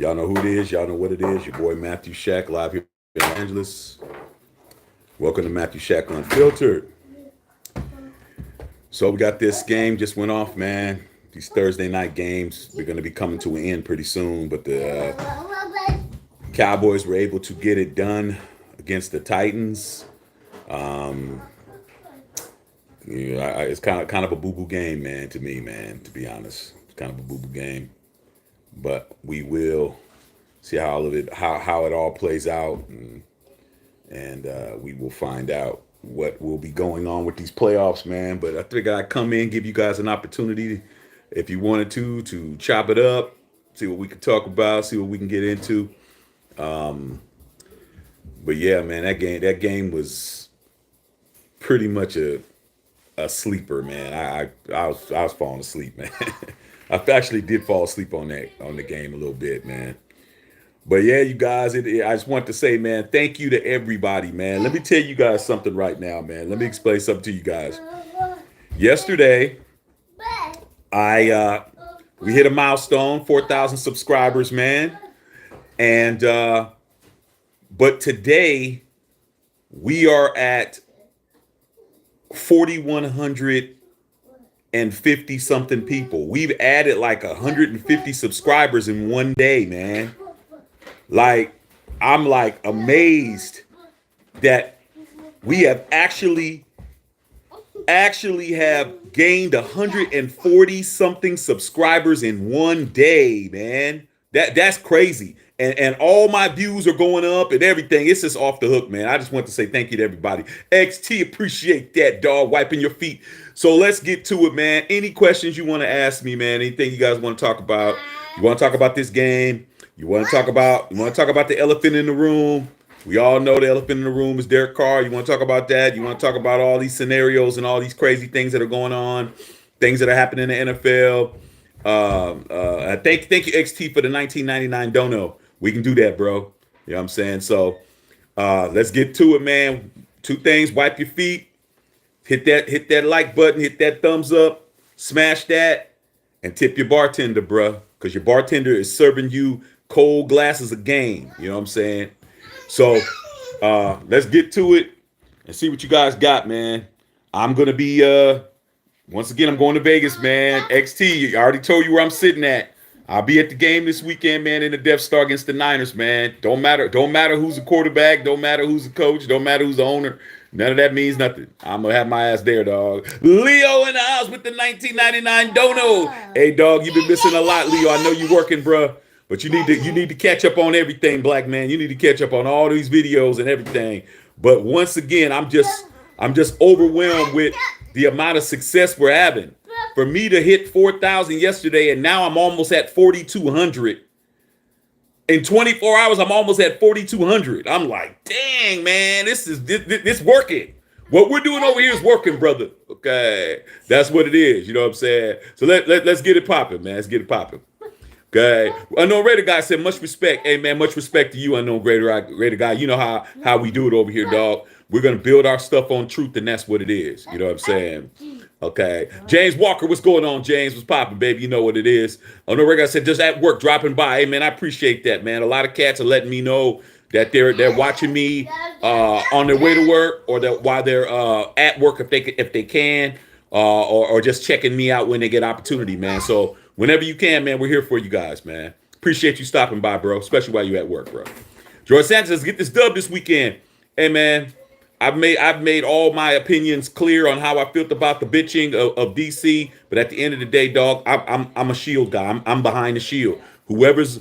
Y'all know who it is. Y'all know what it is. Your boy Matthew Shack live here in Los Angeles. Welcome to Matthew Shack Unfiltered. So we got this game just went off, man. These Thursday night games, they're going to be coming to an end pretty soon. But the Cowboys were able to get it done against the Titans. It's kind of a boo boo game, man. To me, man. To be honest, it's kind of a boo boo game. But we will see how all of it, how it all plays out, and we will find out what will be going on with these playoffs, man. But I think I'd come in, give you guys an opportunity, if you wanted to chop it up, see what we could talk about, see what we can get into. But yeah, man, that game was pretty much a sleeper, man. I was falling asleep, man. I actually did fall asleep on the game a little bit, man. But yeah, you guys, I just want to say, man, thank you to everybody, man. Let me tell you guys something right now, man. Let me explain something to you guys. Yesterday, we hit a milestone, 4,000 subscribers, man. And but today we are at 4,150 something people. We've added like 150 subscribers in one day, man. Like, I'm like amazed that we have actually have gained 140 something subscribers in one day, man. That's crazy. And all my views are going up and everything. It's just off the hook, man. I just want to say thank you to everybody. XT, appreciate that, dog, wiping your feet. So let's get to it, man. Any questions you want to ask me, man? Anything you guys want to talk about? You want to talk about this game? You want to talk about the elephant in the room? We all know the elephant in the room is Derek Carr. You want to talk about that? You want to talk about all these scenarios and all these crazy things that are going on, things that are happening in the NFL? Thank you XT for the 1999 dono. We can do that, bro. You know what I'm saying? So let's get to it, man. Two things: wipe your feet, hit that like button, hit that thumbs up, smash that, and tip your bartender, bro, because your bartender is serving you cold glasses of game. You know what I'm saying? So let's get to it and see what you guys got, man. I'm gonna be once again, I'm going to Vegas, man. XT, I already told you where I'm sitting at. I'll be at the game this weekend, man, in the Death Star against the Niners, man. Don't matter who's the quarterback, don't matter who's the coach, don't matter who's the owner. None of that means nothing. I'm gonna have my ass there, dog. Leo in the house with the 1999 dono. Hey, dog, you've been missing a lot, Leo. I know you're working, bro. But you need to catch up on everything, black man. You need to catch up on all these videos and everything. But once again, I'm just overwhelmed with the amount of success we're having. For me to hit 4,000 yesterday, and now I'm almost at 4,200. In 24 hours, I'm almost at 4,200. I'm like, dang, man, this working. What we're doing over here is working, brother. Okay, that's what it is. You know what I'm saying? So let's get it popping, man. Let's get it popping. Okay. Unknown Raider guy said, much respect. Hey, man, much respect to you, Unknown Raider guy. You know how we do it over here, dog. We're going to build our stuff on truth, and that's what it is. You know what I'm saying? Okay. James Walker, what's going on, James? What's popping, baby? You know what it is. Unknown Raider guy said, just at work, dropping by. Hey, man, I appreciate that, man. A lot of cats are letting me know that they're watching me on their way to work, or that while they're at work if they can, or just checking me out when they get opportunity, man. So whenever you can, man, we're here for you guys, man. Appreciate you stopping by, bro, especially while you're at work, bro. George Sanchez, get this dub this weekend. Hey, man, I've made all my opinions clear on how I felt about the bitching of DC, but at the end of the day, dog, I'm a Shield guy. I'm behind the Shield. Whoever's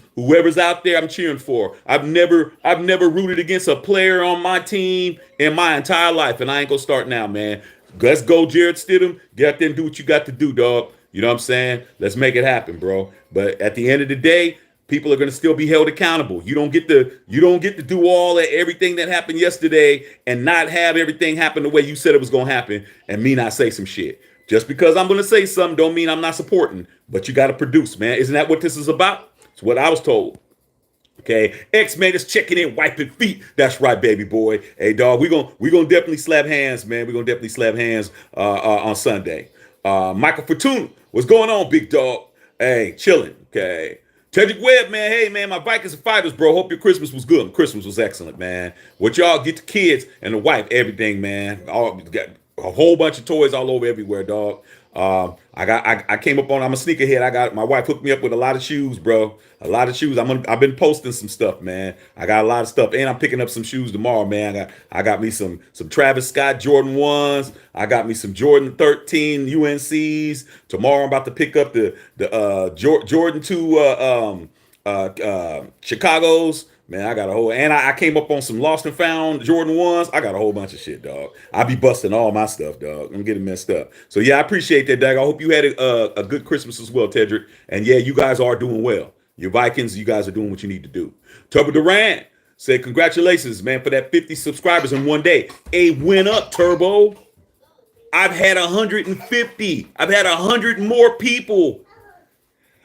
out there, I'm cheering for. I've never rooted against a player on my team in my entire life, and I ain't gonna start now, man. Let's go, Jared Stidham. Get out there and do what you got to do, dog. You know what I'm saying? Let's make it happen, bro. But at the end of the day, people are going to still be held accountable. You don't get to do all that, everything that happened yesterday, and not have everything happen the way you said it was going to happen, and me not say some shit. Just because I'm going to say something don't mean I'm not supporting, but you got to produce, man. Isn't that what this is about? It's what I was told. Okay, X-Man is checking in, wiping feet. That's right, baby boy. Hey, dog, we gonna definitely slap hands, man. We're gonna definitely slap hands on Sunday. Michael Fortuna, what's going on, big dog? Hey, chilling. Okay, Cedric Webb, man. Hey, man, my Vikings and fighters, bro. Hope your Christmas was good. Christmas was excellent, man. What y'all get the kids and the wife, everything, man. All got a whole bunch of toys all over everywhere, dog. I came up on. I'm a sneakerhead. I got my wife hooked me up with a lot of shoes, bro. A lot of shoes. I've been posting some stuff, man. I got a lot of stuff, and I'm picking up some shoes tomorrow, man. I got me some Travis Scott Jordan 1s. I got me some Jordan 13 UNCs. Tomorrow I'm about to pick up the Jordan 2 Chicago's. Man, I got a whole, and I came up on some lost and found Jordan 1s. I got a whole bunch of shit, dog. I be busting all my stuff, dog. I'm getting messed up. So yeah, I appreciate that, dog. I hope you had a good Christmas as well, Tedrick. And yeah, you guys are doing well. Your Vikings, you guys are doing what you need to do. Turbo Durant said, congratulations, man, for that 50 subscribers in one day. A win up, Turbo. I've had 150. I've had 100 more people.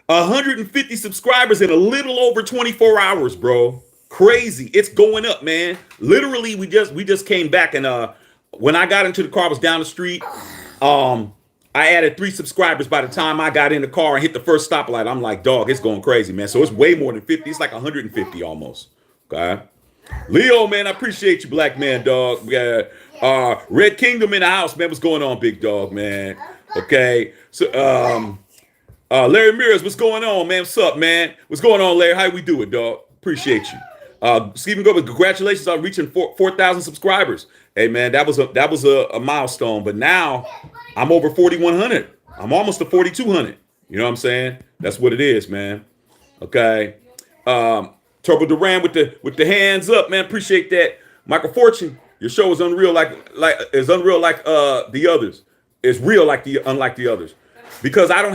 150 subscribers in a little over 24 hours, bro. Crazy. It's going up, man. Literally, we just came back, and when I got into the car, I was down the street. I added 3 subscribers by the time I got in the car and hit the first stoplight. I'm like, dog, it's going crazy, man. So it's way more than 50. It's like 150 almost. Okay. Leo, man, I appreciate you, black man, dog. We got Red Kingdom in the house, man. What's going on, big dog, man? Okay. So Larry Mears, what's going on, man? What's up, man? What's going on, Larry? How we do it, dog? Appreciate you. Stephen Goldberg, congratulations on reaching 4,000 subscribers. Hey, man, that was a milestone. But now I'm over 4,100. I'm almost to 4,200. You know what I'm saying? That's what it is, man. Okay. Turbo Duran with the hands up, man. Appreciate that. Michael Fortune, your show is unreal, like the others. It's real unlike the others. Because I don't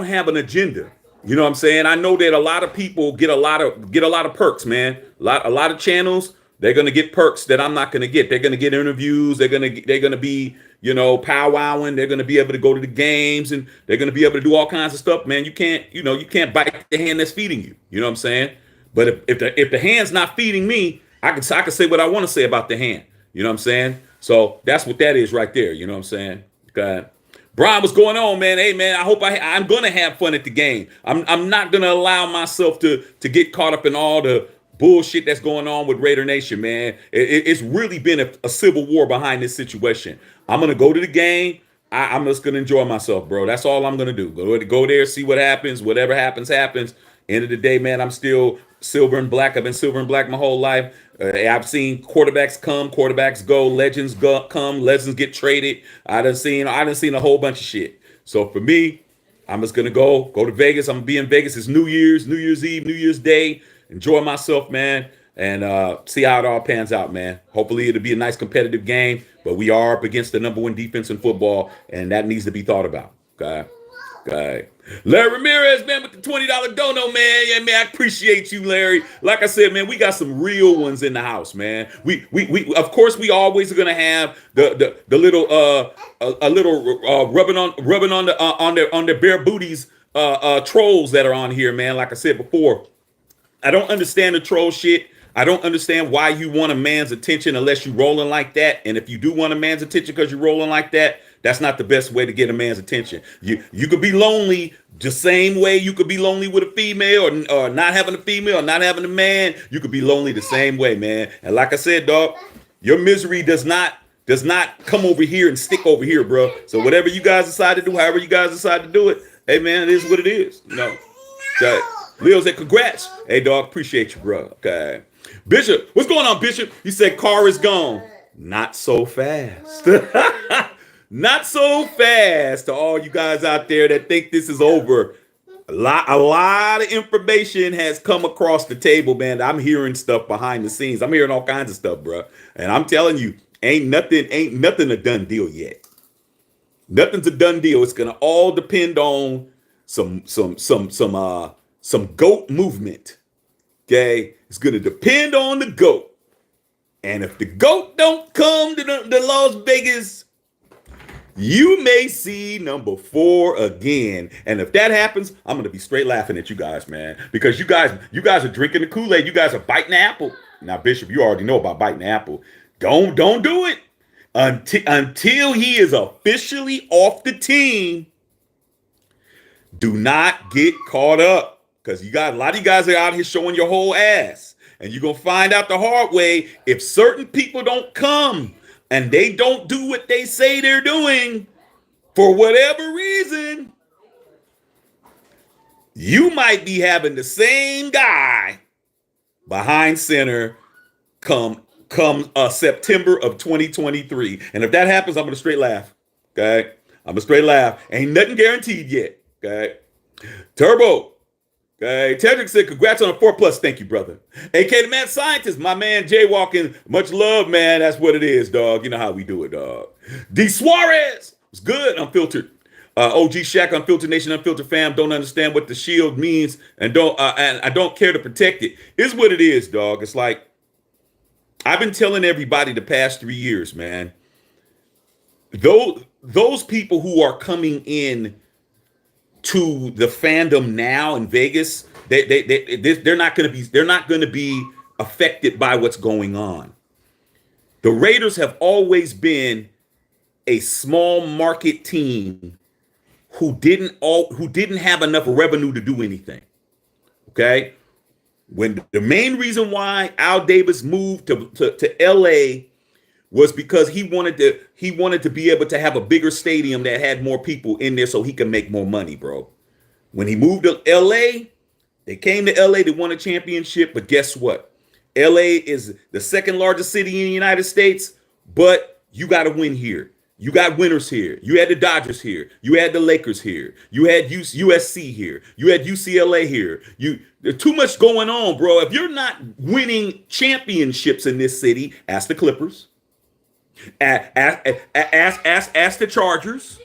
have an agenda. You know what I'm saying? I know that a lot of people get a lot of perks, man. A lot of channels, they're gonna get perks that I'm not gonna get. They're gonna get interviews. They're gonna be, powwowing. They're gonna be able to go to the games, and they're gonna be able to do all kinds of stuff, man. You can't bite the hand that's feeding you. You know what I'm saying? But if the hand's not feeding me, I can say what I want to say about the hand. You know what I'm saying? So that's what that is right there. You know what I'm saying? Okay. Brian, what's going on, man? Hey, man, I hope I'm going to have fun at the game. I'm not going to allow myself to get caught up in all the bullshit that's going on with Raider Nation, man. It's really been a civil war behind this situation. I'm going to go to the game. I'm just going to enjoy myself, bro. That's all I'm going to do. Go there, see what happens. Whatever happens, happens. End of the day, man, I'm still silver and black. I've been silver and black my whole life. I've seen quarterbacks come, quarterbacks go, legends come, legends get traded. I done seen a whole bunch of shit. So for me, I'm just gonna go to Vegas. I'm gonna be in Vegas. It's New Year's Eve, New Year's Day. Enjoy myself, man, and see how it all pans out, man. Hopefully it'll be a nice competitive game, but we are up against the #1 defense in football, and that needs to be thought about. Okay. Larry Ramirez, man, with the $20 dono, man. Yeah, man, I appreciate you, Larry. Like I said, man, we got some real ones in the house, man. We of course we always are gonna have the little rubbing on their bare booties trolls that are on here, man. Like I said before, I don't understand the troll shit. I don't understand why you want a man's attention unless you rolling like that. And if you do want a man's attention because you're rolling like that, that's not the best way to get a man's attention. You could be lonely the same way you could be lonely with a female, or not having a female, or not having a man. You could be lonely the same way, man. And like I said, dog, your misery does not come over here and stick over here, bro. So whatever you guys decide to do, however you guys decide to do it, hey, man, it is what it is. So, Leo said, congrats. Hey, dog, appreciate you, bro. Okay. Bishop, what's going on, Bishop? He said, car is gone. Not so fast. Not so fast to all you guys out there that think this is over. A lot of information has come across the table, man. I'm hearing stuff behind the scenes. I'm hearing all kinds of stuff, bro. And I'm telling you, ain't nothing a done deal yet. Nothing's a done deal. It's gonna all depend on some GOAT movement. Okay, it's gonna depend on the GOAT. And if the GOAT don't come to the Las Vegas, you may see number 4 again. And if that happens, I'm going to be straight laughing at you guys, man. Because you guys are drinking the Kool-Aid. You guys are biting the apple. Now, Bishop, you already know about biting the apple. Don't do it. Until he is officially off the team, do not get caught up. because you got a lot of you guys are out here showing your whole ass. And you're going to find out the hard way if certain people don't come and they don't do what they say they're doing for whatever reason, you might be having the same guy behind center come September of 2023. And if that happens, I'm going to straight laugh. Okay? I'm going to straight laugh. Ain't nothing guaranteed yet. Okay? Turbo. Okay, Tedrick said, congrats on a 4+. Thank you, brother. AK the Mad Scientist, my man jaywalking. Much love, man. That's what it is, dog. You know how we do it, dog. D Suarez was good, unfiltered. OG Shaq, Unfiltered Nation, Unfiltered Fam. Don't understand what the shield means and I don't care to protect it. It's what it is, dog. It's like I've been telling everybody the past 3 years, man. Those people who are coming in to the fandom now in Vegas, they're not going to be affected by what's going on. The Raiders have always been a small market team who didn't have enough revenue to do anything. Okay, when the main reason why Al Davis moved to LA was because he wanted to be able to have a bigger stadium that had more people in there so he could make more money, bro. When he moved to LA, they came to LA, they won a championship, but guess what? LA is the second largest city in the United States, but you got to win here. You got winners here. You had the Dodgers here. You had the Lakers here. You had USC here. You had UCLA here. There's too much going on, bro. If you're not winning championships in this city, ask the Clippers. Ask the Chargers.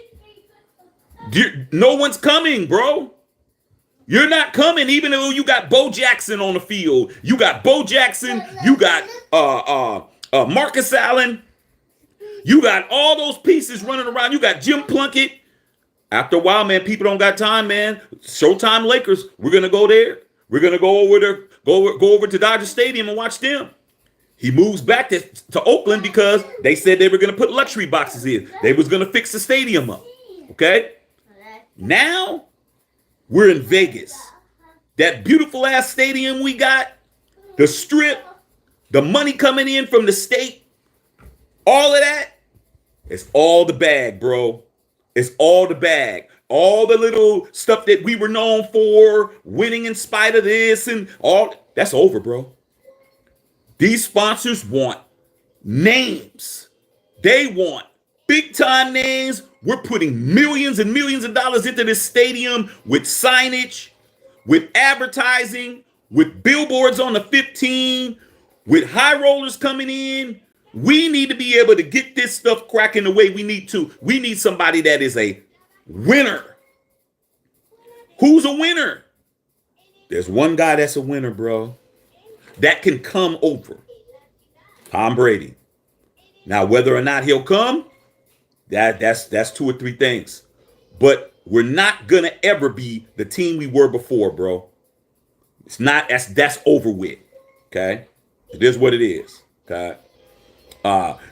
No one's coming, bro. You're not coming, even though you got Bo Jackson on the field. You got Bo Jackson. You got Marcus Allen. You got all those pieces running around. You got Jim Plunkett. After a while, man, people don't got time, man. Showtime Lakers. We're gonna go there. We're gonna go over there. Go over to Dodger Stadium and watch them. He moves back to Oakland because they said they were going to put luxury boxes in. They was going to fix the stadium up. Okay? Now, we're in Vegas. That beautiful ass stadium we got, the strip, the money coming in from the state, all of that, it's all the bag, bro. It's all the bag. All the little stuff that we were known for, winning in spite of this and all, that's over, bro. These sponsors want names. They want big time names. We're putting millions and millions of dollars into this stadium with signage, with advertising, with billboards on the 15, with high rollers coming in. We need to be able to get this stuff cracking the way we need to. We need somebody that is a winner. Who's a winner? There's one guy that's a winner, bro. That can come over. Tom Brady. Now, whether or not he'll come, that's 2 or 3 things. But we're not gonna ever be the team we were before, bro. It's not. That's over with. Okay, it is what it is. Okay.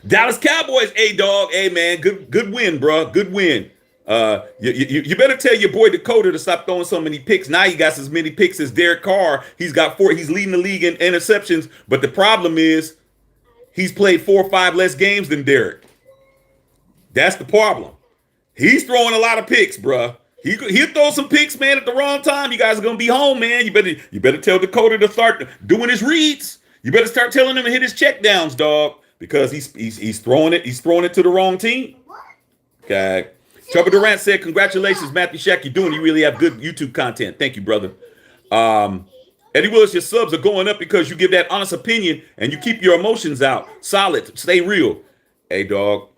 Dallas Cowboys. Hey, dog. Hey, man. Good win, bro. Good win. You better tell your boy Dakota to stop throwing so many picks. Now you got as many picks as Derek Carr. He's got 4. He's leading the league in interceptions. But the problem is he's played 4 or 5 less games than Derek. That's the problem. He's throwing a lot of picks, bro. He'll throw some picks, man, at the wrong time. You guys are gonna be home, man. You better tell Dakota to start doing his reads. You better start telling him to hit his check downs, dog, because he's throwing it. He's throwing it to the wrong team. Okay. Trevor Durant said, congratulations, Matthew Shack. You really have good YouTube content. Thank you, brother. Eddie Willis, your subs are going up because you give that honest opinion and you keep your emotions out. Solid. Stay real. Hey, dog.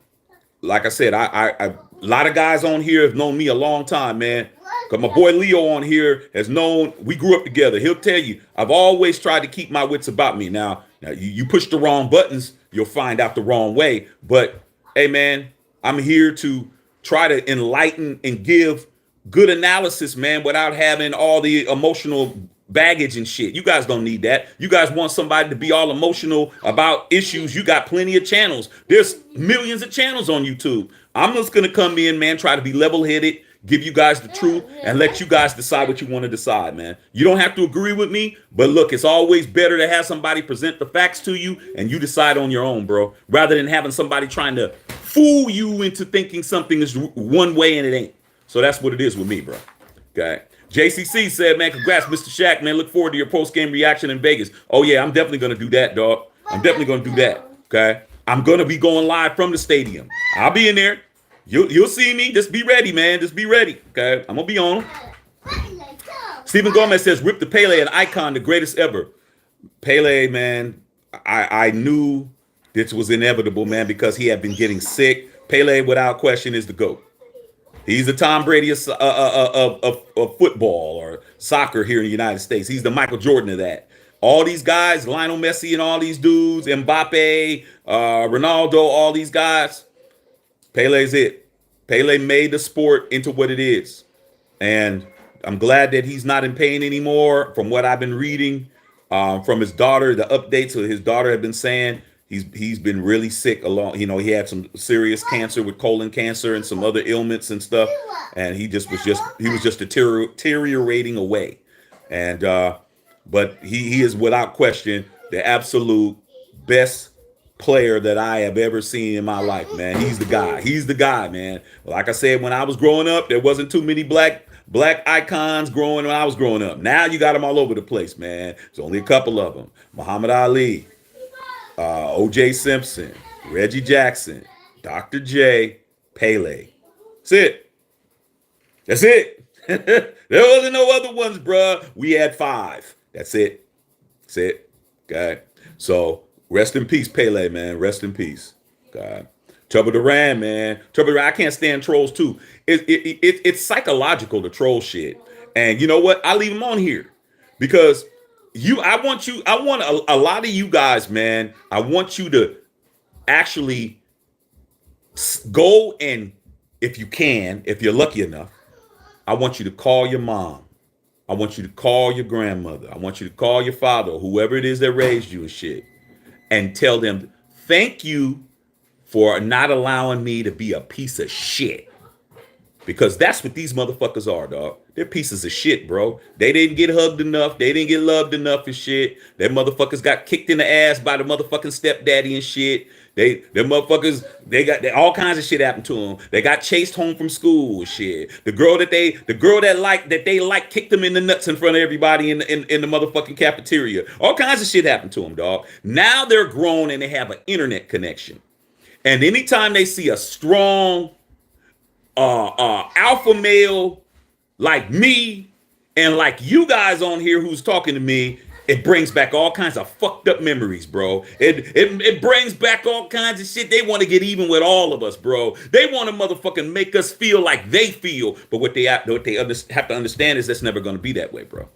Like I said, I a lot of guys on here have known me a long time, man. Because my boy Leo on here has known, we grew up together. He'll tell you, I've always tried to keep my wits about me. Now you push the wrong buttons, you'll find out the wrong way. But, hey, man, I'm here to try to enlighten and give good analysis, man, without having all the emotional baggage and shit. You guys don't need that. You guys want somebody to be all emotional about issues. You got plenty of channels. There's millions of channels on YouTube. I'm just going to come in, man, try to be level-headed, give you guys the truth, and let you guys decide what you want to decide, man. You don't have to agree with me, but look, it's always better to have somebody present the facts to you and you decide on your own, bro, rather than having somebody trying to fool you into thinking something is one way and it ain't. So that's what it is with me, bro. Okay. JCC said, man, congrats, Mr. Shaq, man. Look forward to your post-game reaction in Vegas. Oh, yeah, I'm definitely going to do that, dog. I'm definitely going to do that, okay? I'm going to be going live from the stadium. I'll be in there. You'll see me. Just be ready, man. Just be ready, okay? I'm going to be on. Stephen Gomez says, rip the Pele, an icon, the greatest ever. Pele, man, I knew this was inevitable, man, because he had been getting sick. Pele, without question, is the GOAT. He's the Tom Brady of football or soccer here in the United States. He's the Michael Jordan of that. All these guys, Lionel Messi and all these dudes, Mbappe, Ronaldo, all these guys, Pele's it. Pele made the sport into what it is. And I'm glad that he's not in pain anymore. From what I've been reading from his daughter, the updates of his daughter have been saying, he's been really sick along. He had some serious cancer with colon cancer and some other ailments and stuff. And he was just deteriorating away. And but he is without question the absolute best player that I have ever seen in my life, man. He's the guy. He's the guy, man. Like I said, when I was growing up, there wasn't too many black icons growing when I was growing up. Now you got them all over the place, man. There's only a couple of them. Muhammad Ali, O.J. Simpson, Reggie Jackson, Dr. J, Pele. That's it. That's it. There wasn't no other ones, bruh. We had 5. That's it. That's it. Okay. So rest in peace, Pele, man. Rest in peace. God. Trouble Duran, man. Trouble Duran. I can't stand trolls too. It's psychological to troll shit. And you know what? I leave them on here because I want a lot of you guys, man. I want you to actually go and, if you can, if you're lucky enough, I want you to call your mom. I want you to call your grandmother. I want you to call your father, or whoever it is that raised you and shit, and tell them, thank you for not allowing me to be a piece of shit. Because that's what these motherfuckers are, dog. They're pieces of shit, bro. They didn't get hugged enough. They didn't get loved enough and shit. Them motherfuckers got kicked in the ass by the motherfucking stepdaddy and shit. Them motherfuckers, all kinds of shit happened to them. They got chased home from school and shit. The girl that they liked kicked them in the nuts in front of everybody in the motherfucking cafeteria. All kinds of shit happened to them, dog. Now they're grown and they have an internet connection. And anytime they see a strong alpha male like me and like you guys on here who's talking to me, it brings back all kinds of fucked up memories, bro. It brings back all kinds of shit. They want to get even with all of us, bro. They want to motherfucking make us feel like they feel. But what they have to understand is that's never going to be that way, bro.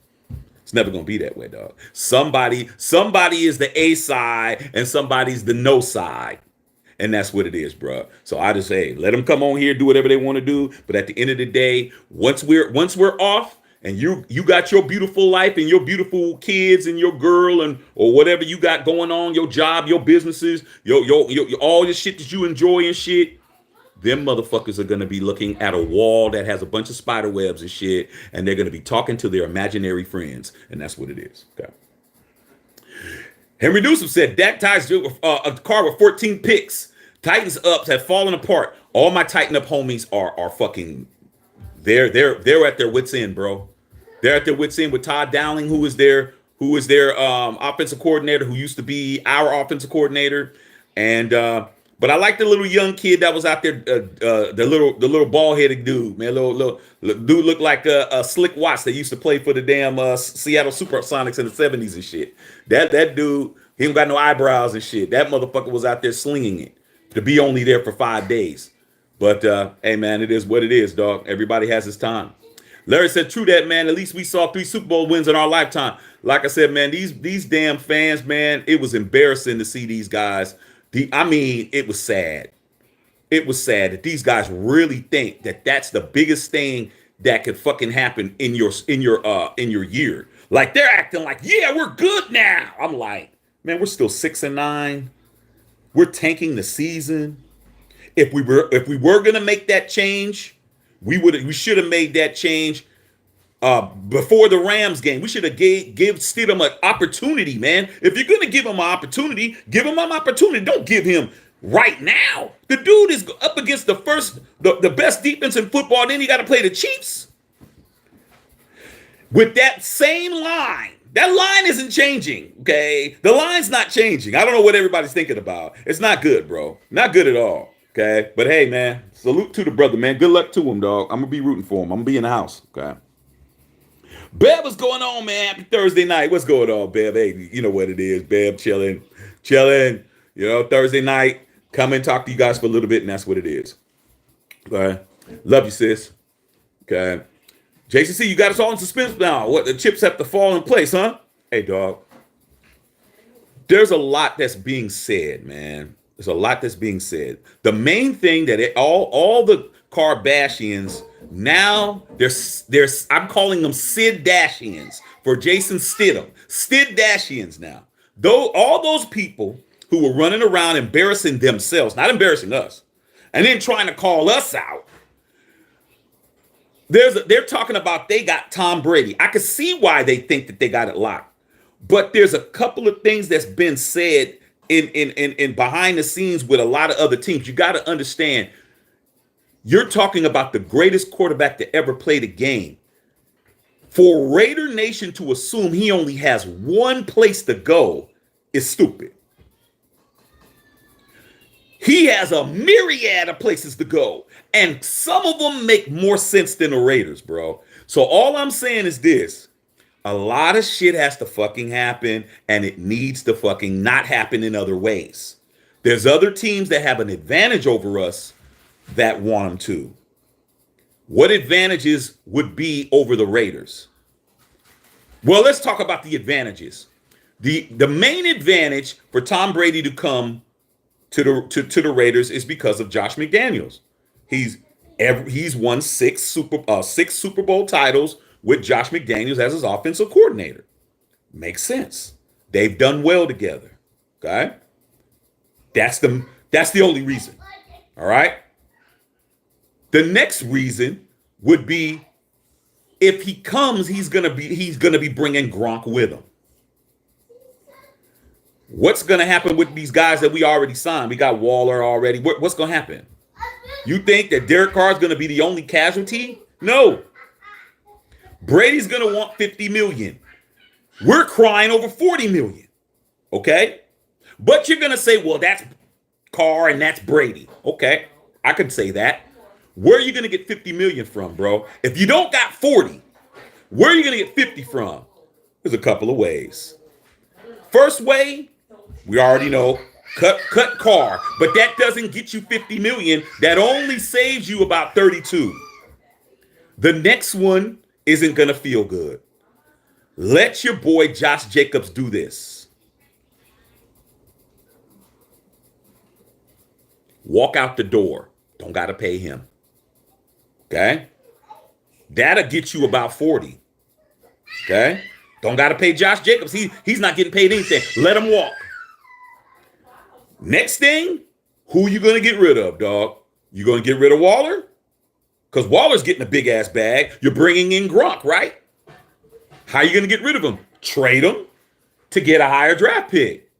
It's never going to be that way, dog. Somebody is the A side and somebody's the no side. And that's what it is, bro. So I just say, let them come on here, do whatever they want to do. But at the end of the day, once we're off, and you got your beautiful life and your beautiful kids and your girl and or whatever you got going on, your job, your businesses, your all the shit that you enjoy and shit, them motherfuckers are gonna be looking at a wall that has a bunch of spider webs and shit, and they're gonna be talking to their imaginary friends, and that's what it is. Okay. Henry Newsom said Dak ties a car with 14 picks. Titans ups have fallen apart. All my Titan up homies are fucking. They're at their wits end, bro. They're at their wits end with Todd Dowling, who is their offensive coordinator, who used to be our offensive coordinator, and but I like the little young kid that was out there, the little bald headed dude, man. Little dude looked like a Slick Watts that used to play for the damn Seattle Supersonics in the 70s and shit. That dude, he ain't got no eyebrows and shit. That motherfucker was out there slinging it to be only there for 5 days. But hey, man, it is what it is, dog. Everybody has his time. Larry said, true that, man. At least we saw 3 Super Bowl wins in our lifetime. Like I said, man, these damn fans, man, it was embarrassing to see these guys. It was sad. It was sad that these guys really think that that's the biggest thing that could fucking happen in your year. Like they're acting like, yeah, we're good now. I'm like, man, we're still 6-9. We're tanking the season. If we were gonna make that change, We should have made that change before the Rams game. We should have give Stidham an opportunity, man. If you're gonna give him an opportunity, give him an opportunity. Don't give him right now. The dude is up against the best defense in football. Then you got to play the Chiefs with that same line. That line isn't changing, okay? The line's not changing. I don't know what everybody's thinking about. It's not good, bro. Not good at all, okay? But hey, man, salute to the brother, man. Good luck to him, dog. I'm going to be rooting for him. I'm going to be in the house, okay? Bev, what's going on, man? Happy Thursday night. What's going on, Bev? Hey, you know what it is, Bev. Chilling. You know, Thursday night. Come and talk to you guys for a little bit, and that's what it is. Okay? Love you, sis. Okay? JCC, you got us all in suspense now. What, the chips have to fall in place, huh? Hey, dog. There's a lot that's being said, man. There's a lot that's being said. The main thing that all the Kardashians now, there's I'm calling them Sid Dashians for Jason Stidham. Sid Dashians now. Though all those people who were running around embarrassing themselves, not embarrassing us, and then trying to call us out. They're talking about they got Tom Brady. I can see why they think that they got it locked. But there's a couple of things that's been said in behind the scenes with a lot of other teams. You got to understand, you're talking about the greatest quarterback to ever play the game. For Raider Nation to assume he only has one place to go is stupid. He has a myriad of places to go, and some of them make more sense than the Raiders, bro. So all I'm saying is this. A lot of shit has to fucking happen, and it needs to fucking not happen in other ways. There's other teams that have an advantage over us that want them to. What advantages would be over the Raiders? Well, let's talk about the advantages. The main advantage for Tom Brady to come to the Raiders is because of Josh McDaniels. He's won six Super Bowl titles with Josh McDaniels as his offensive coordinator. Makes sense. They've done well together. Okay? That's the only reason. All right? The next reason would be if he comes, he's gonna be bringing Gronk with him. What's going to happen with these guys that we already signed? We got Waller already. What's going to happen? You think that Derek Carr is going to be the only casualty? No. Brady's going to want $50 million. We're crying over $40 million. Okay? But you're going to say, well, that's Carr and that's Brady. Okay, I could say that. Where are you going to get $50 million from, bro? If you don't got 40, where are you going to get 50 from? There's a couple of ways. First way, we already know, cut Carr, but that doesn't get you 50 million. That only saves you about 32. The next one isn't going to feel good. Let your boy Josh Jacobs do this. Walk out the door. Don't got to pay him. Okay? That'll get you about 40. Okay? Don't got to pay Josh Jacobs. He's not getting paid anything. Let him walk. Next thing, who you going to get rid of, dog? You going to get rid of Waller? Because Waller's getting a big-ass bag. You're bringing in Gronk, right? How are you going to get rid of him? Trade him to get a higher draft pick.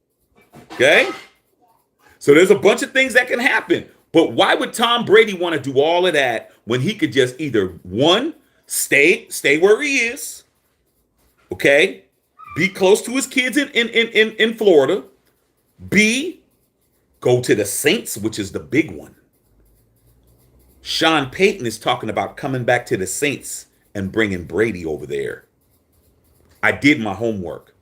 Okay? So there's a bunch of things that can happen. But why would Tom Brady want to do all of that when he could just either, one, stay where he is, okay? Be close to his kids in Florida. B, go to the Saints, which is the big one. Sean Payton is talking about coming back to the Saints and bringing Brady over there. I did my homework.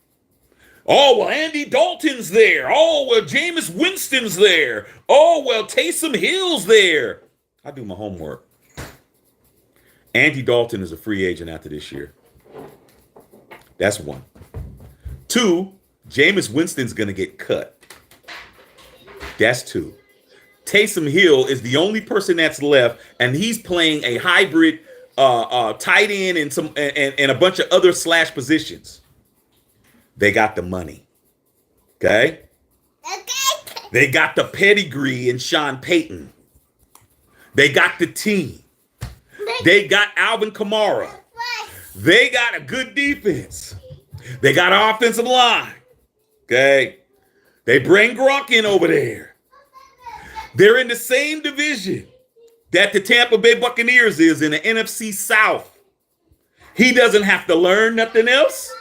Oh, well, Andy Dalton's there. Oh, well, Jameis Winston's there. Oh, well, Taysom Hill's there. I do my homework. Andy Dalton is a free agent after this year. That's one. Two, Jameis Winston's going to get cut. That's two. Taysom Hill is the only person that's left, and he's playing a hybrid tight end and a bunch of other slash positions. They got the money. Okay? They got the pedigree in Sean Payton. They got the team. They got Alvin Kamara. They got a good defense. They got an offensive line. Okay. They bring Gronk in over there. They're in the same division that the Tampa Bay Buccaneers is in the NFC South. He doesn't have to learn nothing else.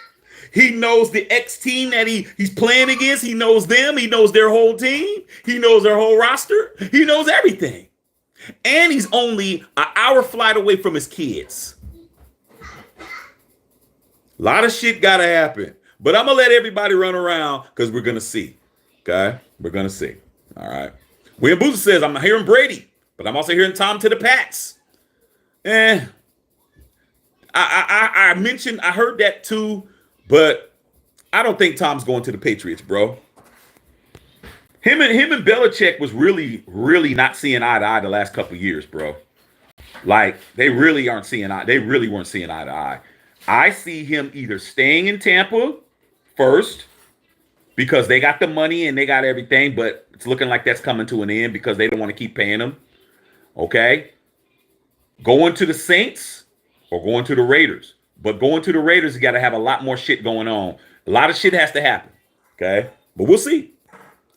He knows the X team that he's playing against. He knows them. He knows their whole team. He knows their whole roster. He knows everything. And he's only an hour flight away from his kids. A lot of shit got to happen. But I'm going to let everybody run around because we're going to see. Okay? We're going to see. All right. William Boozer says, I'm hearing Brady, but I'm also hearing Tom to the Pats. I heard that too, but I don't think Tom's going to the Patriots, bro. Him and Belichick was really, really not seeing eye to eye the last couple of years, bro. Like, they really aren't seeing eye. They really weren't seeing eye to eye. I see him either staying in Tampa first because they got the money and they got everything, but it's looking like that's coming to an end because they don't want to keep paying him. Okay? Going to the Saints or going to the Raiders. But going to the Raiders, you got to have a lot more shit going on. A lot of shit has to happen. Okay? But we'll see.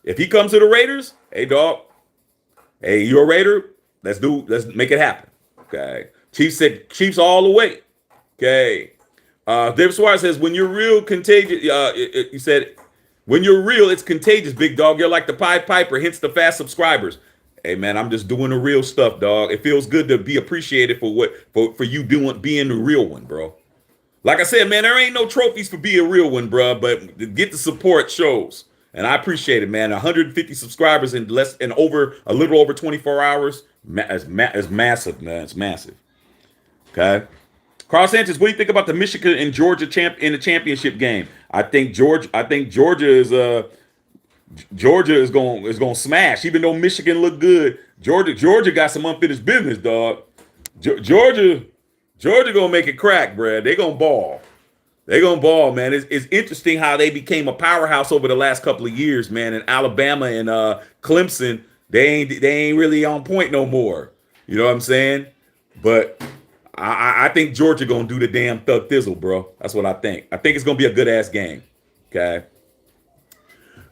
If he comes to the Raiders, hey, dog. Hey, you're a Raider. Let's make it happen. Okay? Chiefs said Chiefs all the way. Okay. David Suarez says, when you're real contagious, he said, when you're real, it's contagious, big dog. You're like the Pied Piper, hence the fast subscribers. Hey, man, I'm just doing the real stuff, dog. It feels good to be appreciated for you being the real one, bro. Like I said, man, there ain't no trophies for being a real one, bro, but to get the support shows. And I appreciate it, man. 150 subscribers in a little over 24 hours is massive, man. It's massive. Okay. Carl Sanchez, what do you think about the Michigan and Georgia in the championship game? I think Georgia is going to smash. Even though Michigan looked good, Georgia got some unfinished business, dog. Georgia gonna make it crack, bruh. They gonna ball. They gonna ball, man. It's interesting how they became a powerhouse over the last couple of years, man. And Alabama and Clemson, they ain't really on point no more. You know what I'm saying? But I think Georgia gonna do the damn thug thizzle, bro. That's what I think. I think it's gonna be a good ass game. Okay.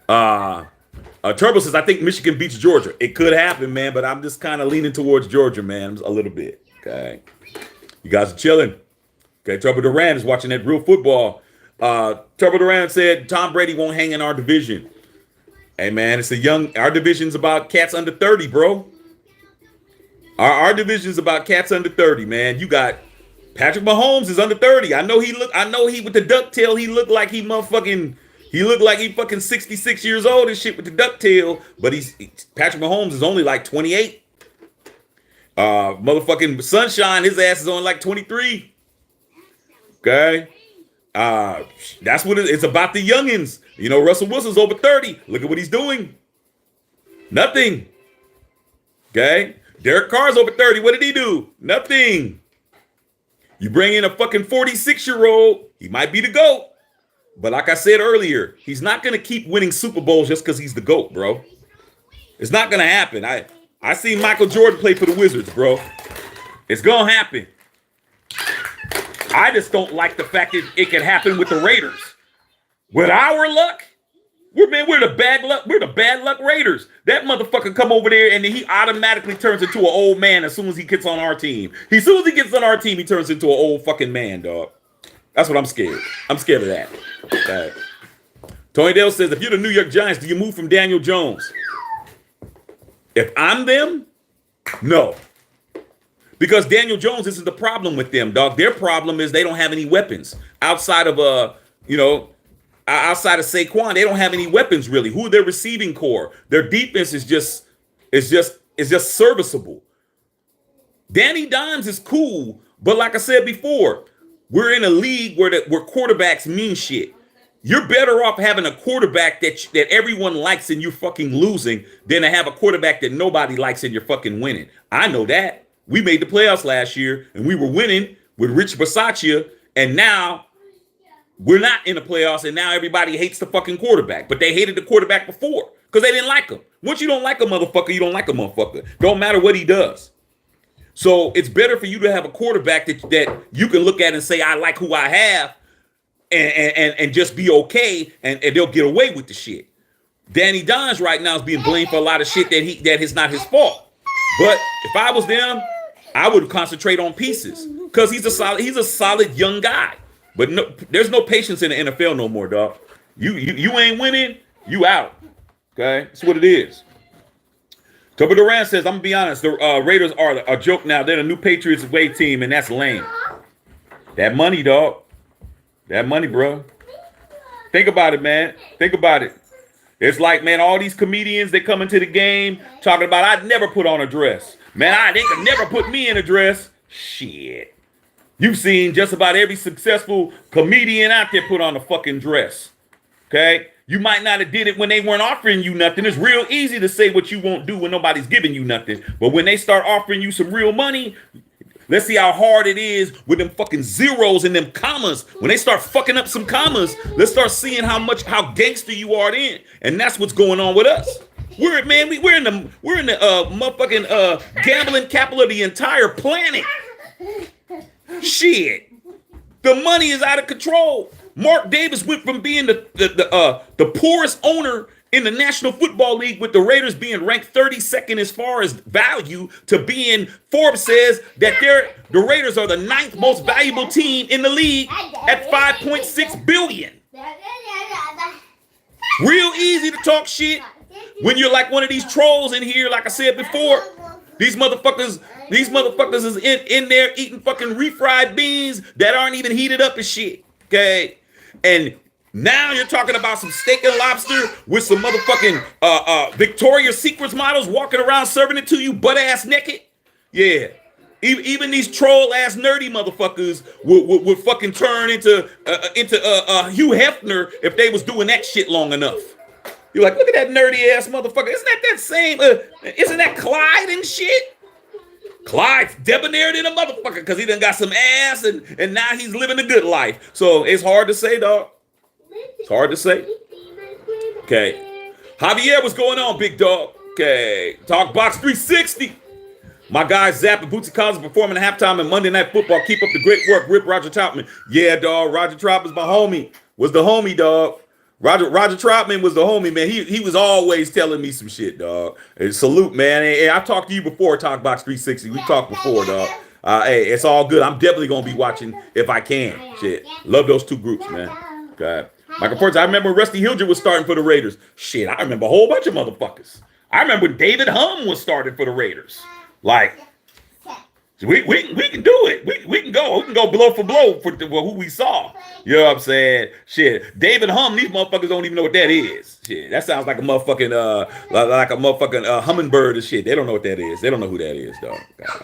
Turbo says, I think Michigan beats Georgia. It could happen, man, but I'm just kind of leaning towards Georgia, man, a little bit. Okay. You guys are chilling. Okay, Turbo Duran is watching that real football. Turbo Duran said Tom Brady won't hang in our division. Hey, man, our division's about cats under 30, bro. Our division's about cats under 30, man. You got Patrick Mahomes is under 30. I know he with the ducktail, he looked like he fucking 66 years old and shit with the ducktail, but Patrick Mahomes is only like 28. Motherfucking Sunshine, his ass is on like 23. Okay. That's what it's about, the youngins. You know, Russell Wilson's over 30. Look at what he's doing. Nothing. Okay. Derek Carr's over 30. What did he do? Nothing. You bring in a fucking 46-year-old, he might be the GOAT. But like I said earlier, he's not going to keep winning Super Bowls just because he's the GOAT, bro. It's not going to happen. I see Michael Jordan play for the Wizards, bro. It's going to happen. I just don't like the fact that it can happen with the Raiders. With our luck, we're the bad luck Raiders. That motherfucker come over there and then he automatically turns into an old man as soon as he gets on our team. As soon as he gets on our team, he turns into an old fucking man, dog. That's what I'm scared. I'm scared of that. Okay. Tony Dale says, if you're the New York Giants, do you move from Daniel Jones? If I'm them, no. Because Daniel Jones isn't the problem with them, dog. Their problem is they don't have any weapons. Outside of outside of Saquon, they don't have any weapons really. Who are their receiving core? Their defense is just serviceable. Danny Dimes is cool, but like I said before, we're in a league where quarterbacks mean shit. You're better off having a quarterback that everyone likes and you're fucking losing than to have a quarterback that nobody likes and you're fucking winning. I know that. We made the playoffs last year and we were winning with Rich Bisaccia, and now we're not in the playoffs and now everybody hates the fucking quarterback. But they hated the quarterback before because they didn't like him. Once you don't like a motherfucker, you don't like a motherfucker. Don't matter what he does. So it's better for you to have a quarterback that you can look at and say, I like who I have, and just be okay, and they'll get away with the shit. Danny Dimes right now is being blamed for a lot of shit that is not his fault. But if I was them, I would concentrate on pieces because he's a solid young guy. But no, there's no patience in the NFL no more, dog. You ain't winning, you out. Okay, that's what it is. Toby Durant says, I'm gonna be honest, the Raiders are a joke now. They're the new Patriots away team, and that's lame. That money, dog. That money, bro. Think about it, man. Think about it. It's like, man, all these comedians, they come into the game talking about, I'd never put on a dress. Man, they could never put me in a dress. Shit. You've seen just about every successful comedian out there put on a fucking dress. Okay? You might not have did it when they weren't offering you nothing. It's real easy to say what you won't do when nobody's giving you nothing. But when they start offering you some real money, let's see how hard it is with them fucking zeros and them commas. When they start fucking up some commas, let's start seeing how gangster you are then. And that's what's going on with us. We're in the motherfucking gambling capital of the entire planet. Shit. The money is out of control. Mark Davis went from being the poorest owner in the National Football League, with the Raiders being ranked 32nd as far as value, to being, Forbes says that the Raiders are the 9th most valuable team in the league at $5.6 billion. Real easy to talk shit when you're like one of these trolls in here. Like I said before, these motherfuckers is in there eating fucking refried beans that aren't even heated up and shit. Okay, and now you're talking about some steak and lobster with some motherfucking Victoria's Secrets models walking around serving it to you butt ass naked. Yeah. Even these troll ass nerdy motherfuckers would fucking turn into Hugh Hefner if they was doing that shit long enough. You're like, look at that nerdy ass motherfucker. Isn't that same? Isn't that Clyde and shit? Clyde's debonair than a motherfucker because he done got some ass and now he's living a good life. So it's hard to say, dog. It's hard to say. Okay. Javier, what's going on, big dog? Okay. Talk Box 360. My guy Zapp and Bootsy Collins performing at halftime in Monday Night Football. Keep up the great work. Rip Roger Troutman. Yeah, dog. Roger Troutman's my homie. Was the homie, dog. Roger Troutman was the homie, man. He was always telling me some shit, dog. And salute, man. And I've talked to you before, Talk Box 360. We talked before, dog. Hey, it's all good. I'm definitely going to be watching if I can. Shit. Love those two groups, man. God. Michael Porter, I remember Rusty Hilger was starting for the Raiders. Shit, I remember a whole bunch of motherfuckers. I remember David Hum was starting for the Raiders. Like, we can do it. We can go. We can go blow for blow for who we saw. You know what I'm saying? Shit. David Hum, these motherfuckers don't even know what that is. Shit. That sounds like a motherfucking hummingbird and shit. They don't know what that is. They don't know who that is, dog. God.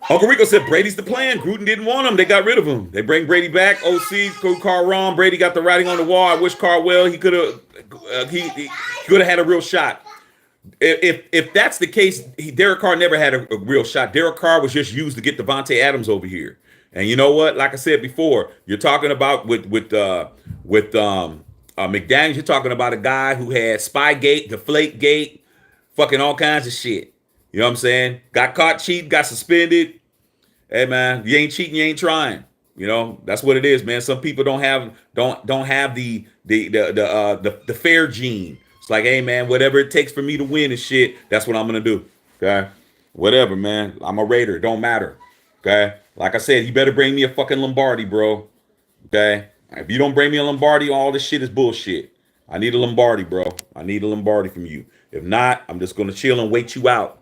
Uncle Rico said Brady's the plan. Gruden didn't want him. They got rid of him. They bring Brady back. OC, Carl Ron. Brady got the writing on the wall. I wish Carwell, he could have had a real shot. If that's the case, Derek Carr never had a real shot. Derek Carr was just used to get Devontae Adams over here. And you know what? Like I said before, you're talking about with McDaniels. You're talking about a guy who had Spygate, Deflategate, fucking all kinds of shit. You know what I'm saying? Got caught cheating, got suspended. Hey man, you ain't cheating, you ain't trying. You know, that's what it is, man. Some people don't have the fair gene. It's like, hey man, whatever it takes for me to win and shit, that's what I'm gonna do. Okay, whatever, man. I'm a Raider. It don't matter. Okay, like I said, you better bring me a fucking Lombardi, bro. Okay, if you don't bring me a Lombardi, all this shit is bullshit. I need a Lombardi, bro. I need a Lombardi from you. If not, I'm just gonna chill and wait you out.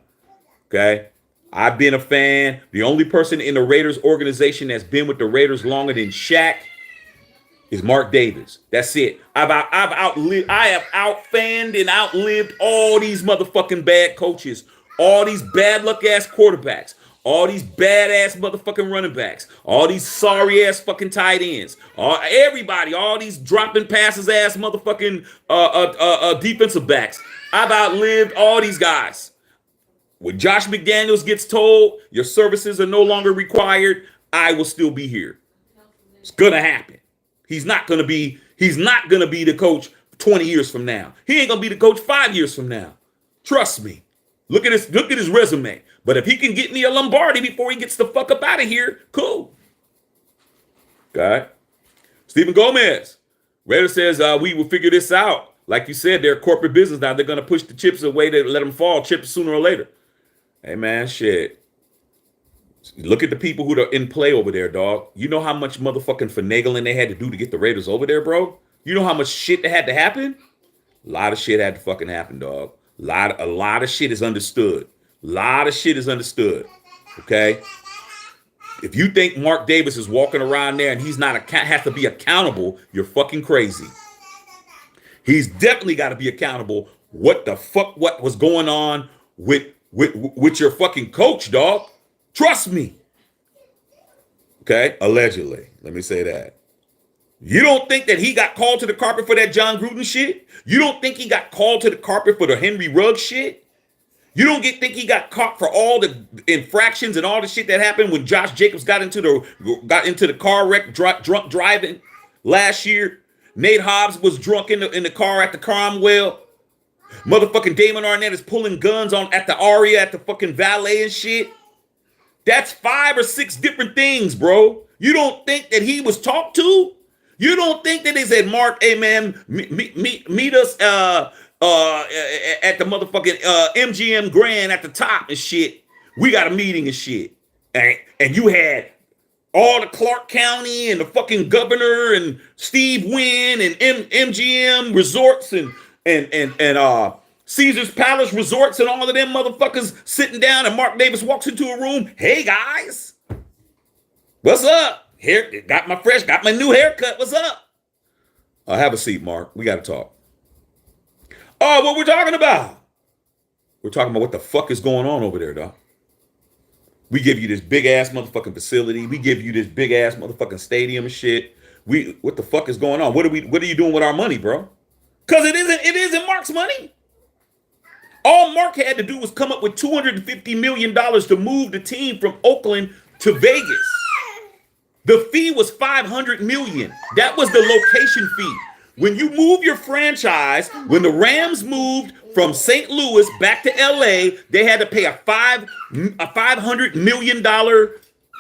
Okay, I've been a fan. The only person in the Raiders organization that's been with the Raiders longer than Shaq is Mark Davis. That's it. I have outfanned and outlived all these motherfucking bad coaches, all these bad luck ass quarterbacks, all these badass motherfucking running backs, all these sorry ass fucking tight ends, everybody, all these dropping passes ass motherfucking defensive backs. I've outlived all these guys. When Josh McDaniels gets told your services are no longer required, I will still be here. It's gonna happen. He's not gonna be the coach 20 years from now. He ain't gonna be the coach 5 years from now. Trust me. Look at his resume. But if he can get me a Lombardi before he gets the fuck up out of here, cool. Okay. Stephen Gomez. Raiders says we will figure this out. Like you said, they're a corporate business now. They're gonna push the chips away to let them fall, chips sooner or later. Hey man, shit. Look at the people who are in play over there, dog. You know how much motherfucking finagling they had to do to get the Raiders over there, bro? You know how much shit that had to happen? A lot of shit had to fucking happen, dog. A lot of shit is understood. A lot of shit is understood. Okay? If you think Mark Davis is walking around there and he's not has to be accountable, you're fucking crazy. He's definitely got to be accountable. What the fuck? What was going on with your fucking coach, dog? Trust me. Okay? Allegedly. Let me say that. You don't think that he got called to the carpet for that John Gruden shit? You don't think he got called to the carpet for the Henry Ruggs shit? You don't think he got caught for all the infractions and all the shit that happened when Josh Jacobs got into the car wreck, drunk driving last year? Nate Hobbs was drunk in the car at the Cromwell. Motherfucking Damon Arnett is pulling guns at the Aria at the fucking valet and shit. That's 5 or 6 different things, bro. You don't think that he was talked to? You don't think that they said, Mark, hey man, meet us at the motherfucking MGM Grand at the top and shit. We got a meeting and shit. And you had all the Clark County and the fucking governor and Steve Wynn and MGM Resorts and Caesar's Palace Resorts and all of them motherfuckers sitting down, and Mark Davis walks into a room. Hey guys, what's up? Here, got my new haircut. What's up? Have a seat, Mark. We got to talk. Oh, what we're talking about? We're talking about what the fuck is going on over there, dog. We give you this big ass motherfucking facility. We give you this big ass motherfucking stadium and shit. What the fuck is going on? What are you doing with our money, bro? Because it isn't Mark's money. All Mark had to do was come up with $250 million to move the team from Oakland to Vegas. The fee was $500 million. That was the location fee. When you move your franchise, when the Rams moved from St. Louis back to LA, they had to pay a $500 million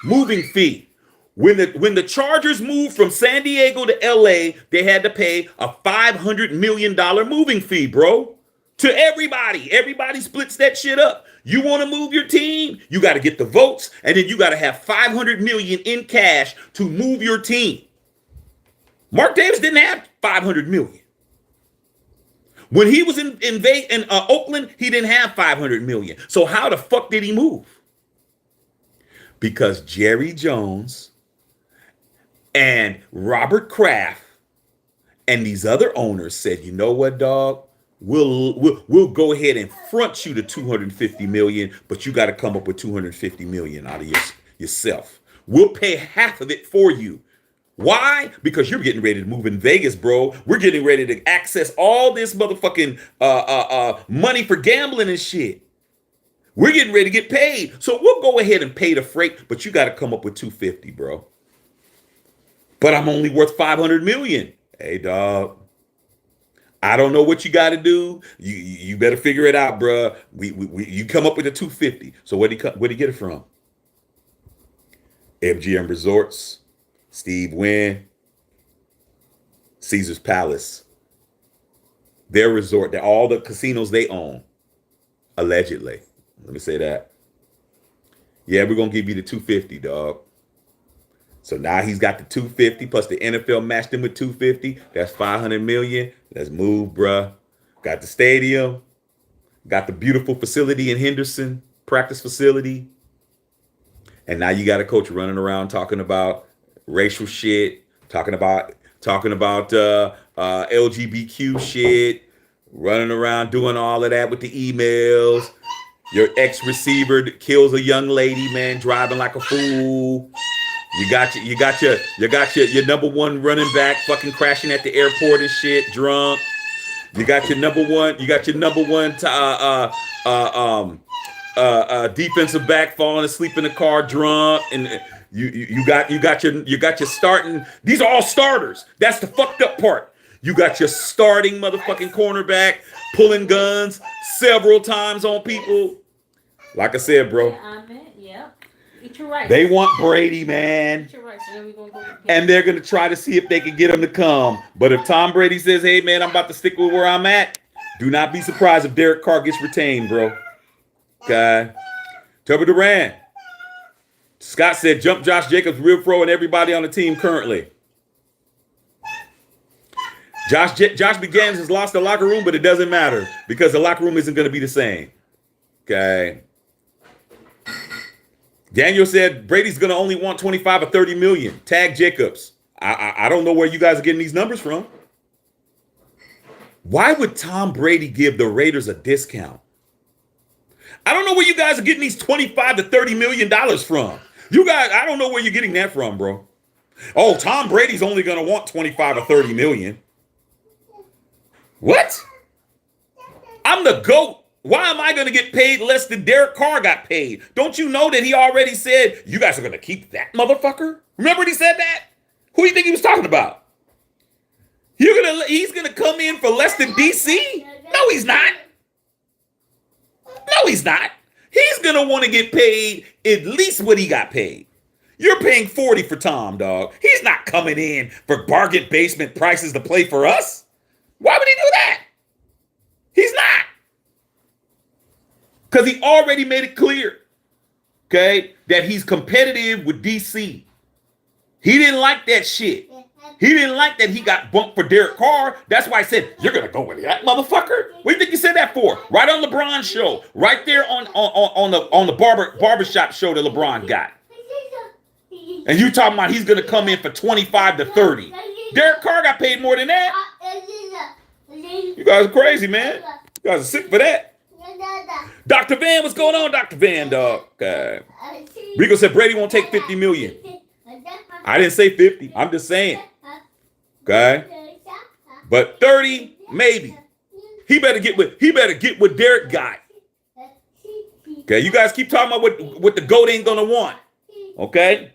moving fee. When the Chargers moved from San Diego to LA, they had to pay a $500 million moving fee, bro. To everybody. Everybody splits that shit up. You want to move your team, you got to get the votes, and then you got to have $500 million in cash to move your team. Mark Davis didn't have $500 million. When he was in Oakland, he didn't have $500 million. So how the fuck did he move? Because Jerry Jones and Robert Kraft and these other owners said, you know what, dog? We'll go ahead and front you the $250 million, but you got to come up with $250 million out of yourself. We'll pay half of it for you. Why? Because you're getting ready to move in Vegas, bro. We're getting ready to access all this motherfucking money for gambling and shit. We're getting ready to get paid. So we'll go ahead and pay the freight, but you got to come up with $250, bro. But I'm only worth $500 million. Hey, dog. I don't know what you got to do. You better figure it out, bro. You come up with a $250. So where'd he get it from? MGM Resorts, Steve Wynn, Caesar's Palace, their resort, all the casinos they own, allegedly. Let me say that. Yeah, we're gonna give you the $250, dog. So now he's got the $250 plus the NFL matched him with $250. That's $500 million. Let's move, bruh. Got the stadium. Got the beautiful facility in Henderson, practice facility. And now you got a coach running around talking about racial shit, talking about LGBTQ shit, running around doing all of that with the emails. Your ex-receiver kills a young lady, man, driving like a fool. You got your number one running back fucking crashing at the airport and shit, drunk. You got your number one defensive back falling asleep in the car drunk, and you got your starting. These are all starters. That's the fucked up part. You got your starting motherfucking cornerback pulling guns several times on people. Like I said, bro. Eat your rice. They want Brady, man. Eat your rice. And then we gonna go And they're going to try to see if they can get him to come. But if Tom Brady says, hey, man, I'm about to stick with where I'm at, do not be surprised if Derek Carr gets retained, bro. Okay. Tubber Duran. Scott said, jump Josh Jacobs, Real Pro, and everybody on the team currently. Josh Begans has lost the locker room, but it doesn't matter because the locker room isn't going to be the same. Okay. Daniel said Brady's going to only want 25 or 30 million. Tag Jacobs. I don't know where you guys are getting these numbers from. Why would Tom Brady give the Raiders a discount? I don't know where you guys are getting these 25 to 30 million dollars from. You guys, I don't know where you're getting that from, bro. Oh, Tom Brady's only going to want 25 or 30 million. What? I'm the GOAT. Why am I going to get paid less than Derek Carr got paid? Don't you know that he already said, you guys are going to keep that motherfucker? Remember when he said that? Who do you think he was talking about? He's going to come in for less than DC? No, he's not. No, he's not. He's going to want to get paid at least what he got paid. You're paying 40 for Tom, dog. He's not coming in for bargain basement prices to play for us. Why would he do that? He's not. Because he already made it clear, okay, that he's competitive with DC. He didn't like that shit. He didn't like that he got bumped for Derek Carr. That's why I said, you're going to go with that motherfucker? What do you think you said that for? Right on LeBron's show. Right there on the barbershop show that LeBron got. And you talking about he's going to come in for 25 to 30. Derek Carr got paid more than that. You guys are crazy, man. You guys are sick for that. Dr. Van, what's going on, Dr. Van, dog? Rico said Brady won't take 50 million. I didn't say 50. I'm just saying. Okay. But 30, maybe. He better get what Derek got. Okay, you guys keep talking about what the GOAT ain't gonna want. Okay?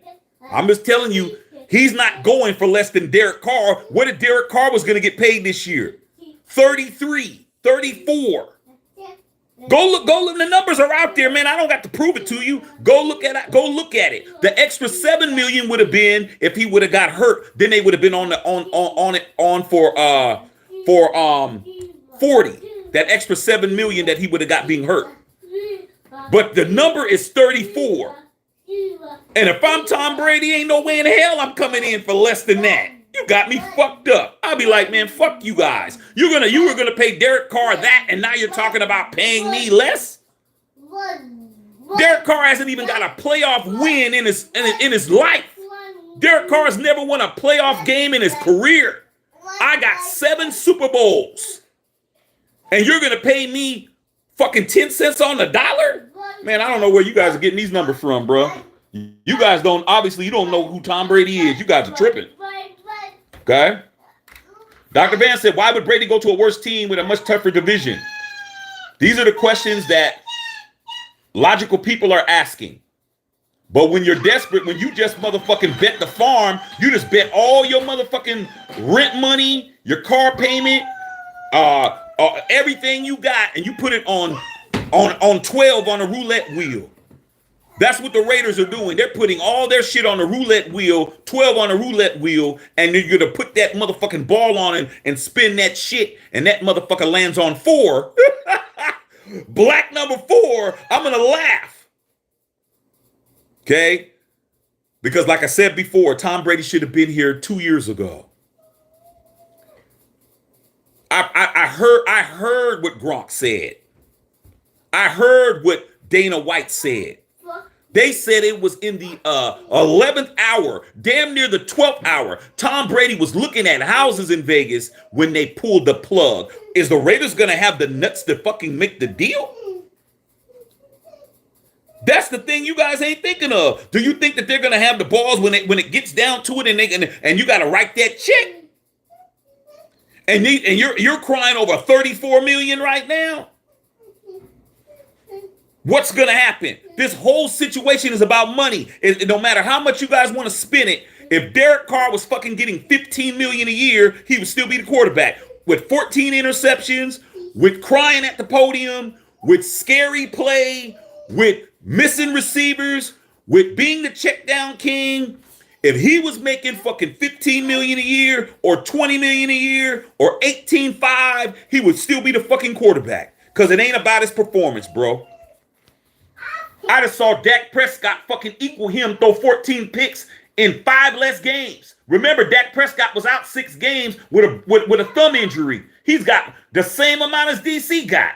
I'm just telling you, he's not going for less than Derek Carr. What if Derek Carr was gonna get paid this year? 33, 34. Go look. The numbers are out there, man. I don't got to prove it to you. Go look at it. The extra $7 million would have been if he would have got hurt. Then they would have been on for 40. That extra $7 million that he would have got being hurt. But the number is 34. And if I'm Tom Brady, ain't no way in hell I'm coming in for less than that. You got me fucked up. I'll be like, man, fuck you guys. You were gonna pay Derek Carr that, and now you're talking about paying me less? Derek Carr hasn't even got a playoff win in his life. Derek Carr has never won a playoff game in his career. I got 7 Super Bowls. And you're gonna pay me fucking 10 cents on the dollar? Man, I don't know where you guys are getting these numbers from, bro. You guys don't know who Tom Brady is. You guys are tripping. Okay? Dr. Van said, why would Brady go to a worse team with a much tougher division? These are the questions that logical people are asking. But when you're desperate, when you just motherfucking bet the farm, you just bet all your motherfucking rent money, your car payment, everything you got, and you put it on 12 on a roulette wheel. That's what the Raiders are doing. They're putting all their shit on the roulette wheel, 12 on a roulette wheel, and they're going to put that motherfucking ball on it and spin that shit, and that motherfucker lands on 4. Black number 4, I'm going to laugh. Okay? Because like I said before, Tom Brady should have been here 2 years ago. I heard what Gronk said. I heard what Dana White said. They said it was in the 11th hour, damn near the 12th hour. Tom Brady was looking at houses in Vegas when they pulled the plug. Is the Raiders going to have the nuts to fucking make the deal? That's the thing you guys ain't thinking of. Do you think that they're going to have the balls when it gets down to it and you got to write that check? And you're crying over 34 million right now? What's going to happen? This whole situation is about money. No matter how much you guys want to spin it, If Derek Carr was fucking getting 15 million a year, he would still be the quarterback with 14 interceptions, with crying at the podium, with scary play, with missing receivers, with being the check down king. If he was making fucking 15 million a year or 20 million a year or 18.5, he would still be the fucking quarterback. Cause it ain't about his performance, bro. I just saw Dak Prescott fucking equal him, throw 14 picks in 5 less games. Remember, Dak Prescott was out 6 games with a thumb injury. He's got the same amount as DC got.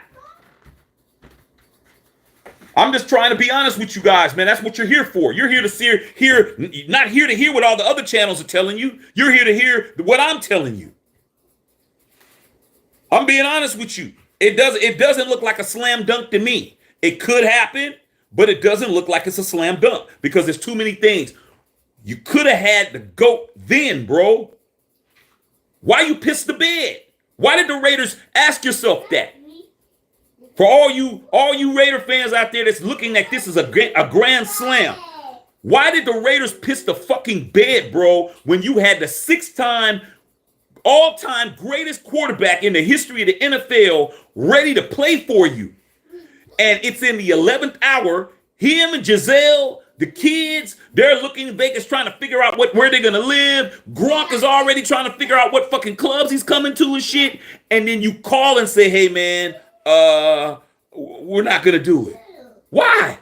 I'm just trying to be honest with you guys, man. That's what you're here for. You're here to not here to hear what all the other channels are telling you. You're here to hear what I'm telling you. I'm being honest with you. It doesn't look like a slam dunk to me. It could happen, but it doesn't look like it's a slam dunk because there's too many things. You could have had the GOAT then, bro. Why you pissed the bed? Why did the Raiders ask yourself that? For all you Raider fans out there that's looking at this as a grand slam, why did the Raiders piss the fucking bed, bro, when you had the 6-time all-time greatest quarterback in the history of the NFL ready to play for you? And it's in the 11th hour, him and Giselle, the kids, they're looking in Vegas trying to figure out where they're going to live. Gronk is already trying to figure out what fucking clubs he's coming to and shit. And then you call and say, hey, man, we're not going to do it. Why?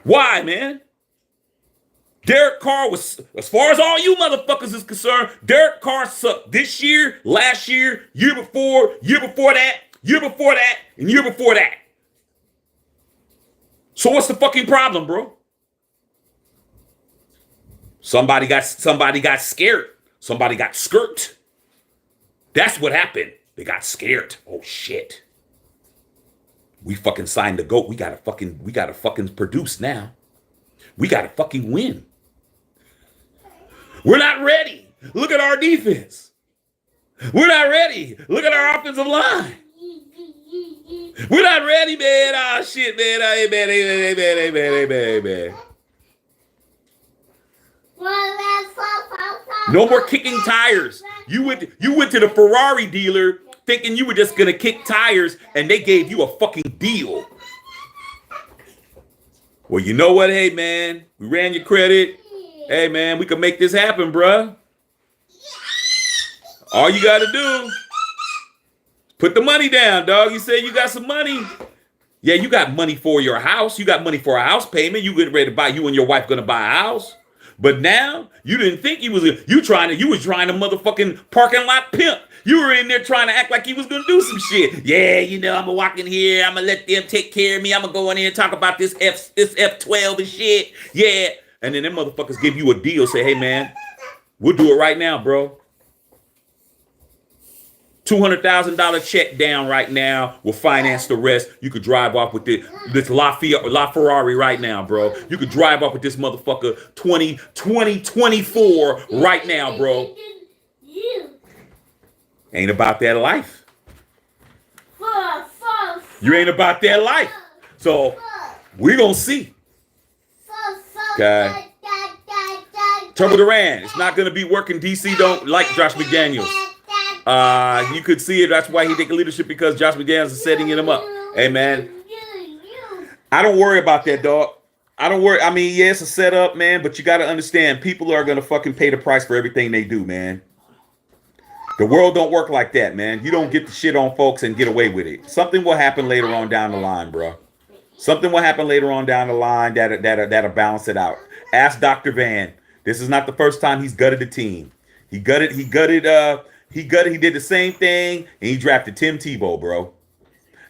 Why, man? Derek Carr was, as far as all you motherfuckers is concerned, Derek Carr sucked this year, last year, year before that, year before that, and year before that. So what's the fucking problem, bro? Somebody got scared. Somebody got skirt. That's what happened. They got scared. Oh shit. We fucking signed the GOAT. We gotta fucking produce now. We gotta fucking win. We're not ready. Look at our defense. We're not ready. Look at our offensive line. We're not ready, man. Oh shit, man. Hey, man. Hey, man. No more kicking tires. You went to the Ferrari dealer thinking you were just gonna kick tires, and they gave you a fucking deal. Well, you know what? Hey, man, we ran your credit. Hey, man, we can make this happen, bruh. All you got to do, put the money down, dog. You say you got some money. Yeah, you got money for your house. You got money for a house payment. You getting ready to buy, you and your wife going to buy a house. But now you didn't think you was trying to motherfucking parking lot pimp. You were in there trying to act like you was going to do some shit. Yeah, you know, I'm going to walk in here. I'm going to let them take care of me. I'm going to go in here and talk about this F12 and shit. Yeah. And then them motherfuckers give you a deal. Say, hey, man, we'll do it right now, bro. $200,000 check down right now. We'll finance the rest. You could drive off with this La Ferrari right now, bro. You could drive off with this motherfucker 2024 right now, bro. Ain't about that life. You ain't about that life. So we're going to see. Okay. Turbo Duran. It's not going to be working. DC don't like Josh McDaniels. You could see it. That's why he take leadership, because Josh McDaniels is setting him up. Hey, man. I don't worry about that, dog. I don't worry. I mean, yeah, it's a setup, man, but you got to understand, people are going to fucking pay the price for everything they do, man. The world don't work like that, man. You don't get the shit on folks and get away with it. Something will happen later on down the line, bro. Something will happen later on down the line that'll balance it out. Ask Dr. Van. This is not the first time he's gutted the team. He did the same thing, and he drafted Tim Tebow, bro.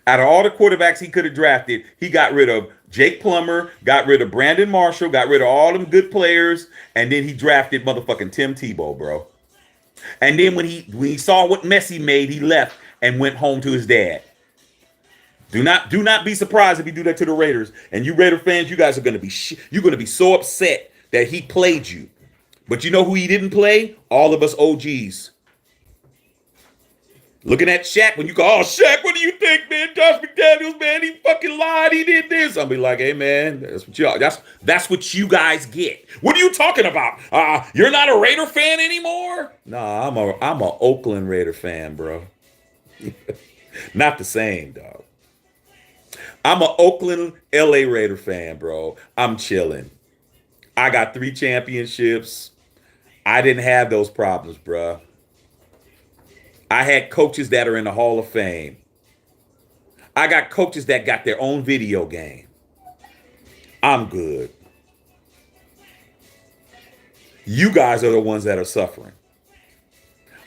Out of all the quarterbacks he could have drafted, he got rid of Jake Plummer, got rid of Brandon Marshall, got rid of all them good players, and then he drafted motherfucking Tim Tebow, bro. And then when he saw what mess he made, he left and went home to his dad. Do not be surprised if he do that to the Raiders. And you Raider fans, you guys are gonna be so upset that he played you. But you know who he didn't play? All of us OGs. Looking at Shaq when you go, oh, Shaq, what do you think, man? Josh McDaniels, man, he fucking lied. He did this. I'll be like, hey, man, that's what you guys get. What are you talking about? You're not a Raider fan anymore? Nah, I'm a Oakland Raider fan, bro. Not the same, dog. I'm a Oakland, LA Raider fan, bro. I'm chilling. I got 3 championships. I didn't have those problems, bro. I had coaches that are in the Hall of Fame. I got coaches that got their own video game. I'm good. You guys are the ones that are suffering.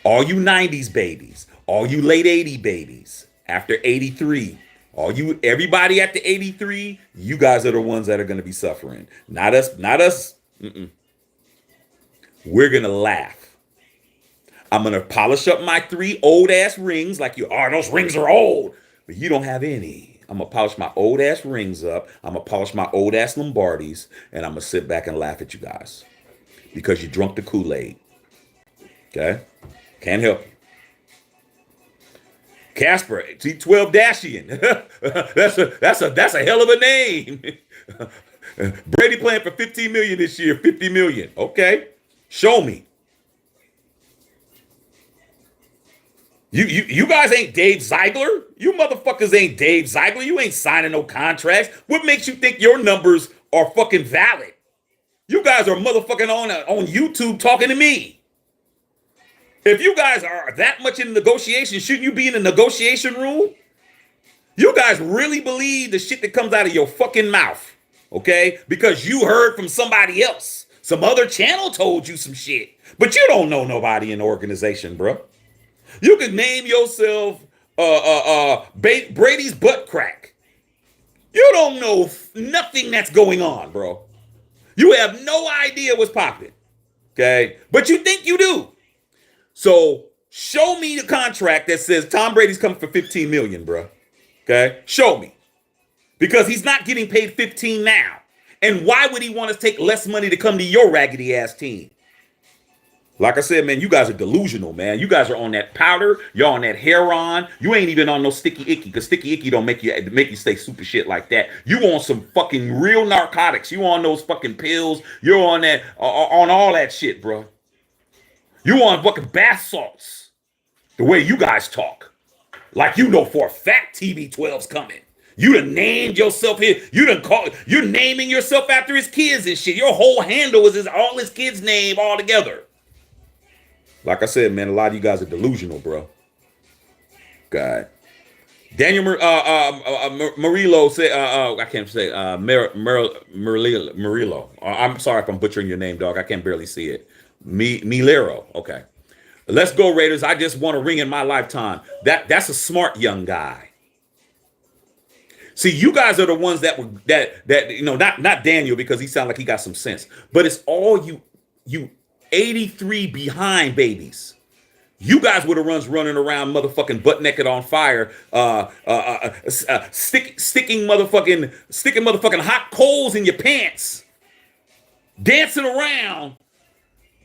All you 90s babies, all you late 80 babies, after 83, everybody after 83, you guys are the ones that are going to be suffering. Not us, not us. We're going to laugh. I'm going to polish up my 3 old ass rings like those rings are old, but you don't have any. I'm going to polish my old ass rings up. I'm going to polish my old ass Lombardis, and I'm going to sit back and laugh at you guys because you drunk the Kool-Aid. Okay? Can't help you. Casper, T12 Dashian. that's a hell of a name. Brady playing for $15 million this year. $50 million. Okay. Show me. You guys ain't Dave Ziegler. You motherfuckers ain't Dave Ziegler. You ain't signing no contracts. What makes you think your numbers are fucking valid? You guys are motherfucking on YouTube talking to me. If you guys are that much in negotiation, shouldn't you be in the negotiation room? You guys really believe the shit that comes out of your fucking mouth, okay? Because you heard from somebody else. Some other channel told you some shit. But you don't know nobody in the organization, bro. You can name yourself Brady's butt crack. You don't know nothing that's going on, bro. You have no idea what's popping, okay? But you think you do. So show me the contract that says Tom Brady's coming for $15 million, bro. Okay? Show me. Because he's not getting paid $15 now. And why would he want to take less money to come to your raggedy ass team? Like I said, man, you guys are delusional, man. You guys are on that powder. You're on that heroin. You ain't even on no sticky icky, because sticky icky don't make you stay super shit like that. You on some fucking real narcotics. You on those fucking pills. You're on that on all that shit, bro. You on fucking bath salts. The way you guys talk. Like you know for a fact TB12's coming. You done named yourself here. You're naming yourself after his kids and shit. Your whole handle is all his kids' name all together. Like I said, man, a lot of you guys are delusional, bro. God. Daniel Murillo said, I can't say, Murillo. I'm sorry if I'm butchering your name, dog. I can barely see it. Milero. Okay. Let's go, Raiders. I just want a ring in my lifetime. That's a smart young guy. See, you guys are the ones that not Daniel, because he sounds like he got some sense, but it's all you 83 behind babies. You guys were the ones running around motherfucking butt naked on fire, sticking motherfucking hot coals in your pants, dancing around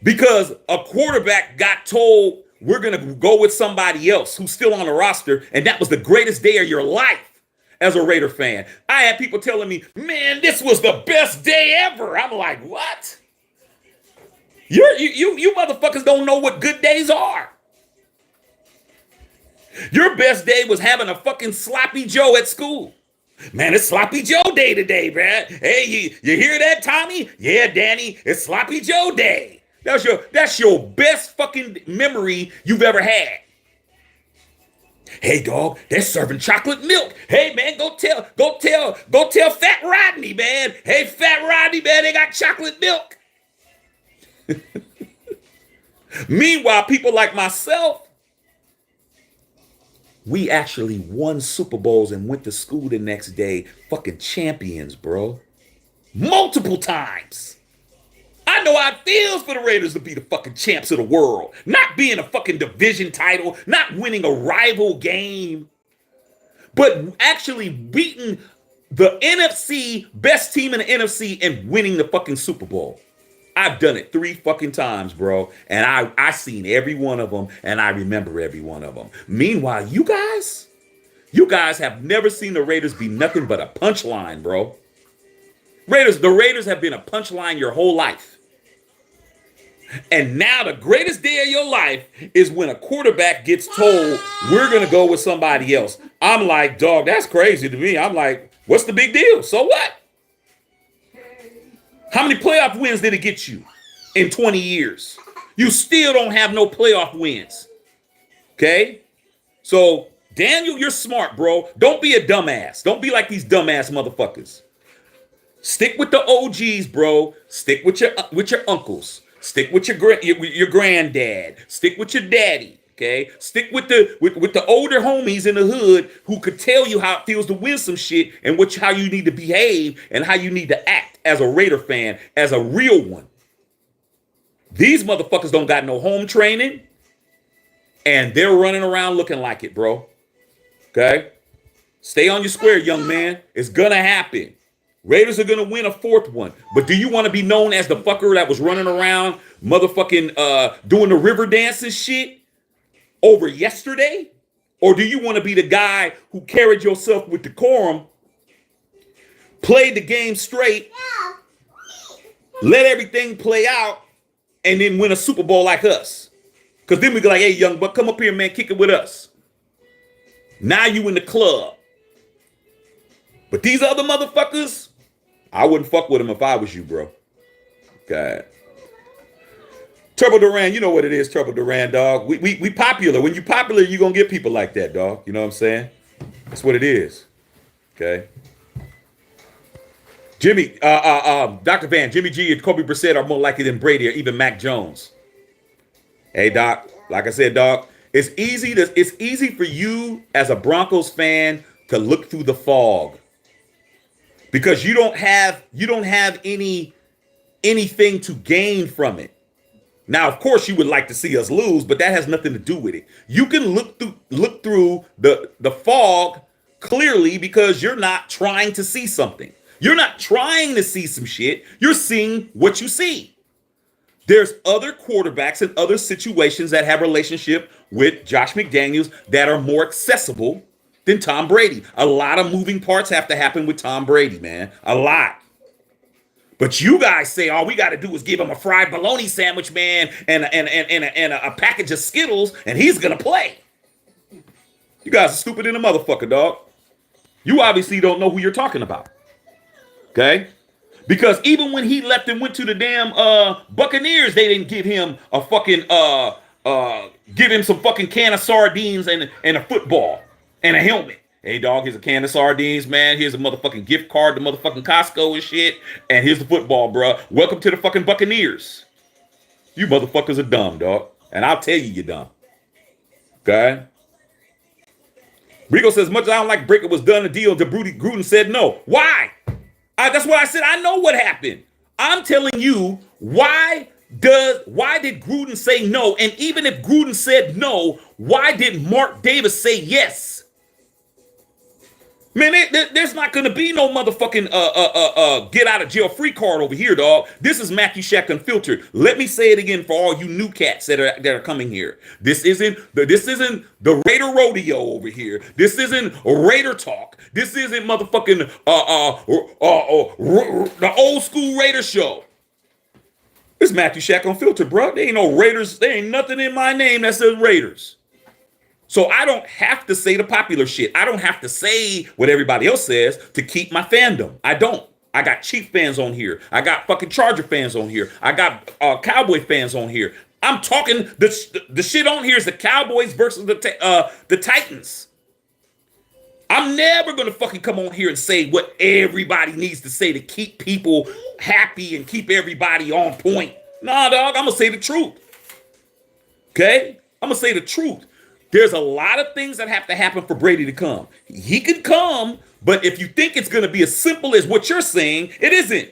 because a quarterback got told we're going to go with somebody else who's still on the roster, and that was the greatest day of your life as a Raider fan. I had people telling me, man, this was the best day ever. I'm like, what? You motherfuckers don't know what good days are. Your best day was having a fucking sloppy Joe at school. Man, it's sloppy Joe day today, man. Hey, you hear that, Tommy? Yeah, Danny, it's sloppy Joe day. That's your best fucking memory you've ever had. Hey, dog, they're serving chocolate milk. Hey, man, go tell Fat Rodney, man. Hey, Fat Rodney, man, they got chocolate milk. Meanwhile, people like myself, we actually won Super Bowls and went to school the next day. Fucking champions, bro. Multiple times. I know how it feels for the Raiders to be the fucking champs of the world. Not being a fucking division title, not winning a rival game, but actually beating the NFC, best team in the NFC, and winning the fucking Super Bowl. I've done it 3 fucking times, bro. And I seen every one of them, and I remember every one of them. Meanwhile, you guys have never seen the Raiders be nothing but a punchline, bro. The Raiders have been a punchline your whole life. And now the greatest day of your life is when a quarterback gets told, we're going to go with somebody else. I'm like, dog, that's crazy to me. I'm like, what's the big deal? So what? How many playoff wins did it get you in 20 years? You still don't have no playoff wins. Okay? So, Daniel, you're smart, bro. Don't be a dumbass. Don't be like these dumbass motherfuckers. Stick with the OGs, bro. Stick with your uncles. Stick with your granddad. Stick with your daddy. Okay? Stick with the older homies in the hood who could tell you how it feels to win some shit and how you need to behave and how you need to act as a Raider fan, as a real one. These motherfuckers don't got no home training, and they're running around looking like it, bro. Okay? Stay on your square, young man. It's gonna happen. Raiders are going to win a 4th one. But do you want to be known as the fucker that was running around motherfucking doing the river dance and shit over yesterday? Or do you want to be the guy who carried yourself with decorum, played the game straight, let everything play out, and then win a Super Bowl like us? Because then we go like, hey, young buck, come up here, man, kick it with us. Now you in the club. But these other motherfuckers, I wouldn't fuck with them if I was you, bro. God. Turbo Duran, you know what it is, Turbo Duran, dog. We popular. When you popular, you gonna get people like that, dog. You know what I'm saying? That's what it is. Okay. Jimmy, Dr. Van, Jimmy G and Kobe Brissett are more likely than Brady or even Mac Jones. Hey, Doc, like I said, dog, it's easy for you as a Broncos fan to look through the fog. Because you don't have anything to gain from it. Now, of course, you would like to see us lose, but that has nothing to do with it. You can look through the fog clearly because you're not trying to see something. You're not trying to see some shit. You're seeing what you see. There's other quarterbacks and other situations that have relationship with Josh McDaniels that are more accessible than Tom Brady. A lot of moving parts have to happen with Tom Brady, man. A lot. But you guys say all we got to do is give him a fried bologna sandwich, man, and a package of Skittles, and he's going to play. You guys are stupid in a motherfucker, dog. You obviously don't know who you're talking about. Okay? Because even when he left and went to the damn Buccaneers, they didn't give him a fucking, give him some fucking can of sardines and a football. And a helmet. Hey, dog, here's a can of sardines, man. Here's a motherfucking gift card to motherfucking Costco and shit. And here's the football, bro. Welcome to the fucking Buccaneers. You motherfuckers are dumb, dog. And I'll tell you you're dumb. Okay? Rico says, much as I don't like Breaker was done a deal until Gruden said no. Why? That's what I said. I know what happened. I'm telling you, why did Gruden say no? And even if Gruden said no, why did Mark Davis say yes? Man, there's not going to be no motherfucking get out of jail free card over here, dog. This is Matthew Shack Unfiltered. Let me say it again for all you new cats that are coming here. This isn't the Raider rodeo over here. This isn't Raider talk. This isn't motherfucking the old school Raider show. It's Matthew Shack Unfiltered, bro. There ain't no Raiders. There ain't nothing in my name that says Raiders. So I don't have to say the popular shit. I don't have to say what everybody else says to keep my fandom. I don't. I got Chief fans on here. I got fucking Charger fans on here. I got Cowboy fans on here. I'm talking, the shit on here is the Cowboys versus the Titans. I'm never going to fucking come on here and say what everybody needs to say to keep people happy and keep everybody on point. Nah, dog, I'm going to say the truth. Okay? I'm going to say the truth. There's a lot of things that have to happen for Brady to come. He could come, but if you think it's going to be as simple as what you're saying, it isn't.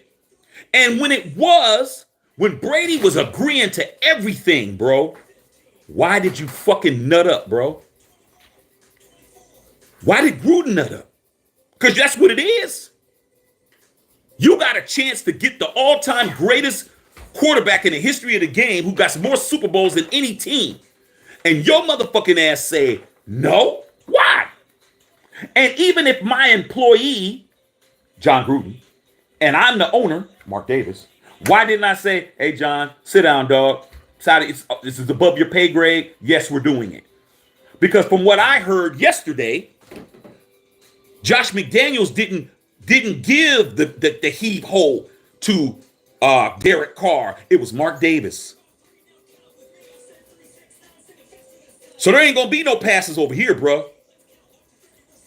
And when Brady was agreeing to everything, bro, why did you fucking nut up, bro? Why did Gruden nut up? Because that's what it is. You got a chance to get the all-time greatest quarterback in the history of the game who got more Super Bowls than any team. And your motherfucking ass say, no? Why? And even if my employee, John Gruden, and I'm the owner, Mark Davis, why didn't I say, hey, John, sit down, dog. This is above your pay grade. Yes, we're doing it. Because from what I heard yesterday, Josh McDaniels didn't give the heave ho to Derek Carr. It was Mark Davis. So there ain't gonna be no passes over here, bro.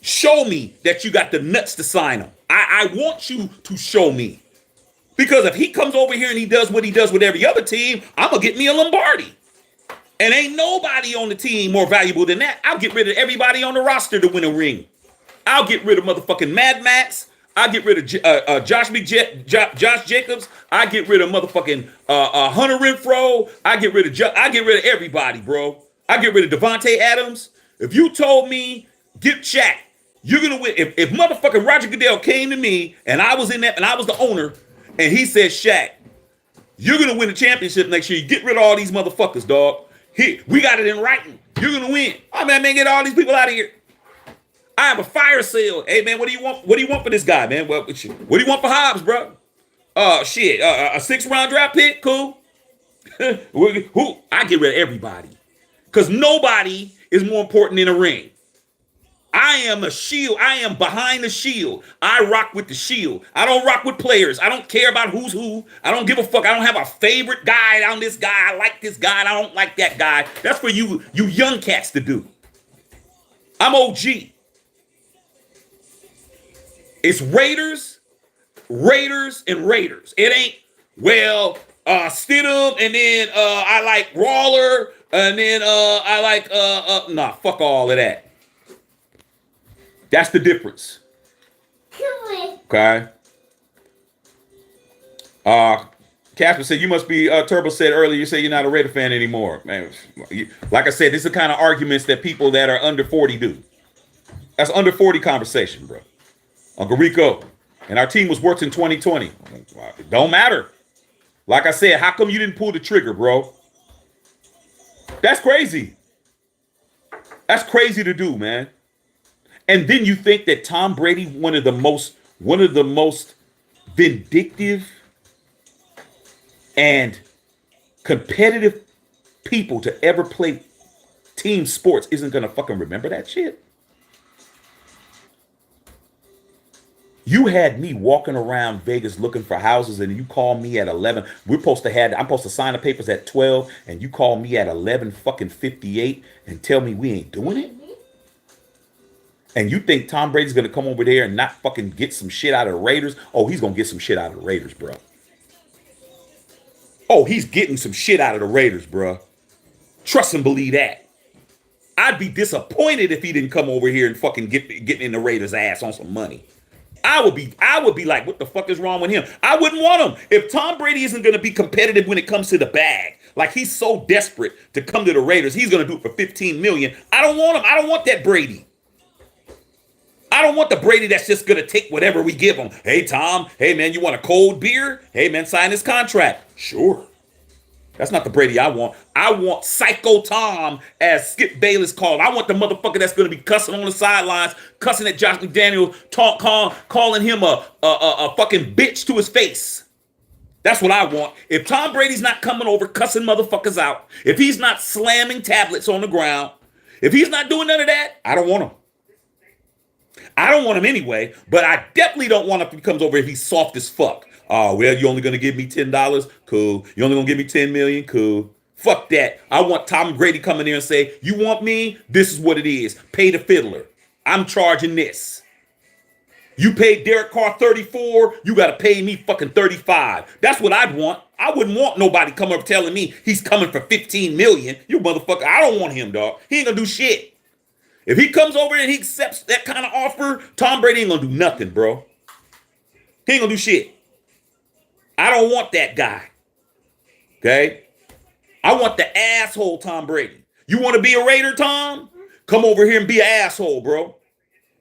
Show me that you got the nuts to sign him. I want you to show me. Because if he comes over here and he does what he does with every other team, I'm gonna get me a Lombardi. And ain't nobody on the team more valuable than that. I'll get rid of everybody on the roster to win a ring. I'll get rid of motherfucking Mad Max. I'll get rid of Josh Jacobs. I get rid of motherfucking Hunter Renfro. I get rid of everybody, bro. I get rid of Devontae Adams. If you told me get Shaq, you're gonna win. If motherfucking Roger Goodell came to me and I was in that and I was the owner, and he said, Shaq, you're gonna win the championship next year. You get rid of all these motherfuckers, dog. Here, we got it in writing. You're gonna win. Oh man, get all these people out of here. I have a fire sale. Hey man, what do you want? What do you want for this guy, man? What do you want for Hobbs, bro? Shit, a 6th round draft pick, cool. Who? I get rid of everybody, cause nobody is more important than a ring. I am a shield. I am behind the shield. I rock with the shield. I don't rock with players. I don't care about who's who. I don't give a fuck. I don't have a favorite guy on this guy. I like this guy and I don't like that guy. That's for you young cats to do. I'm OG. It's Raiders, and Raiders. It ain't, Stidham, and then I like Waller, and then I like, nah, fuck all of that. That's the difference. Okay. Casper said, you must be, Turbo said earlier, you say you're not a Raider fan anymore. Man, like I said, this is the kind of arguments that people that are under 40 do. That's under 40 conversation, bro. Uncle Rico, and our team was worse in 2020. It don't matter. Like I said, how come you didn't pull the trigger, bro? That's crazy. That's crazy to do, man. And then you think that Tom Brady, one of the most vindictive and competitive people to ever play team sports, isn't gonna fucking remember that shit? You had me walking around Vegas looking for houses, and you call me at 11. I'm supposed to sign the papers at 12, and you call me at 11 fucking 58 and tell me we ain't doing it? And you think Tom Brady's gonna come over there and not fucking get some shit out of the Raiders? Oh, he's gonna get some shit out of the Raiders, bro. Oh, he's getting some shit out of the Raiders, bro. Trust and believe that. I'd be disappointed if he didn't come over here and fucking getting in the Raiders' ass on some money. I would be like, what the fuck is wrong with him? I wouldn't want him. If Tom Brady isn't going to be competitive when it comes to the bag, like he's so desperate to come to the Raiders, he's going to do it for $15 million. I don't want him. I don't want that Brady. I don't want the Brady that's just going to take whatever we give him. Hey, Tom. Hey, man, you want a cold beer? Hey, man, sign this contract. Sure. That's not the Brady I want. I want Psycho Tom, as Skip Bayless called. I want the motherfucker that's going to be cussing on the sidelines, cussing at Josh McDaniels, calling him a fucking bitch to his face. That's what I want. If Tom Brady's not coming over cussing motherfuckers out, if he's not slamming tablets on the ground, if he's not doing none of that, I don't want him. I don't want him anyway, but I definitely don't want him if he comes over if he's soft as fuck. Oh, well, you only going to give me $10? Cool. You only going to give me $10 million? Cool. Fuck that. I want Tom Brady coming there and say, you want me? This is what it is. Pay the fiddler. I'm charging this. You paid Derek Carr 34, you got to pay me fucking 35. That's what I'd want. I wouldn't want nobody coming up telling me he's coming for $15 million. You motherfucker, I don't want him, dog. He ain't going to do shit. If he comes over and he accepts that kind of offer, Tom Brady ain't going to do nothing, bro. He ain't going to do shit. I don't want that guy. Okay? I want the asshole Tom Brady. You want to be a Raider, Tom? Come over here and be an asshole, bro.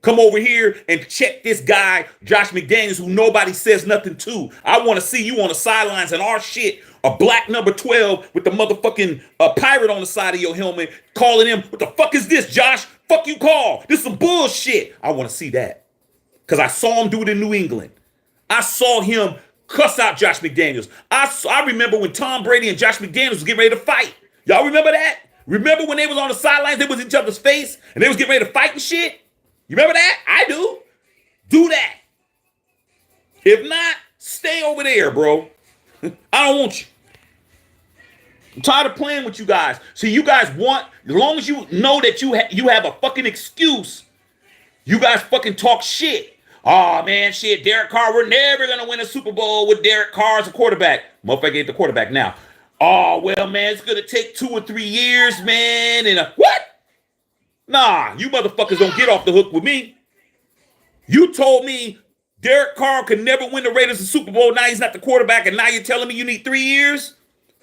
Come over here and check this guy, Josh McDaniels, who nobody says nothing to. I want to see you on the sidelines and our shit, a black number 12 with the motherfucking pirate on the side of your helmet, calling him, what the fuck is this, Josh? Fuck you call. This is some bullshit. I want to see that. Because I saw him do it in New England. I saw him cuss out Josh McDaniels. I remember when Tom Brady and Josh McDaniels was getting ready to fight. Y'all remember that? Remember when they was on the sidelines, they was in each other's face, and they was getting ready to fight and shit? You remember that? I do. Do that. If not, stay over there, bro. I don't want you. I'm tired of playing with you guys. See, you guys want, as long as you know that you have a fucking excuse, you guys fucking talk shit. Oh, man, shit, Derek Carr, we're never going to win a Super Bowl with Derek Carr as a quarterback. Motherfucker ain't the quarterback now. Oh, well, man, it's going to take 2 or 3 years, man. And what? Nah, you motherfuckers don't get off the hook with me. You told me Derek Carr could never win the Raiders a Super Bowl. Now he's not the quarterback, and now you're telling me you need 3 years?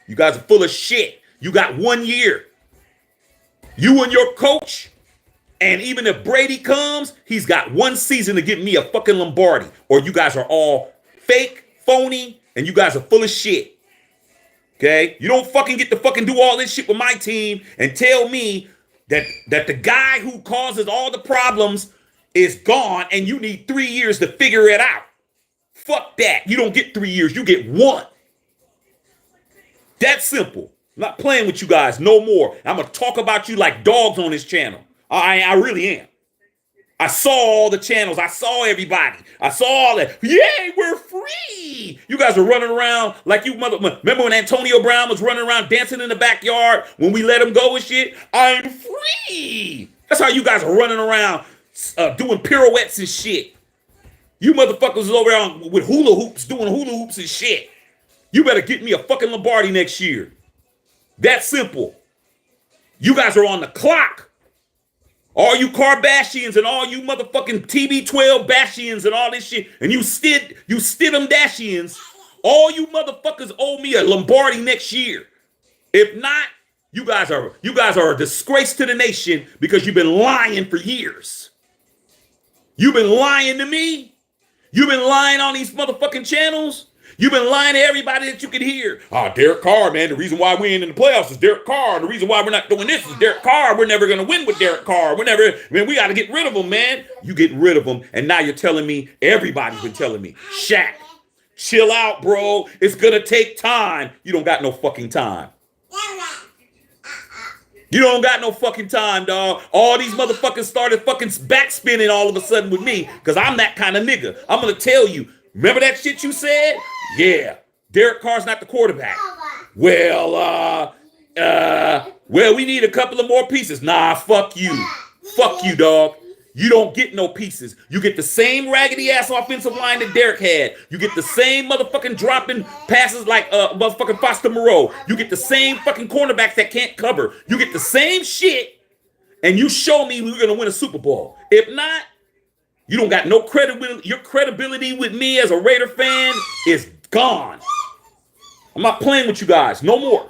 You guys are full of shit. You got 1 year. You and your coach, and even if Brady comes, he's got 1 season to get me a fucking Lombardi, or you guys are all fake, phony, and you guys are full of shit. Okay? You don't fucking get to fucking do all this shit with my team and tell me that the guy who causes all the problems is gone and you need 3 years to figure it out. Fuck that. You don't get 3 years. You get 1. That's simple. I'm not playing with you guys no more. I'm going to talk about you like dogs on this channel. I really am. I saw all the channels. I saw everybody. I saw all that. Yay, we're free. You guys are running around like you remember when Antonio Brown was running around dancing in the backyard when we let him go and shit? I'm free. That's how you guys are running around doing pirouettes and shit. You motherfuckers is over there with hula hoops, doing hula hoops and shit. You better get me a fucking Lombardi next year. That's simple. You guys are on the clock. All you Kardashians and all you motherfucking TB12 Bashians and all this shit, and you Stidham Dashians, all you motherfuckers owe me a Lombardi next year. If not, you guys are a disgrace to the nation because you've been lying for years. You've been lying to me. You've been lying on these motherfucking channels. You've been lying to everybody that you could hear. Oh, Derek Carr, man, the reason why we ain't in the playoffs is Derek Carr. The reason why we're not doing this is Derek Carr. We're never going to win with Derek Carr. We got to get rid of him, man. You get rid of him, and now you're telling me, everybody's been telling me, Shaq, chill out, bro. It's going to take time. You don't got no fucking time. You don't got no fucking time, dog. All these motherfuckers started fucking backspinning all of a sudden with me because I'm that kind of nigga. I'm going to tell you. Remember that shit you said? Yeah. Derek Carr's not the quarterback. Well, we need a couple of more pieces. Nah, fuck you. Fuck you, dog. You don't get no pieces. You get the same raggedy ass offensive line that Derek had. You get the same motherfucking dropping passes like motherfucking Foster Moreau. You get the same fucking cornerbacks that can't cover. You get the same shit, and you show me we're gonna win a Super Bowl. If not, you don't got no credibility. Your credibility with me as a Raider fan is gone. I'm not playing with you guys no more.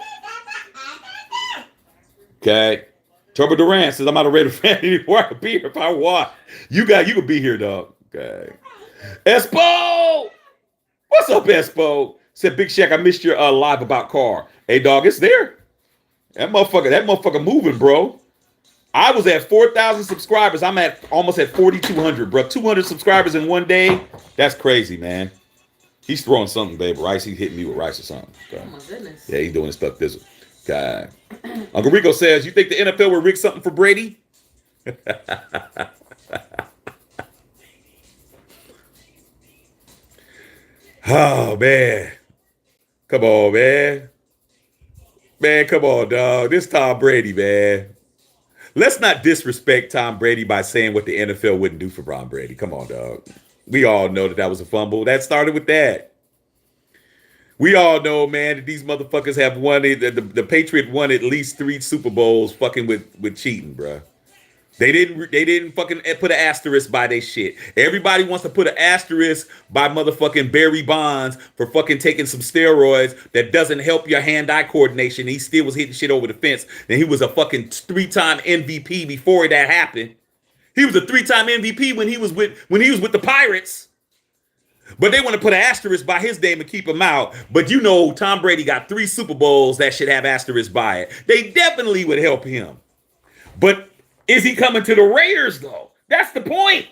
Okay. Turbo Duran says I'm not a Raider fan anymore. I could be here if I want. You could be here, dog. Okay. Espo! What's up, Espo? Said Big Shaq, I missed your live about Carr. Hey, dog, it's there. That motherfucker moving, bro. I was at 4,000 subscribers. I'm almost at 4,200, bro. 200 subscribers in one day. That's crazy, man. He's throwing something, babe. Rice, he's hitting me with rice or something. Okay. Oh, my goodness. Yeah, he's doing his stuff this way. God. Uncle Rico says, you think the NFL will rig something for Brady? Oh, man. Come on, man. Man, come on, dog. This Tom Brady, man. Let's not disrespect Tom Brady by saying what the NFL wouldn't do for Tom Brady. Come on, dog. We all know that was a fumble. That started with that. We all know, man, that these motherfuckers have won it. The Patriots won at least 3 Super Bowls fucking with cheating, bro. They didn't fucking put an asterisk by their shit. Everybody wants to put an asterisk by motherfucking Barry Bonds for fucking taking some steroids that doesn't help your hand-eye coordination. He still was hitting shit over the fence. And he was a fucking 3-time MVP before that happened. He was a 3-time MVP when he was with the Pirates. But they want to put an asterisk by his name and keep him out. But you know, Tom Brady got 3 Super Bowls that should have asterisks by it. They definitely would help him. But is he coming to the Raiders though? That's the point.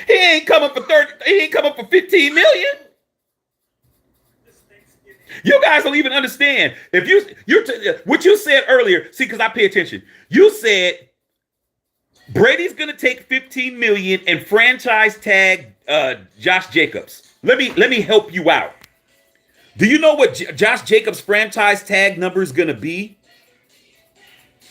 He ain't coming for 30. He ain't coming for 15 million. You guys don't even understand. If what you said earlier, see, because I pay attention. You said Brady's gonna take 15 million and franchise tag Josh Jacobs. Let me help you out. Do you know what Josh Jacobs' franchise tag number is gonna be?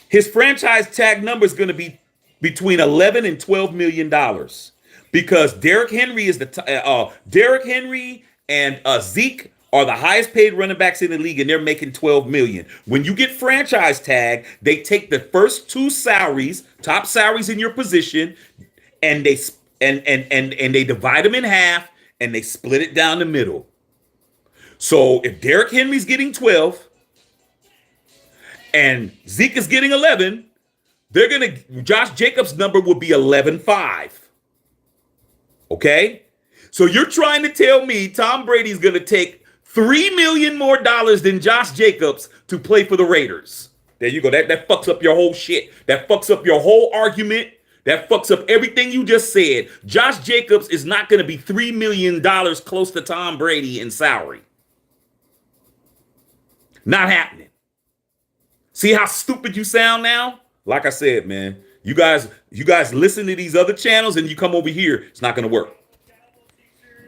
His franchise tag number is gonna be between 11 and 12 million dollars because Derrick Henry is Derrick Henry and Zeke are the highest paid running backs in the league, and they're making 12 million. When you get franchise tag, they take the first 2 salaries, top salaries in your position, and they divide them in half and they split it down the middle. So if Derrick Henry's getting 12 and Zeke is getting 11, Josh Jacobs' number will be 11.5. Okay? So you're trying to tell me Tom Brady's gonna take $3 million more than Josh Jacobs to play for the Raiders. There you go. That fucks up your whole shit. That fucks up your whole argument. That fucks up everything you just said. Josh Jacobs is not going to be $3 million close to Tom Brady in salary. Not happening. See how stupid you sound now? Like I said, man, you guys listen to these other channels and you come over here. It's not going to work.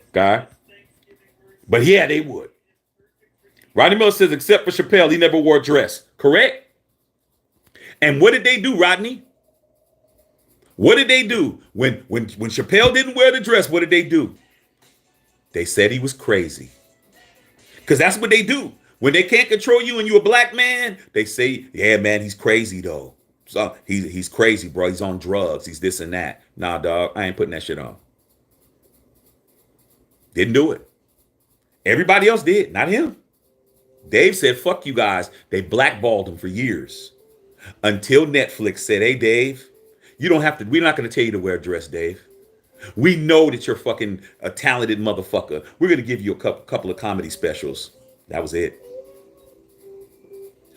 Okay? But yeah, they would. Rodney Miller says, except for Chappelle, he never wore a dress. Correct? And what did they do, Rodney? What did they do? When Chappelle didn't wear the dress, what did they do? They said he was crazy. Because that's what they do. When they can't control you and you're a black man, they say, yeah, man, he's crazy, though. So he's crazy, bro. He's on drugs. He's this and that. Nah, dog, I ain't putting that shit on. Didn't do it. Everybody else did, not him. Dave said, fuck you guys. They blackballed him for years. Until Netflix said, hey, Dave, you don't have to, we're not going to tell you to wear a dress, Dave. We know that you're fucking a talented motherfucker. We're going to give you a couple of comedy specials. That was it.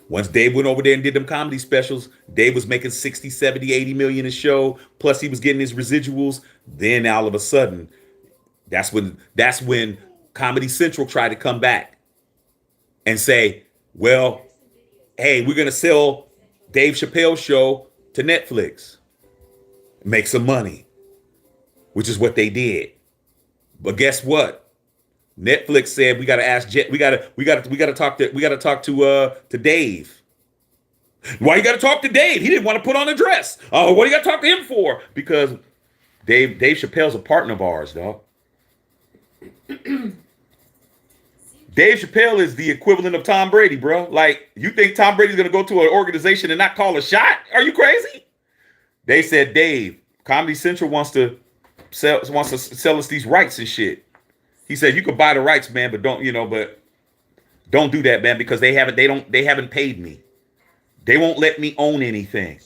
Once Dave went over there and did them comedy specials, Dave was making 60, 70, 80 million a show. Plus he was getting his residuals. Then all of a sudden, that's when Comedy Central tried to come back and say, well, hey, we're going to sell Dave Chappelle's show to Netflix. Make some money, which is what they did. But guess what? Netflix said we got to ask we got to talk to Dave. Why you got to talk to Dave? He didn't want to put on a dress. Oh, what do you got to talk to him for? Because Dave Chappelle's a partner of ours, dog. Dave Chappelle is the equivalent of Tom Brady, bro. Like, you think Tom Brady's going to go to an organization and not call a shot? Are you crazy? They said, Dave, Comedy Central wants to sell us these rights and shit. He said, you could buy the rights, man, but don't do that, man, because they haven't paid me. They won't let me own anything.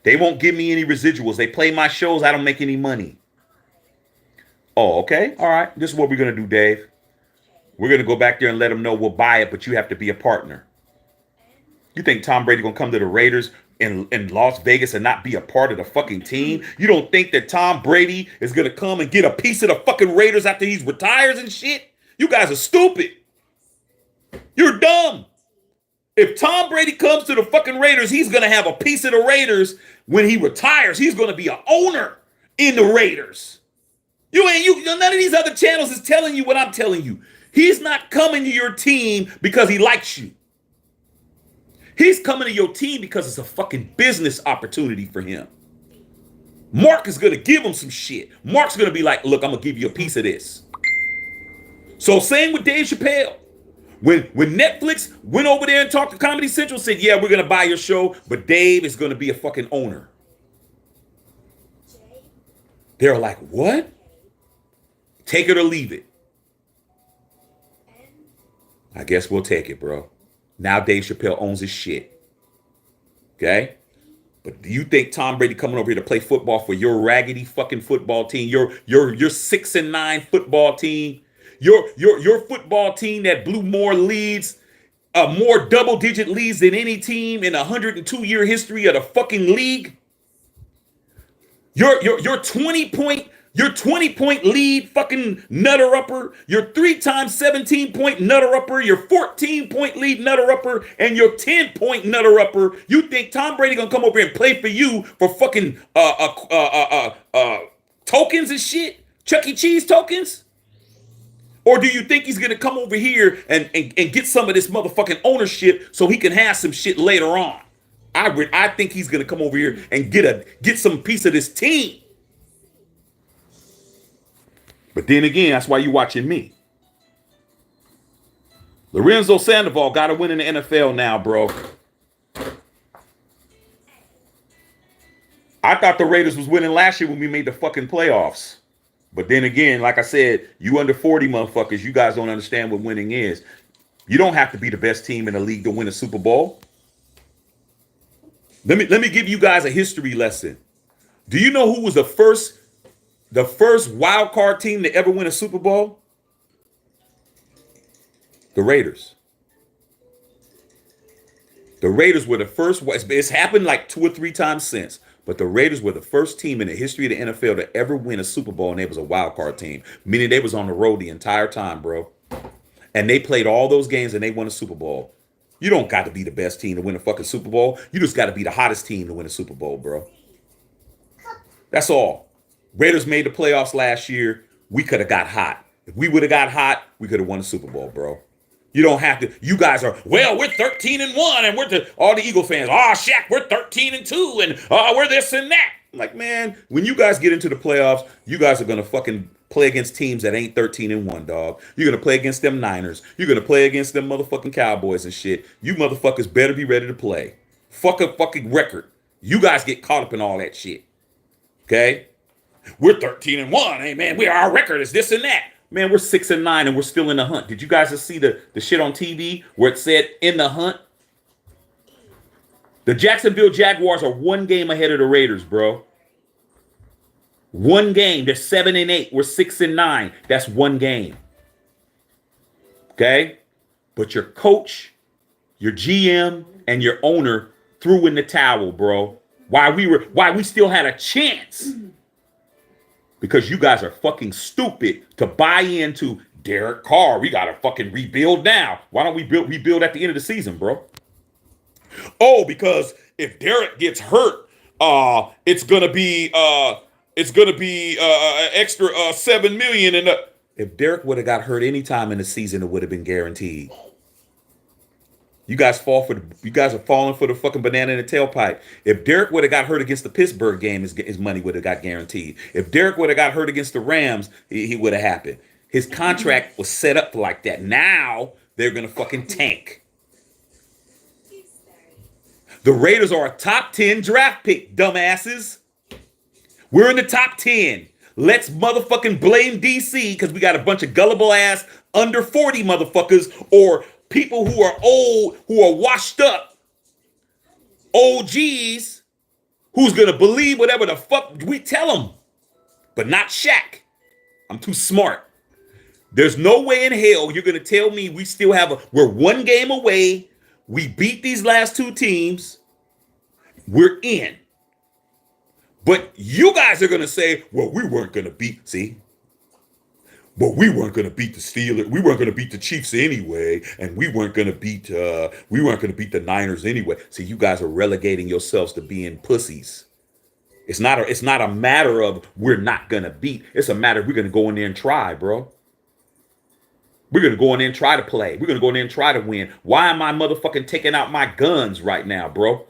They won't give me any residuals. They play my shows. I don't make any money. Oh, okay. All right. This is what we're going to do, Dave. We're going to go back there and let them know we'll buy it, but you have to be a partner. You think Tom Brady going to come to the Raiders in Las Vegas and not be a part of the fucking team? You don't think that Tom Brady is going to come and get a piece of the fucking Raiders after he retires and shit? You guys are stupid. You're dumb. If Tom Brady comes to the fucking Raiders, he's going to have a piece of the Raiders when he retires. He's going to be an owner in the Raiders. None of these other channels is telling you what I'm telling you. He's not coming to your team because he likes you. He's coming to your team because it's a fucking business opportunity for him. Mark is going to give him some shit. Mark's going to be like, look, I'm going to give you a piece of this. So same with Dave Chappelle. When Netflix went over there and talked to Comedy Central, said, yeah, we're going to buy your show, but Dave is going to be a fucking owner. They're like, what? Take it or leave it. I guess we'll take it, bro. Now Dave Chappelle owns his shit. Okay? But do you think Tom Brady coming over here to play football for your raggedy fucking football team, your 6-9 football team, your football team that blew more leads, more double-digit leads than any team in a 102-year history of the fucking league? Your 20-point lead fucking nutter upper, your 3 times 17-point nutter upper, your 14-point lead nutter upper, and your 10-point nutter upper. You think Tom Brady gonna come over here and play for you for fucking tokens and shit? Chuck E. Cheese tokens? Or do you think he's gonna come over here and get some of this motherfucking ownership so he can have some shit later on? I think he's gonna come over here and get some piece of this team. But then again, that's why you watching me. Lorenzo Sandoval got to win in the NFL now, bro. I thought the Raiders was winning last year when we made the fucking playoffs. But then again, like I said, you under 40 motherfuckers, you guys don't understand what winning is. You don't have to be the best team in the league to win a Super Bowl. Let me give you guys a history lesson. Do you know who was the first wild card team to ever win a Super Bowl? The Raiders. The Raiders were the first. It's happened like 2 or 3 times since, but the Raiders were the first team in the history of the NFL to ever win a Super Bowl, and they was a wild card team, meaning they was on the road the entire time, bro. And they played all those games and they won a Super Bowl. You don't got to be the best team to win a fucking Super Bowl. You just got to be the hottest team to win a Super Bowl, bro. That's all. Raiders made the playoffs last year. We could have got hot. If we would have got hot, we could have won a Super Bowl, bro. You don't have to. You guys are, well, we're 13-1, and all the Eagle fans, Shaq, we're 13-2, and we're this and that. I'm like, man, when you guys get into the playoffs, you guys are going to fucking play against teams that ain't 13-1, dog. You're going to play against them Niners. You're going to play against them motherfucking Cowboys and shit. You motherfuckers better be ready to play. Fuck a fucking record. You guys get caught up in all that shit. Okay? We're 13-1. Hey, man, our record is this and that. Man, we're 6-9 and we're still in the hunt. Did you guys just see the shit on TV where it said in the hunt? The Jacksonville Jaguars are 1 game ahead of the Raiders, bro. 1 game. They're 7-8. We're 6-9. That's 1 game. Okay? But your coach, your GM, and your owner threw in the towel, bro. Why we still had a chance. Because you guys are fucking stupid to buy into Derek Carr. We got to fucking rebuild now. Why don't we rebuild at the end of the season, bro? Oh, because if Derek gets hurt, it's gonna be extra $7 million. And if Derek would have got hurt any time in the season, it would have been guaranteed. You guys are falling for the fucking banana in the tailpipe. If Derek would have got hurt against the Pittsburgh game, his money would have got guaranteed. If Derek would have got hurt against the Rams, he would have happened. His contract was set up like that. Now they're gonna fucking tank. The Raiders are a top 10 draft pick, dumbasses. We're in the top 10. Let's motherfucking blame DC because we got a bunch of gullible ass under 40 motherfuckers or people who are old, who are washed up, OGs, who's going to believe whatever the fuck we tell them. But not Shaq. I'm too smart. There's no way in hell you're going to tell me we're 1 game away. We beat these last 2 teams. We're in. But you guys are going to say, well, we weren't going to beat, but we weren't going to beat the Steelers. We weren't going to beat the Chiefs anyway. And we weren't going to beat the Niners anyway. See, you guys are relegating yourselves to being pussies. It's not a matter of we're not going to beat. It's a matter of we're going to go in there and try, bro. We're going to go in there and try to play. We're going to go in there and try to win. Why am I motherfucking taking out my guns right now, bro?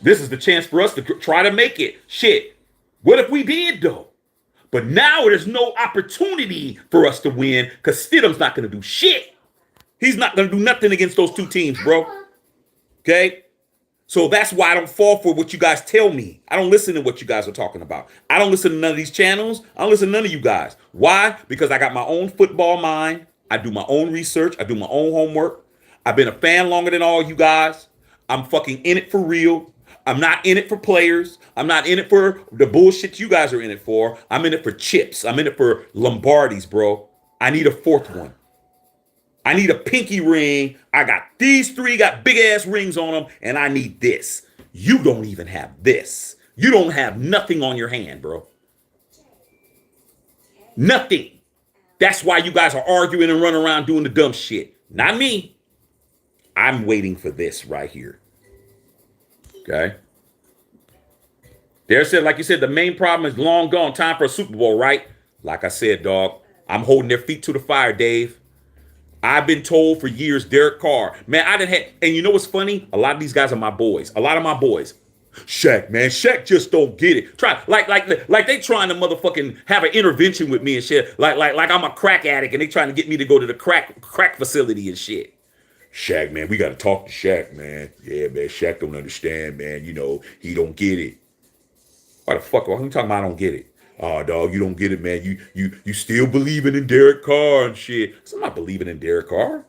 This is the chance for us to try to make it. Shit. What if we did, though? But now there's no opportunity for us to win because Stidham's not going to do shit. He's not going to do nothing against those 2 teams, bro. Okay? So that's why I don't fall for what you guys tell me. I don't listen to what you guys are talking about. I don't listen to none of these channels. I don't listen to none of you guys. Why? Because I got my own football mind. I do my own research. I do my own homework. I've been a fan longer than all you guys. I'm fucking in it for real. I'm not in it for players. I'm not in it for the bullshit you guys are in it for. I'm in it for chips. I'm in it for Lombardis, bro. I need a fourth one. I need a pinky ring. I got these three, got big ass rings on them, and I need this. You don't even have this. You don't have nothing on your hand, bro. Nothing. That's why you guys are arguing and running around doing the dumb shit. Not me. I'm waiting for this right here. Okay? There said, like you said, the main problem is long gone. Time for a Super Bowl, right? Like I said, dog, I'm holding their feet to the fire, Dave. I've been told for years, Derek Carr. Man, I didn't have, and you know what's funny? A lot of these guys are my boys. A lot of my boys. Shaq, man, Shaq just don't get it. Try like they trying to motherfucking have an intervention with me and shit. Like I'm a crack addict and they trying to get me to go to the crack facility and shit. Shaq, man, we got to talk to Shaq, man. Yeah, man, Shaq don't understand, man. You know, he don't get it. Why the fuck? Who you talking about? I don't get it. Oh, dog, you don't get it, man. You still believing in Derek Carr and shit. So I'm not believing in Derek Carr.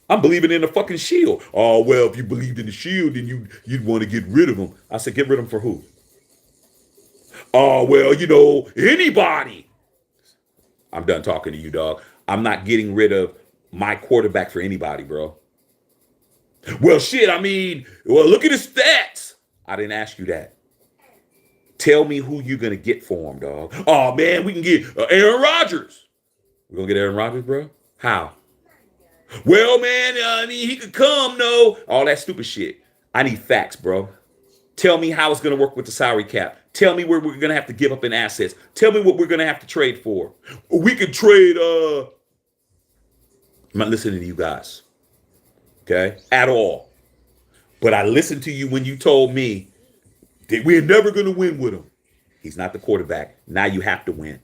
I'm believing in the fucking Shield. Oh, well, if you believed in the Shield, then you'd want to get rid of him. I said, get rid of him for who? Oh, well, you know, anybody. I'm done talking to you, dog. I'm not getting rid of my quarterback for anybody, bro. Well, shit, I mean, well, look at his stats. I didn't ask you that. Tell me who you're going to get for him, dog. Oh, man, we can get Aaron Rodgers. We're going to get Aaron Rodgers, bro? How? Well, man, I mean, he could come, no. All that stupid shit. I need facts, bro. Tell me how it's going to work with the salary cap. Tell me where we're going to have to give up in assets. Tell me what we're going to have to trade for. We could trade, I'm not listening to you guys. Okay? At all. But I listened to you when you told me that we're never going to win with him. He's not the quarterback. Now you have to win.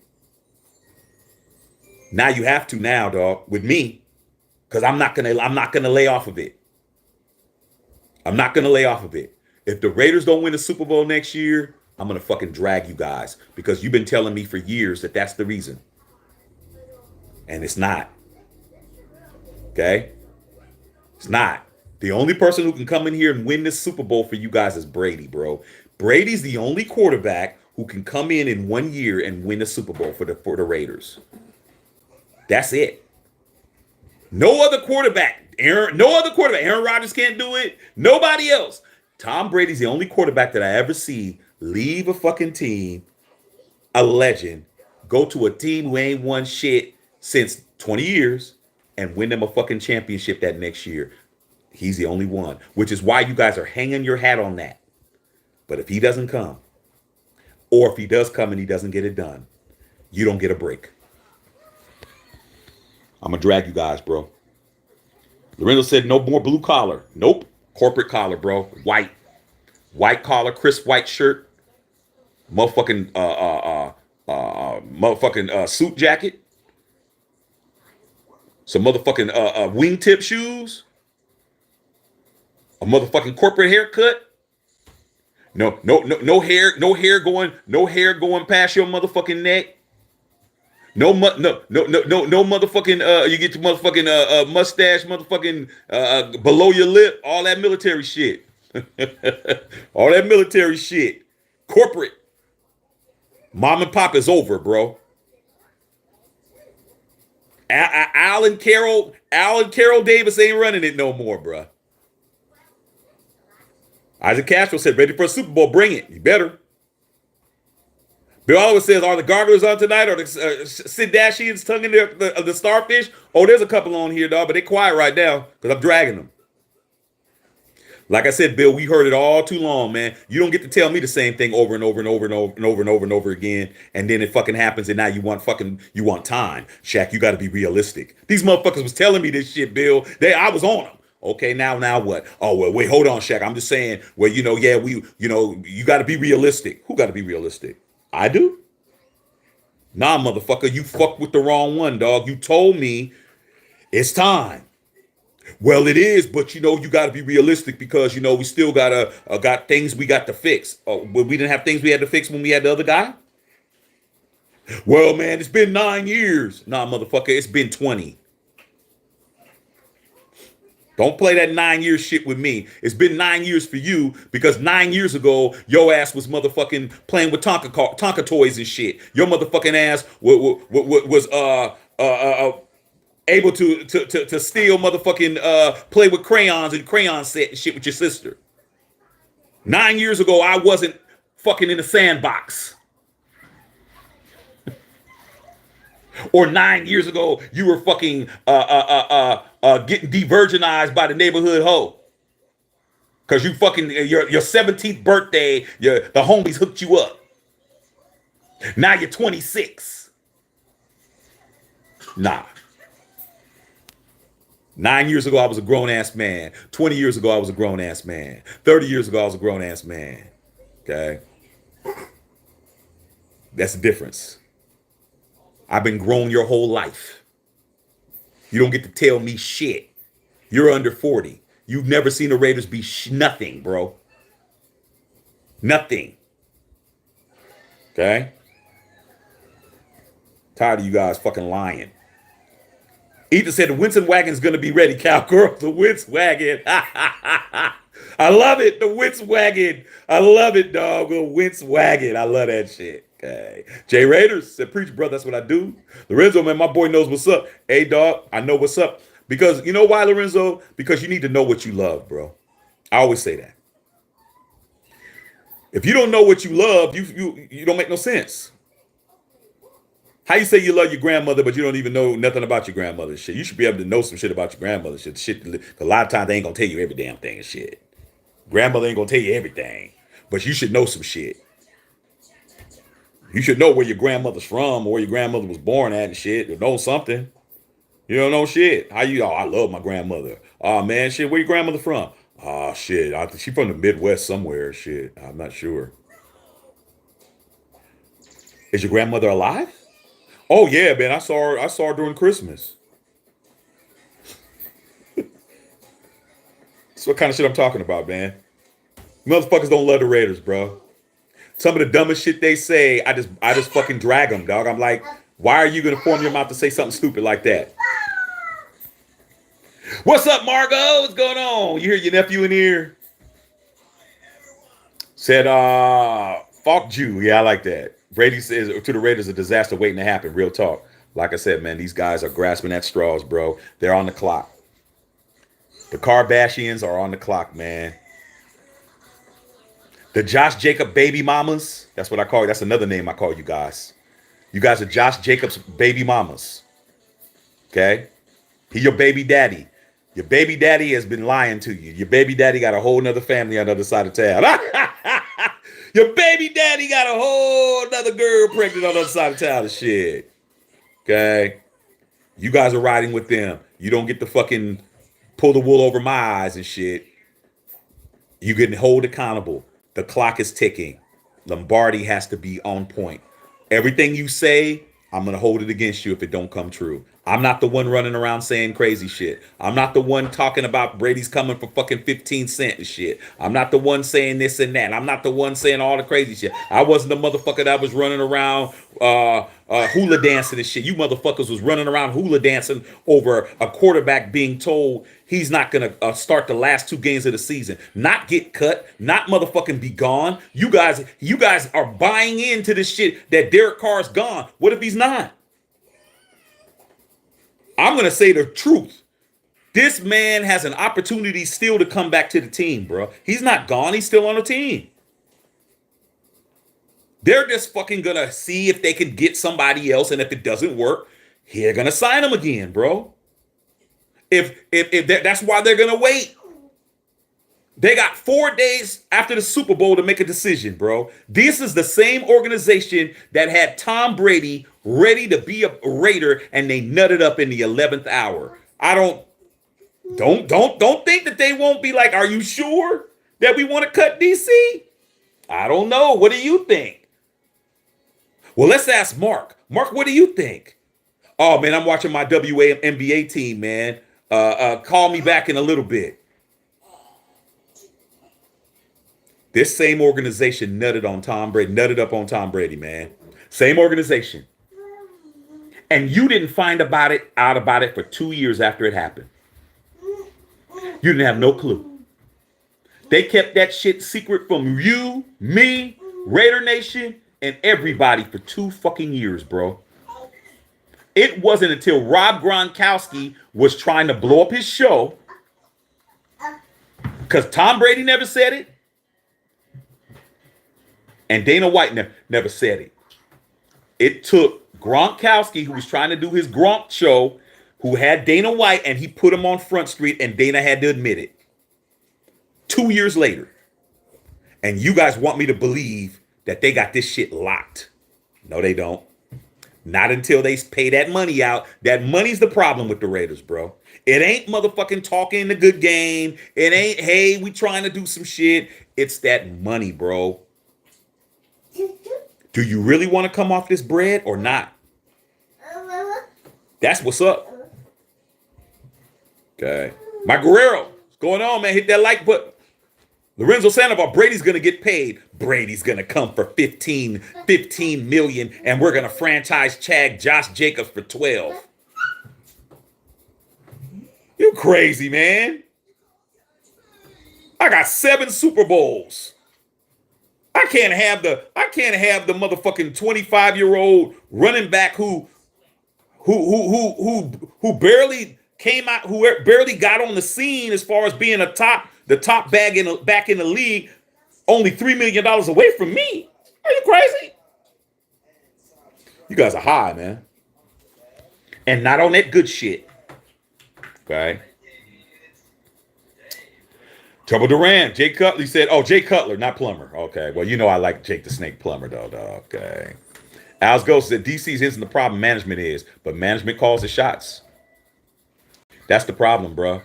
Now you have to now, dog, with me. Because I'm not gonna lay off of it. I'm not gonna lay off of it. If the Raiders don't win the Super Bowl next year, I'm gonna fucking drag you guys because you've been telling me for years that that's the reason, and it's not. Okay, it's not. The only person who can come in here and win this Super Bowl for you guys is Brady, bro. Brady's the only quarterback who can come in 1 year and win the Super Bowl for the Raiders. That's it. No other quarterback. Aaron Rodgers can't do it. Nobody else. Tom Brady's the only quarterback that I ever see leave a fucking team, a legend, go to a team who ain't won shit since 20 years and win them a fucking championship that next year. He's the only one, which is why you guys are hanging your hat on that. But if he doesn't come, or if he does come and he doesn't get it done, you don't get a break. I'm going to drag you guys, bro. Lorenzo said no more blue collar. Nope. Corporate collar, bro. White. White collar, crisp white shirt. Motherfucking suit jacket. Some motherfucking wingtip shoes. A motherfucking corporate haircut. No hair going past your motherfucking neck. No motherfucking you get your motherfucking mustache motherfucking below your lip, all that military shit. All that military shit. Corporate. Mom and pop is over, bro. Alan Carroll Davis ain't running it no more, bro. Isaac Castro said, ready for a Super Bowl, bring it. You better. Bill always says, are the garglers on tonight? Or the Sidashians tonguing the starfish? Oh, there's a couple on here, dog, but they quiet right now because I'm dragging them. Like I said, Bill, we heard it all too long, man. You don't get to tell me the same thing over and over and over and over and over and over and over again, and then it fucking happens, and now you want time. Shaq, you got to be realistic. These motherfuckers was telling me this shit, Bill. I was on them. Okay, now what? Oh, well, wait, hold on, Shaq. I'm just saying, well, you got to be realistic. Who got to be realistic? I do? Nah, motherfucker, you fucked with the wrong one, dog. You told me it's time. Well, it is, but you got to be realistic because we still got things we got to fix. Oh, we didn't have things we had to fix when we had the other guy. Well, man, it's been 9 years. Nah, motherfucker, it's been 20. Don't play that 9 year shit with me. It's been 9 years for you because 9 years ago, your ass was motherfucking playing with Tonka toys and shit. Your motherfucking ass was able to steal motherfucking play with crayons and crayon set and shit with your sister. 9 years ago, I wasn't fucking in the sandbox. Or 9 years ago, you were fucking getting de-virginized by the neighborhood hoe. Cause you fucking your 17th birthday, the homies hooked you up. Now you're 26. Nah. 9 years ago, I was a grown ass man. 20 years ago, I was a grown ass man. 30 years ago, I was a grown ass man. Okay. That's the difference. I've been grown your whole life. You don't get to tell me shit. You're under 40. You've never seen the Raiders be nothing, bro. Nothing. Okay? Tired of you guys fucking lying. Ethan said the Winston wagon's going to be ready, cowgirl. The Winston wagon. I love it. The Winston wagon. I love it, dog. The Winston wagon. I love that shit. Okay. Jay Raiders said, preach, bro. That's what I do. Lorenzo, man, my boy knows what's up. Hey, dog, I know what's up. Because you know why, Lorenzo? Because you need to know what you love, bro. I always say that. If you don't know what you love, you don't make no sense. How you say you love your grandmother, but you don't even know nothing about your grandmother's shit? You should be able to know some shit about your grandmother's shit. A lot of times they ain't gonna tell you every damn thing and shit. Grandmother ain't gonna tell you everything, but you should know some shit. You should know where your grandmother's from or where your grandmother was born at and shit. Or know something. You don't know shit. How you? Oh, I love my grandmother. Oh man, shit. Where your grandmother from? Oh shit. She from the Midwest somewhere. Shit. I'm not sure. Is your grandmother alive? Oh yeah, man. I saw her during Christmas. That's what kind of shit I'm talking about, man. Motherfuckers don't love the Raiders, bro. Some of the dumbest shit they say, I just fucking drag them, dog. I'm like, why are you gonna form your mouth to say something stupid like that? What's up, Margot? What's going on? You hear your nephew in here? Said, fuck Jew. Yeah, I like that. Brady says to the Raiders, a disaster waiting to happen. Real talk. Like I said, man, these guys are grasping at straws, bro. They're on the clock. The Kardashians are on the clock, man. The Josh Jacob baby mamas. That's what I call you. That's another name I call you guys. You guys are Josh Jacobs baby mamas. Okay? He your baby daddy. Your baby daddy has been lying to you. Your baby daddy got a whole nother family on the other side of town. Your baby daddy got a whole nother girl pregnant on the other side of town and shit. Okay? You guys are riding with them. You don't get to fucking pull the wool over my eyes and shit. You getting held accountable. The clock is ticking. Lombardi has to be on point. Everything you say, I'm going to hold it against you if it don't come true. I'm not the one running around saying crazy shit. I'm not the one talking about Brady's coming for fucking 15 cents and shit. I'm not the one saying this and that. I'm not the one saying all the crazy shit. I wasn't the motherfucker that was running around hula dancing and shit. You motherfuckers was running around hula dancing over a quarterback being told he's not going to start the last 2 games of the season. Not get cut. Not motherfucking be gone. You guys are buying into this shit that Derek Carr's gone. What if he's not? I'm going to say the truth. This man has an opportunity still to come back to the team, bro. He's not gone. He's still on the team. They're just fucking going to see if they can get somebody else. And if it doesn't work, they're going to sign him again, bro. If that's why they're going to wait. They got 4 days after the Super Bowl to make a decision, bro. This is the same organization that had Tom Brady ready to be a Raider, and they nutted up in the 11th hour. I don't think that they won't be like, are you sure that we want to cut DC? I don't know. What do you think? Well, let's ask Mark. Mark, what do you think? Oh, man, I'm watching my WNBA team, man. Call me back in a little bit. This same organization nutted up on Tom Brady, man. Same organization. And you didn't find out about it for 2 years after it happened. You didn't have no clue. They kept that shit secret from you, me, Raider Nation, and everybody for 2 fucking years, bro. It wasn't until Rob Gronkowski was trying to blow up his show, because Tom Brady never said it, and Dana White never said it. It took Gronkowski, who was trying to do his Gronk show, who had Dana White, and he put him on Front Street, and Dana had to admit it. 2 years later. And you guys want me to believe that they got this shit locked. No, they don't. Not until they pay that money out. That money's the problem with the Raiders, bro. It ain't motherfucking talking the good game. It ain't, hey, we trying to do some shit. It's that money, bro. Do you really want to come off this bread or not? That's what's up. Okay. My Guerrero, what's going on, man? Hit that like button. Lorenzo Sandoval, Brady's going to get paid. Brady's going to come for 15 million, and we're going to franchise Chad Josh Jacobs for 12. You crazy, man. I got 7 Super Bowls. I can't have the motherfucking 25-year-old running back who barely came out, who barely got on the scene as far as being the top back in the league, only $3 million away from me. Are you crazy? You guys are high, man. And not on that good shit. Okay. Trouble Duran, Jay Cutler said, oh, Jay Cutler, not Plumber. Okay. Well, you know I like Jake the Snake Plumber, though. Okay. Al's Ghost said DC's isn't the problem, management is, but management calls the shots. That's the problem, bro.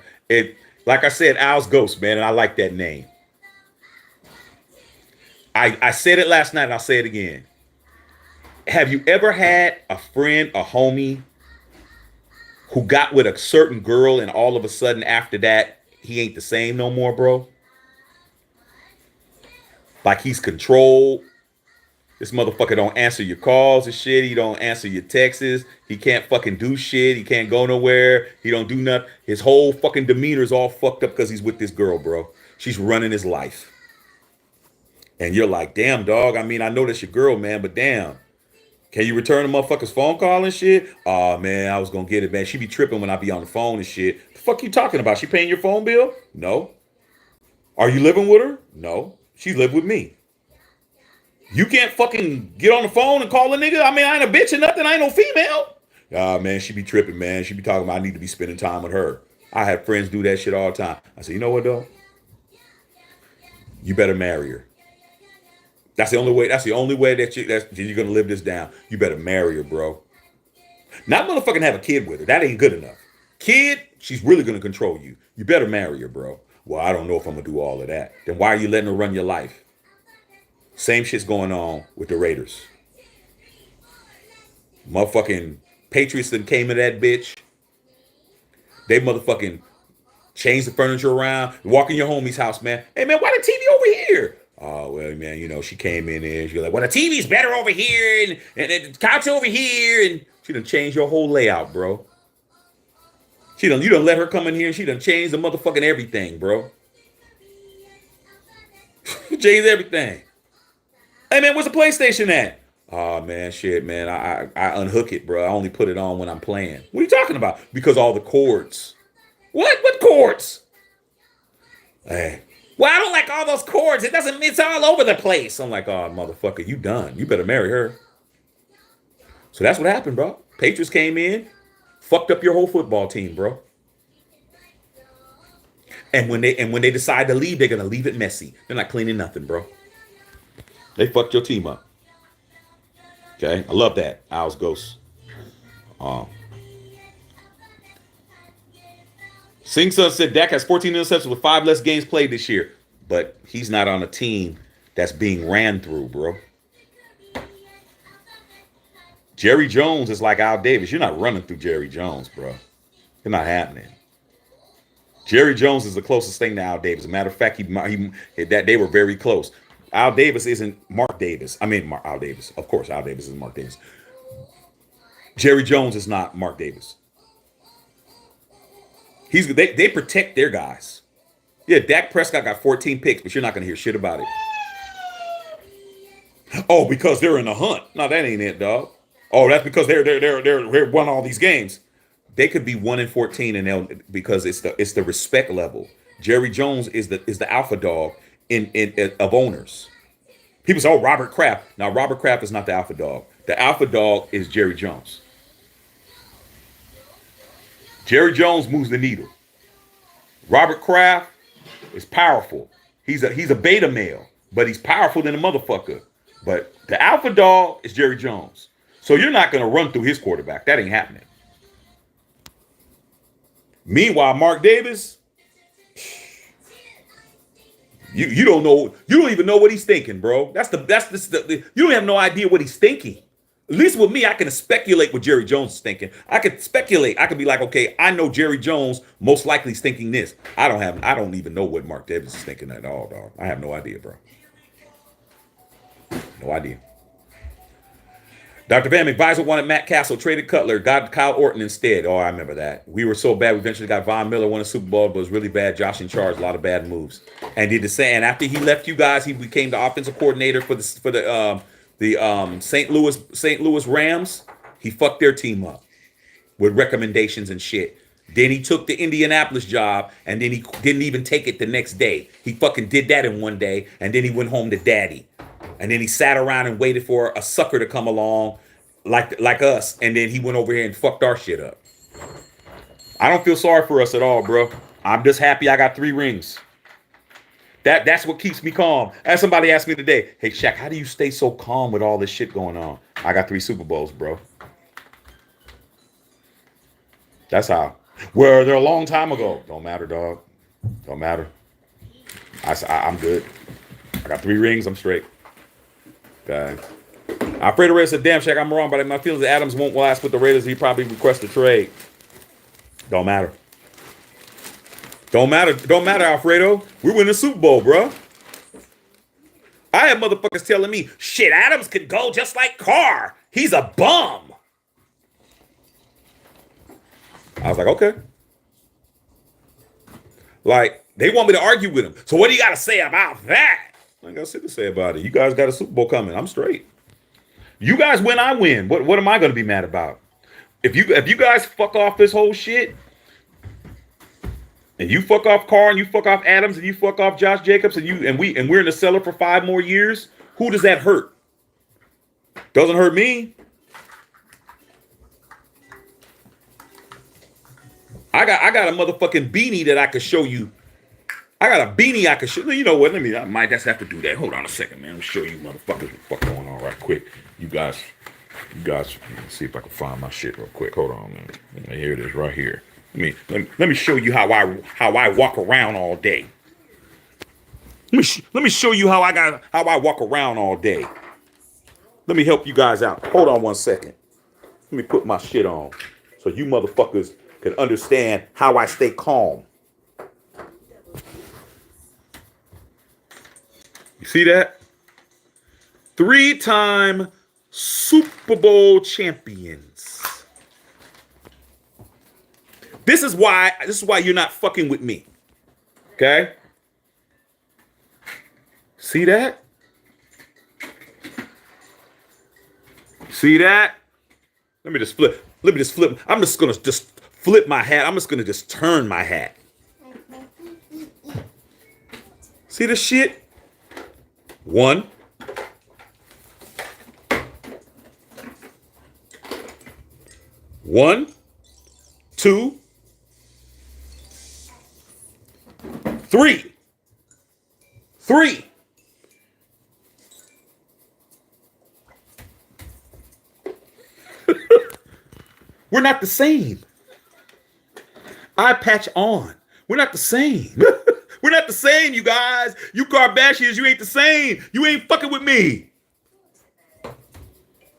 Like I said, Al's Ghost, man, and I like that name. I said it last night, and I'll say it again. Have you ever had a friend, a homie, who got with a certain girl, and all of a sudden after that, he ain't the same no more, bro? Like he's controlled. This motherfucker don't answer your calls and shit. He don't answer your texts. He can't fucking do shit. He can't go nowhere. He don't do nothing. His whole fucking demeanor is all fucked up because he's with this girl, bro. She's running his life. And you're like, damn, dog. I mean, I know that's your girl, man, but damn. Can you return a motherfucker's phone call and shit? Oh, man, I was going to get it, man. She be tripping when I be on the phone and shit. The fuck you talking about? She paying your phone bill? No. Are you living with her? No. She live with me. You can't fucking get on the phone and call a nigga? I mean, I ain't a bitch or nothing. I ain't no female. Man, she be tripping, man. She be talking about I need to be spending time with her. I have friends do that shit all the time. I said, you know what, though? You better marry her. That's the only way. That's the only way that you're gonna live this down. You better marry her, bro. Not motherfucking have a kid with her. That ain't good enough. Kid, she's really gonna control you. You better marry her, bro. Well, I don't know if I'm gonna do all of that. Then why are you letting her run your life? Same shit's going on with the Raiders. Motherfucking Patriots that came in that bitch. They motherfucking changed the furniture around. Walk in your homie's house, man. Hey, man, why the TV over here? Oh, well, man, you know, she came in there. She's like, well, the TV's better over here and the couch over here. And she done changed your whole layout, bro. You done let her come in here and she done changed the motherfucking everything, bro. Changed everything. Hey, man, where's the PlayStation at? Oh, man, shit, man. I unhook it, bro. I only put it on when I'm playing. What are you talking about? Because all the cords. What? What cords? Hey. Well, I don't like all those cords. It's all over the place. I'm like, oh, motherfucker, you done. You better marry her. So that's what happened, bro. Patriots came in, fucked up your whole football team, bro. And when they decide to leave, they're gonna leave it messy. They're not cleaning nothing, bro. They fucked your team up. Okay, I love that. Owls Ghost. Sing Sun said Dak has 14 interceptions with 5 less games played this year. But he's not on a team that's being ran through, bro. Jerry Jones is like Al Davis. You're not running through Jerry Jones, bro. It's not happening. Jerry Jones is the closest thing to Al Davis. As a matter of fact, they were very close. Al Davis isn't Mark Davis. I mean, Al Davis. Of course, Al Davis is Mark Davis. Jerry Jones is not Mark Davis. They protect their guys. Yeah, Dak Prescott got 14 picks, but you're not going to hear shit about it. Oh, because they're in the hunt. No, that ain't it, dog. Oh, that's because they're won all these games. They could be 1-14 and they'll because it's the respect level. Jerry Jones is the alpha dog in of owners. People say, "Oh, Robert Kraft." Now, Robert Kraft is not the alpha dog. The alpha dog is Jerry Jones. Jerry Jones moves the needle. Robert Kraft is powerful. He's a beta male, but he's powerful than a motherfucker. But the alpha dog is Jerry Jones. So you're not going to run through his quarterback. That ain't happening. Meanwhile, Mark Davis, you don't know, you don't even know what he's thinking, bro. You don't have no idea what he's thinking. At least with me, I can speculate what Jerry Jones is thinking. I could speculate. I could be like, okay, I know Jerry Jones most likely is thinking this. I don't even know what Mark Davis is thinking at all, dog. I have no idea, bro. No idea. Dr. Van McVisor wanted Matt Castle, traded Cutler, got Kyle Orton instead. Oh, I remember that. We were so bad, we eventually got Von Miller, won a Super Bowl, but it was really bad. Josh in charge, a lot of bad moves. And did the same. And after he left you guys, he became the offensive coordinator for the St. Louis Rams. He fucked their team up with recommendations and shit. Then he took the Indianapolis job, and then he didn't even take it the next day. He fucking did that in one day, and then he went home to daddy. And then he sat around and waited for a sucker to come along like us. And then he went over here and fucked our shit up. I don't feel sorry for us at all, bro. I'm just happy I got 3 rings. That's what keeps me calm. As somebody asked me today, hey, Shaq, how do you stay so calm with all this shit going on? I got 3 Super Bowls, bro. That's how. Well, they're a long time ago. Don't matter, dog. Don't matter. I'm good. I got 3 rings. I'm straight. Okay. Alfredo Reyes said, damn, Shaq, I'm wrong, but my feelings that Adams won't last with the Raiders. He probably request a trade. Don't matter. Don't matter, Alfredo. We win the Super Bowl, bro. I had motherfuckers telling me, shit, Adams could go just like Carr. He's a bum. I was like, okay. Like, they want me to argue with him. So what do you got to say about that? I ain't got shit to say about it. You guys got a Super Bowl coming. I'm straight. You guys win, I win. What am I going to be mad about? If you guys fuck off this whole shit, and you fuck off Carr, and you fuck off Adams, and you fuck off Josh Jacobs, and we're in the cellar for 5 more years, who does that hurt? Doesn't hurt me. I got a motherfucking beanie that I could show you. I got a beanie I could show you. Know what? I might just have to do that. Hold on a second, man. Let me show you motherfuckers what the fuck going on right quick. You guys, let's see if I can find my shit real quick. Hold on, man. Here it is right here. Let me show you how I walk around all day. Let me show you how I walk around all day. Let me help you guys out. Hold on one second. Let me put my shit on so you motherfuckers can understand how I stay calm. You see that? 3-time Super Bowl champions. This is why you're not fucking with me. Okay? See that? See that? Let me just flip. I'm just gonna flip my hat. I'm just gonna turn my hat. See this shit? 1. 1, 2, 3. 3. We're not the same. Eye patch on. We're not the same. We're not the same, you guys. You Kardashians, you ain't the same. You ain't fucking with me.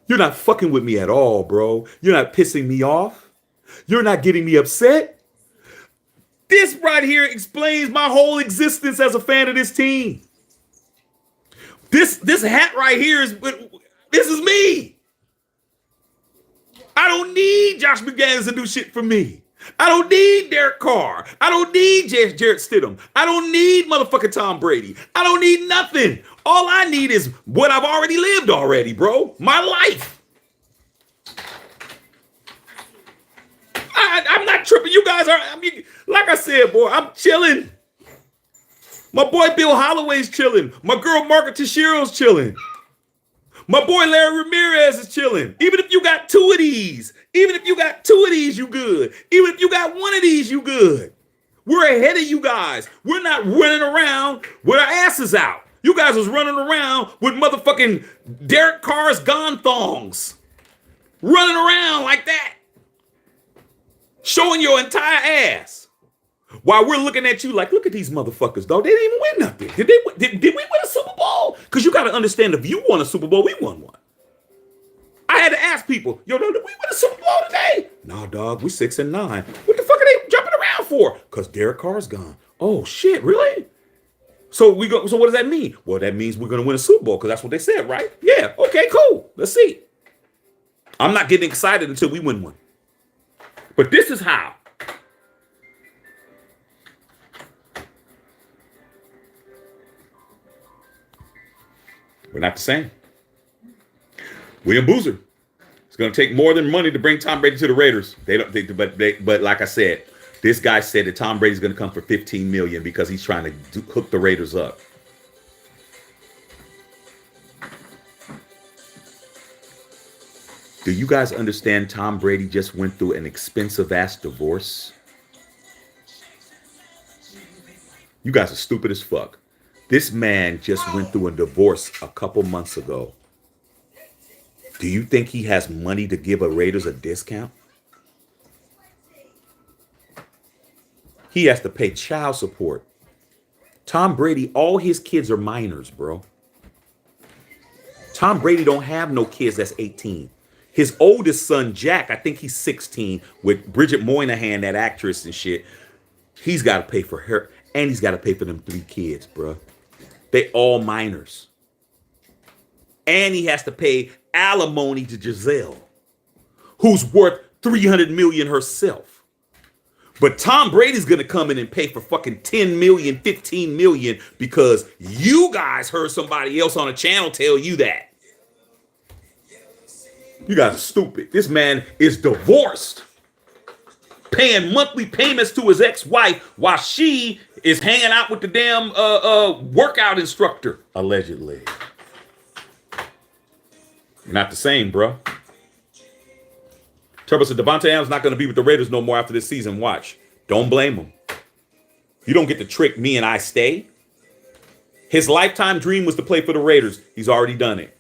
You're not fucking with me at all, bro. You're not pissing me off. You're not getting me upset. This right here explains my whole existence as a fan of this team. This hat right here this is me. I don't need Josh McDaniels to do shit for me. I don't need Derek Carr. I don't need Jarrett Stidham. I don't need motherfucking Tom Brady. I don't need nothing. All I need is what I've already lived already, bro. My life. I'm not tripping. You guys are, I mean, like I said, boy, I'm chilling. My boy Bill Holloway's chilling. My girl Margaret Teixeira's chilling. My boy Larry Ramirez is chilling. Even if you got two of these, you good. Even if you got one of these, you good. We're ahead of you guys. We're not running around with our asses out. You guys was running around with motherfucking Derek Carr's gone thongs. Running around like that. Showing your entire ass. While we're looking at you like, look at these motherfuckers, dog. They didn't even win nothing. Did we win a Super Bowl? Because you got to understand, if you won a Super Bowl, we won one. I had to ask people, yo, did we win a Super Bowl today? Nah, dog, we 6-9. What the fuck are they jumping around for? Because Derek Carr's gone. Oh, shit, really? So what does that mean? Well, that means we're going to win a Super Bowl, because that's what they said, right? Yeah, okay, cool. Let's see. I'm not getting excited until we win one. But this is how. We're not the same. William Boozer. It's going to take more than money to bring Tom Brady to the Raiders. But like I said, this guy said that Tom Brady's going to come for $15 million because he's trying to hook the Raiders up. Do you guys understand Tom Brady just went through an expensive ass divorce? You guys are stupid as fuck. This man just went through a divorce a couple months ago. Do you think he has money to give a Raiders a discount? He has to pay child support. Tom Brady, all his kids are minors, bro. Tom Brady don't have no kids that's 18. His oldest son, Jack, I think he's 16, with Bridget Moynihan, that actress and shit. He's got to pay for her, and he's got to pay for them 3 kids, bro. They all minors. And he has to pay alimony to Giselle, who's worth $300 million herself. But Tom Brady's going to come in and pay for fucking $10 million, $15 million because you guys heard somebody else on a channel tell you that. You guys are stupid. This man is divorced, paying monthly payments to his ex-wife while she is hanging out with the damn workout instructor, allegedly. You're not the same, bro. Turbo said Devontae Adams not going to be with the Raiders no more after this season. Watch. Don't blame him. You don't get to trick me and I stay. His lifetime dream was to play for the Raiders. He's already done it.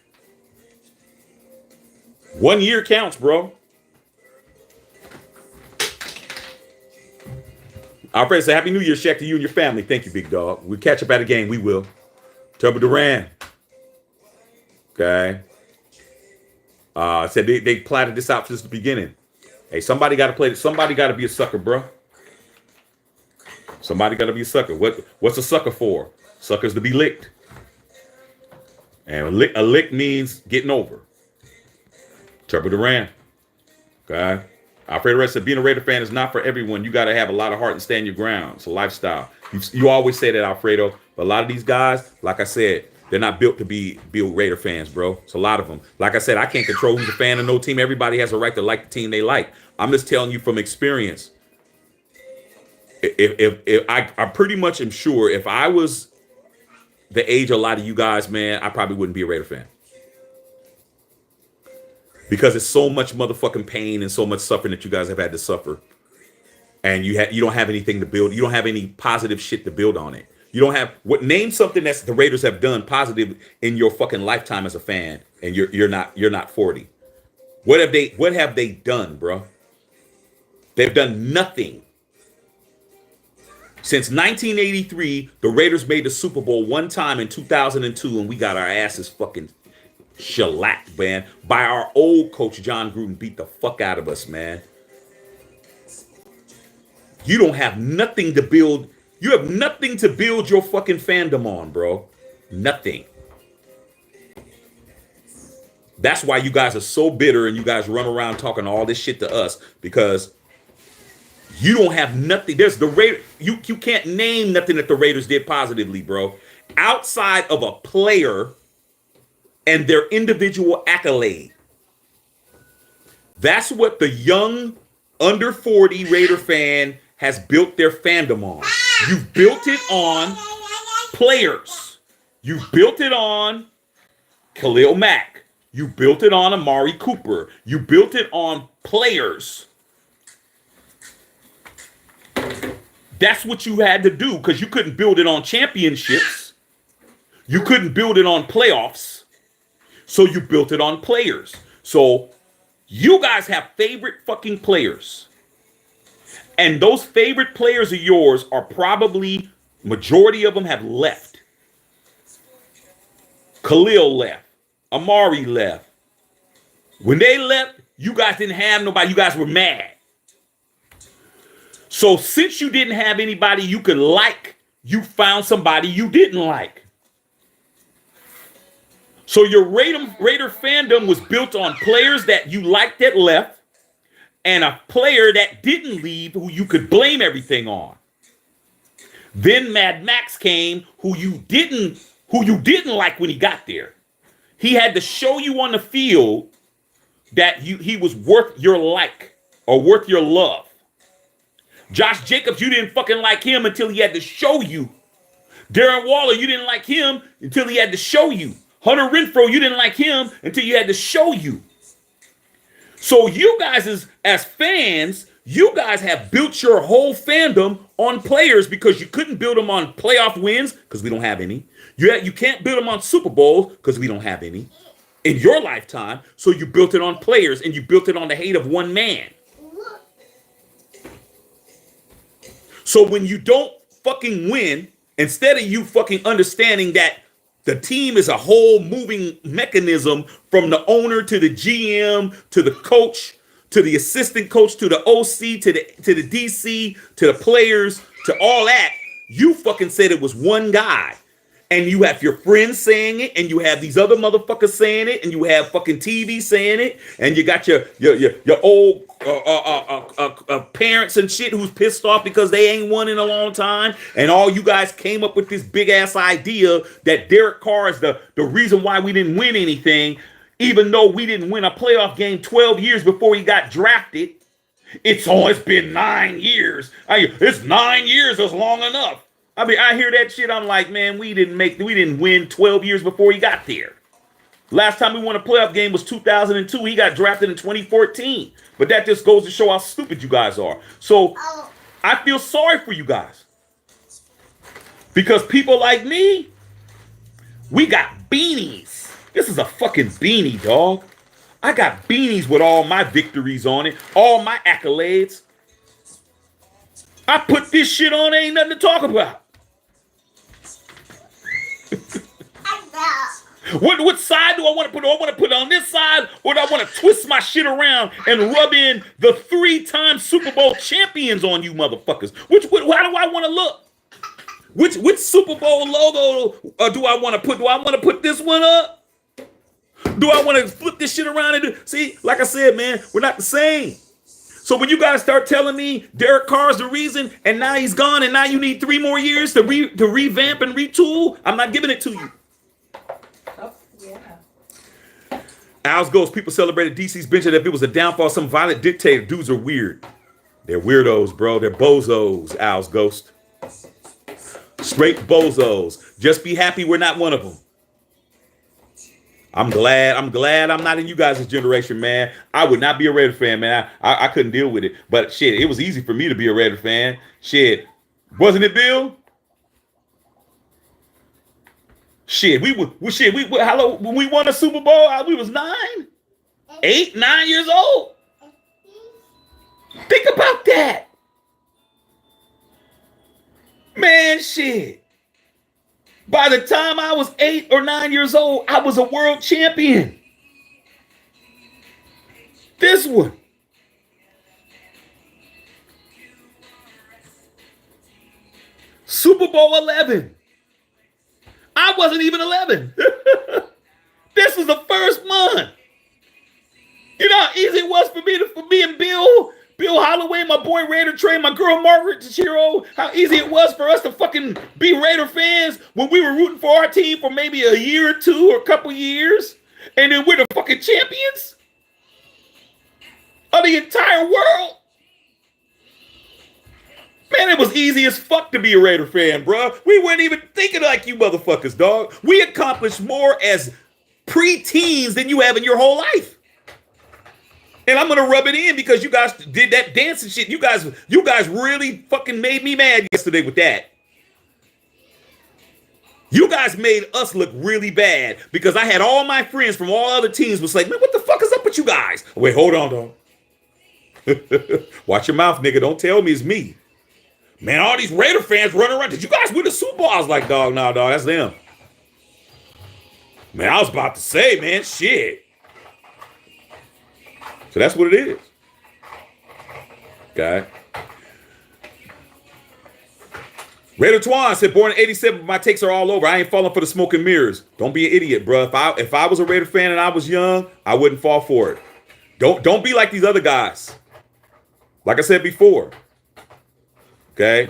1 year counts, bro. Alfred said, Happy New Year, Shaq, to you and your family. Thank you, big dog. We'll catch up at a game. We will. Turbo Duran. Okay. Said they plotted this out since the beginning. Hey, somebody got to play. Somebody got to be a sucker, bro. Somebody got to be a sucker. What's a sucker for? Suckers to be licked. And a lick means getting over. Turbo Duran. Okay. Alfredo Rest said, being a Raider fan is not for everyone. You got to have a lot of heart and stand your ground. It's a lifestyle. You always say that, Alfredo. But a lot of these guys, like I said, they're not built to be Raider fans, bro. It's a lot of them. Like I said, I can't control who's a fan of no team. Everybody has a right to like the team they like. I'm just telling you from experience. I pretty much am sure if I was the age of a lot of you guys, man, I probably wouldn't be a Raider fan. Because it's so much motherfucking pain and so much suffering that you guys have had to suffer. And you don't have anything to build. You don't have any positive shit to build on it. You don't have name something that the Raiders have done positive in your fucking lifetime as a fan, and you're not 40. What have they done, bro? They've done nothing. Since 1983, the Raiders made the Super Bowl one time in 2002, and we got our asses fucking shellacked, man, by our old coach John Gruden. Beat the fuck out of us, man. You don't have nothing to build. You have nothing to build your fucking fandom on, bro. Nothing. That's why you guys are so bitter and you guys run around talking all this shit to us, because You don't have nothing. There's the Raiders. You can't name nothing that the Raiders did positively, bro. Outside of a player and their individual accolade. That's what the young under 40 Raider fan has built their fandom on. You've built it on players. You've built it on Khalil Mack. You built it on Amari Cooper. You built it on players. That's what you had to do because you couldn't build it on championships. You couldn't build it on playoffs. So you built it on players. So you guys have favorite fucking players. And those favorite players of yours are probably, majority of them have left. Khalil left. Amari left. When they left, you guys didn't have nobody. You guys were mad. So since you didn't have anybody you could like, you found somebody you didn't like. So your Raider fandom was built on players that you liked that left and a player that didn't leave who you could blame everything on. Then Mad Max came who you didn't like when he got there. He had to show you on the field that he was worth your like or worth your love. Josh Jacobs, you didn't fucking like him until he had to show you. Darren Waller, you didn't like him until he had to show you. Hunter Renfrow, you didn't like him until you had to show you. So you guys as fans, you guys have built your whole fandom on players because you couldn't build them on playoff wins because we don't have any. You can't build them on Super Bowls because we don't have any in your lifetime. So you built it on players and you built it on the hate of one man. So when you don't fucking win, instead of you fucking understanding that the team is a whole moving mechanism from the owner to the GM to the coach to the assistant coach to the OC to the DC to the players to all that, you fucking said it was one guy. And you have your friends saying it, and you have these other motherfuckers saying it, and you have fucking TV saying it, and you got your old parents and shit who's pissed off because they ain't won in a long time, and all you guys came up with this big ass idea that Derek Carr is the reason why we didn't win anything, even though we didn't win a playoff game 12 years before he got drafted. It's been 9 years. It's 9 years is long enough. I mean, I hear that shit. I'm like, man, we didn't win 12 years before he got there. Last time we won a playoff game was 2002. He got drafted in 2014. But that just goes to show how stupid you guys are. So I feel sorry for you guys. Because people like me, we got beanies. This is a fucking beanie, dog. I got beanies with all my victories on it, all my accolades. I put this shit on, ain't nothing to talk about. What side do I want to put on? I want to put it on this side, or do I want to twist my shit around and rub in the 3-time Super Bowl champions on you motherfuckers? How do I want to look? Which Super Bowl logo do I want to put? Do I want to put this one up? Do I want to flip this shit around and do? See, like I said, man, we're not the same. So when you guys start telling me Derek Carr's the reason, and now he's gone, and now you need 3 more years to revamp and retool, I'm not giving it to you. Oh, yeah. Al's Ghost, people celebrated DC's bench as if it was a downfall. Some violent dictator. Dudes are weird. They're weirdos, bro. They're bozos, Al's Ghost. Straight bozos. Just be happy we're not one of them. I'm glad I'm not in you guys' generation, man. I would not be a Raider fan, man. I couldn't deal with it. But shit, it was easy for me to be a Raider fan. Shit. Wasn't it, Bill? Shit, hello, when we won a Super Bowl, we was 9 years old. Think about that. Man, shit. By the time I was 8 or 9 years old, I was a world champion. This one. Super Bowl 11. I wasn't even 11. This was the first month. You know how easy it was for me and Bill Holloway, my boy Raider Trey, my girl Margaret Chiro, how easy it was for us to fucking be Raider fans when we were rooting for our team for maybe a year or two or a couple years, and then we're the fucking champions of the entire world. Man, it was easy as fuck to be a Raider fan, bro. We weren't even thinking like you motherfuckers, dog. We accomplished more as pre-teens than you have in your whole life. And I'm gonna rub it in because you guys did that dancing shit. You guys really fucking made me mad yesterday with that. You guys made us look really bad because I had all my friends from all other teams was like, man, what the fuck is up with you guys? Wait, hold on, dog. Watch your mouth, nigga. Don't tell me it's me. Man, all these Raider fans running around. Did you guys win the Super Bowl? I was like, dog, nah, dog, that's them. Man, I was about to say, man, shit. So that's what it is. Okay. Raider Twan said, born in 87, my takes are all over. I ain't falling for the smoke and mirrors. Don't be an idiot, bro. If I was a Raider fan and I was young, I wouldn't fall for it. Don't be like these other guys. Like I said before. Okay?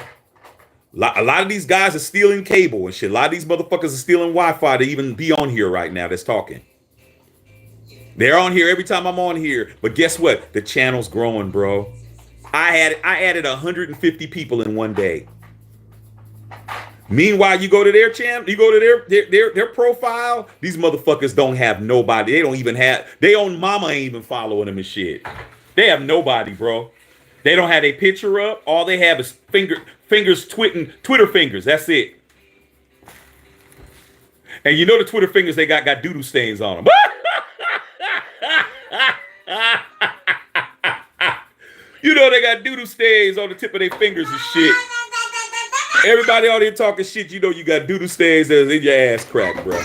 A lot of these guys are stealing cable and shit. A lot of these motherfuckers are stealing Wi-Fi to even be on here right now that's talking. They're on here every time I'm on here. But guess what? The channel's growing, bro. I added 150 people in one day. Meanwhile, you go to their channel, you go to their profile, these motherfuckers don't have nobody. They don't even have, their own mama ain't even following them and shit. They have nobody, bro. They don't have a picture up. All they have is fingers Twitter fingers. That's it. And you know the Twitter fingers they got doo-doo stains on them. You know they got doo-doo stains on the tip of their fingers and shit. Everybody out here talking shit, you know you got doo-doo stains that's in your ass crack, bro.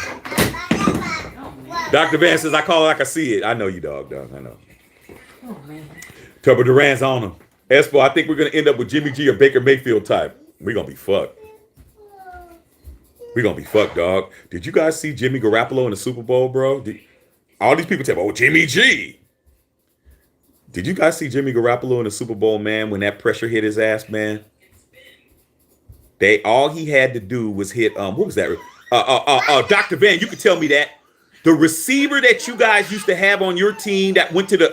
Dr. Van says, I call it like I see it. I know you, dog. I know. Oh, man. Tupper Duran's on him. Espo, I think we're going to end up with Jimmy G or Baker Mayfield type. We're going to be fucked. We're going to be fucked, dog. Did you guys see Jimmy Garoppolo in the Super Bowl, bro? All these people tell me, oh, Jimmy G. Did you guys see Jimmy Garoppolo in the Super Bowl, man, when that pressure hit his ass, man? All he had to do was hit, what was that? Dr. Van, you can tell me that. The receiver that you guys used to have on your team that went to the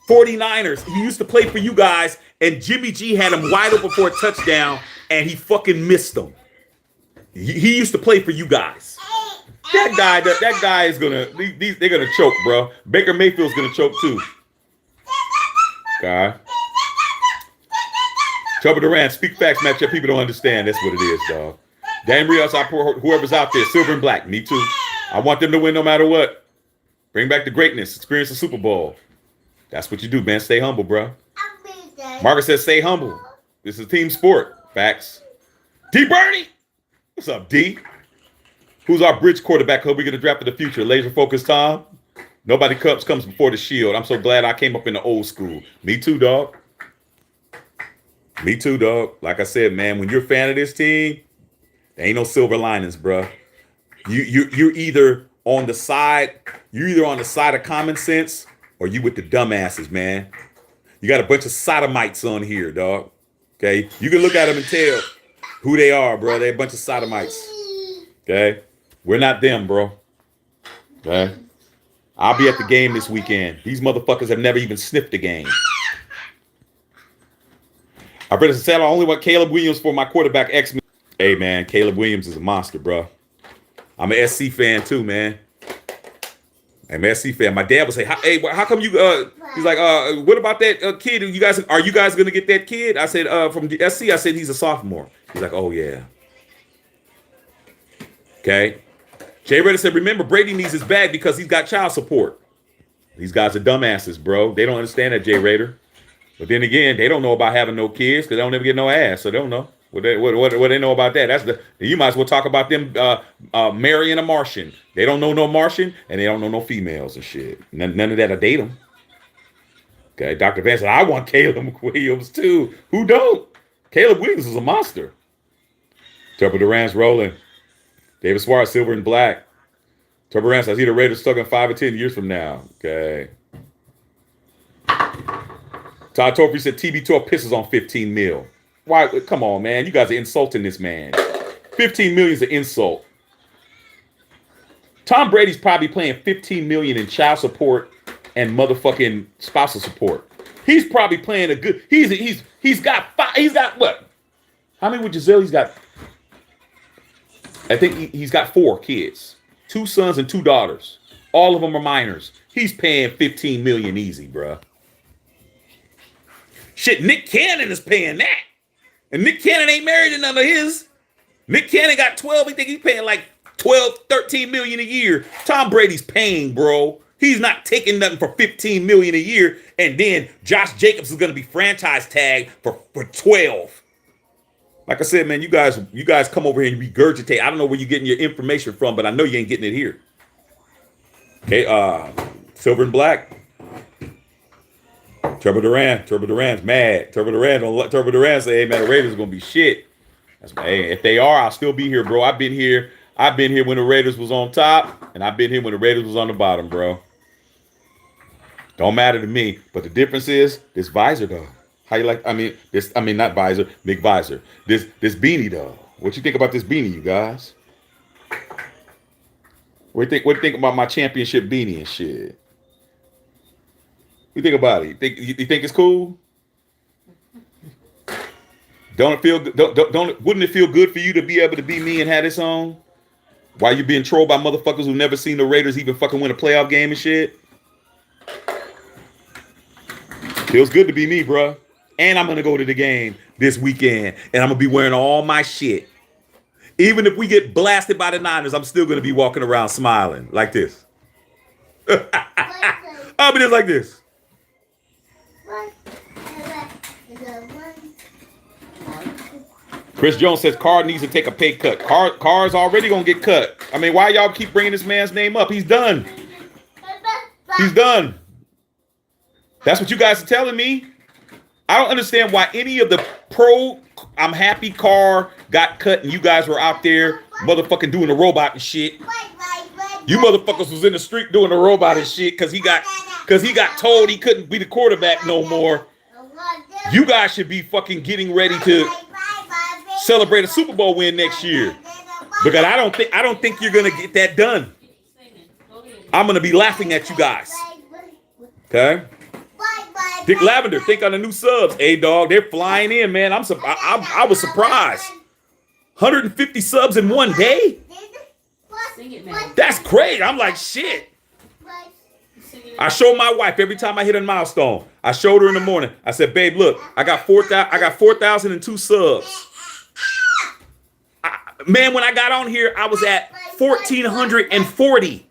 49ers, he used to play for you guys, and Jimmy G had him wide open for a touchdown, and he fucking missed him. He used to play for you guys. That guy is gonna, they're gonna choke, bro. Baker Mayfield's gonna choke too. Okay. Trouble Durant, speak facts, match up. People don't understand. That's what it is, dog. Dan Rios, whoever's out there, silver and black. Me too. I want them to win no matter what. Bring back the greatness. Experience the Super Bowl. That's what you do, man. Stay humble, bro. Margaret says, stay humble. This is a team sport. Facts. D. Bernie. What's up, D? Who's our bridge quarterback? Who we going to draft in the future? Laser focused Tom? Nobody comes before the shield. I'm so glad I came up in the old school. Me too, dog. Me too, dog. Like I said, man, when you're a fan of this team, there ain't no silver linings, bro. You're either on the side of common sense or you with the dumbasses, man. You got a bunch of sodomites on here, dog. Okay? You can look at them and tell who they are, bro. They're a bunch of sodomites. Okay? We're not them, bro. Okay? I'll be at the game this weekend. These motherfuckers have never even sniffed a game. I better say I only want Caleb Williams for my quarterback X-Men. Hey, man, Caleb Williams is a monster, bro. I'm an SC fan, too, man. I'm an SC fan. My dad would say, hey, how come you, he's like, what about that kid? Are you guys going to get that kid? I said, from the SC, I said, he's a sophomore. He's like, oh, yeah. Okay. Jay Redder said, remember, Brady needs his bag because he's got child support. These guys are dumbasses, bro. They don't understand that, Jay Rader. But then again, they don't know about having no kids because they don't ever get no ass, so they don't know. What they know about that? You might as well talk about them marrying a Martian. They don't know no Martian, and they don't know no females and shit. None of that. I date them. Okay, Dr. Van said, I want Caleb Williams too. Who don't? Caleb Williams is a monster. Turbo Duran's rolling. David Suarez, silver and black. Turbo Duran says, I see the Raiders stuck in 5 or 10 years from now. Okay. Todd Topher said TB12 pisses on 15 mil. Why? Come on, man. You guys are insulting this man. 15 million is an insult. Tom Brady's probably paying 15 million in child support and motherfucking spousal support. He's probably playing a good. He's got what? How many with Giselle? He's got. I think he's got 4 kids, 2 sons and 2 daughters. All of them are minors. He's paying 15 million easy, bruh. Shit, Nick Cannon is paying that, and Nick Cannon ain't married to none of his. Nick Cannon got 12. He think he's paying like 12, 13 million a year. Tom Brady's paying, bro. He's not taking nothing for 15 million a year, and then Josh Jacobs is going to be franchise tagged for 12. Like I said, man, you guys come over here and regurgitate. I don't know where you're getting your information from, but I know you ain't getting it here. Okay, Silver and Black. Turbo Duran's mad. Turbo Duran say, hey man, the Raiders are gonna be shit. That's hey, if they are, I'll still be here, bro. I've been here when the Raiders was on top, and I've been here when the Raiders was on the bottom, bro. Don't matter to me, but the difference is this visor though. How you like? Not visor, big visor. This beanie though. What you think about this beanie, you guys? What do you think about my championship beanie and shit? What you think about it? You think it's cool? Don't it feel? Wouldn't it feel good for you to be able to be me and have this on? While you being trolled by motherfuckers who never seen the Raiders even fucking win a playoff game and shit? Feels good to be me, bro. And I'm gonna go to the game this weekend, and I'm gonna be wearing all my shit. Even if we get blasted by the Niners, I'm still gonna be walking around smiling like this. I'll be just like this. Chris Jones says Carr needs to take a pay cut. Carr's already gonna get cut. I mean, why y'all keep bringing this man's name up? He's done. He's done. That's what you guys are telling me. I don't understand why any of the I'm happy Carr got cut and you guys were out there motherfucking doing the robot and shit. You motherfuckers was in the street doing the robot and shit because he got told he couldn't be the quarterback no more. You guys should be fucking getting ready to celebrate a Super Bowl win next year. Because I don't think you're gonna get that done. I'm gonna be laughing at you guys. Okay? Dick Lavender, think on the new subs. Hey dog, they're flying in, man. I was surprised. 150 subs in one day? That's great. I'm like, shit. I show my wife every time I hit a milestone. I showed her in the morning. I said, babe, look, I got 4,002 subs. Man, when I got on here, I was at 1,440.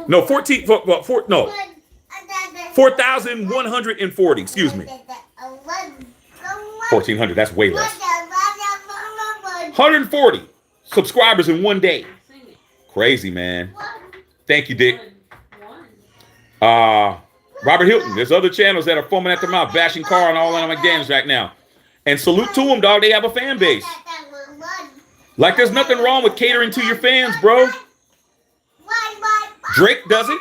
No, 4,140. Excuse me. 1,400. That's way less. 140 subscribers in one day. Crazy, man. Thank you, Dick. Robert Hilton. There's other channels that are foaming at the mouth, bashing Carr and all of my games right now. And salute to them, dog. They have a fan base. Like there's nothing wrong with catering to your fans, bro. Drake does it.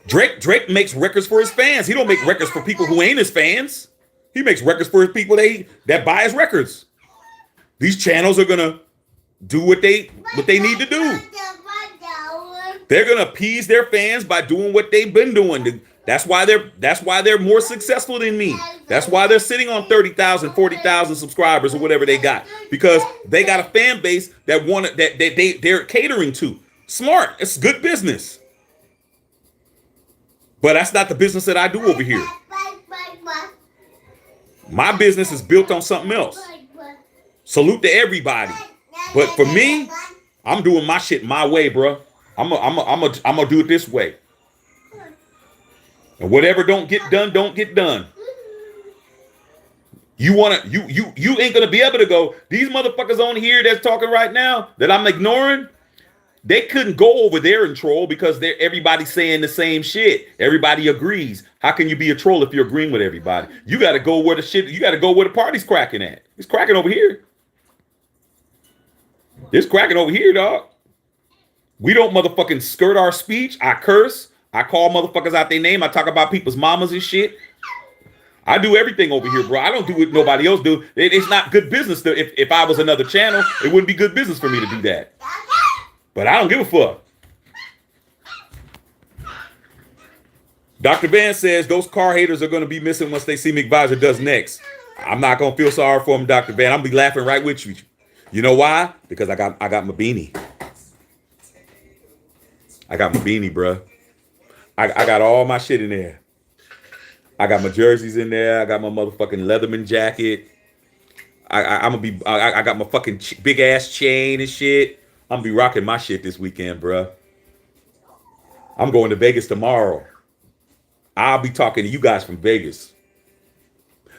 Drake makes records for his fans. He don't make records for people who ain't his fans. He makes records for his people that buy his records. These channels are gonna do what they need to do. They're gonna appease their fans by doing what they've been doing. That's why they're more successful than me. That's why they're sitting on 30,000, 40,000 subscribers or whatever they got, because they got a fan base that they're catering to. Smart. It's good business. But that's not the business that I do over here. My business is built on something else. Salute to everybody. But for me, I'm doing my shit my way, bro. I'm gonna do it this way. And whatever don't get done, don't get done. You ain't gonna be able to go. These motherfuckers on here that's talking right now that I'm ignoring, they couldn't go over there and troll because everybody's saying the same shit. Everybody agrees. How can you be a troll if you're agreeing with everybody? You got to go where the party's cracking at. It's cracking over here. It's cracking over here, dog. We don't motherfucking skirt our speech. I curse. I call motherfuckers out their name. I talk about people's mamas and shit. I do everything over here, bro. I don't do what nobody else do. It's not good business. If I was another channel, it wouldn't be good business for me to do that. But I don't give a fuck. Dr. Van says those car haters are going to be missing once they see McVisor does next. I'm not going to feel sorry for him, Dr. Van. I'm going to be laughing right with you. You know why? Because I got my beanie. I got my beanie, bro. I got all my shit in there. I got my jerseys in there. I got my motherfucking Leatherman jacket. I'm gonna be. I got my fucking big ass chain and shit. I'm gonna be rocking my shit this weekend, bro. I'm going to Vegas tomorrow. I'll be talking to you guys from Vegas.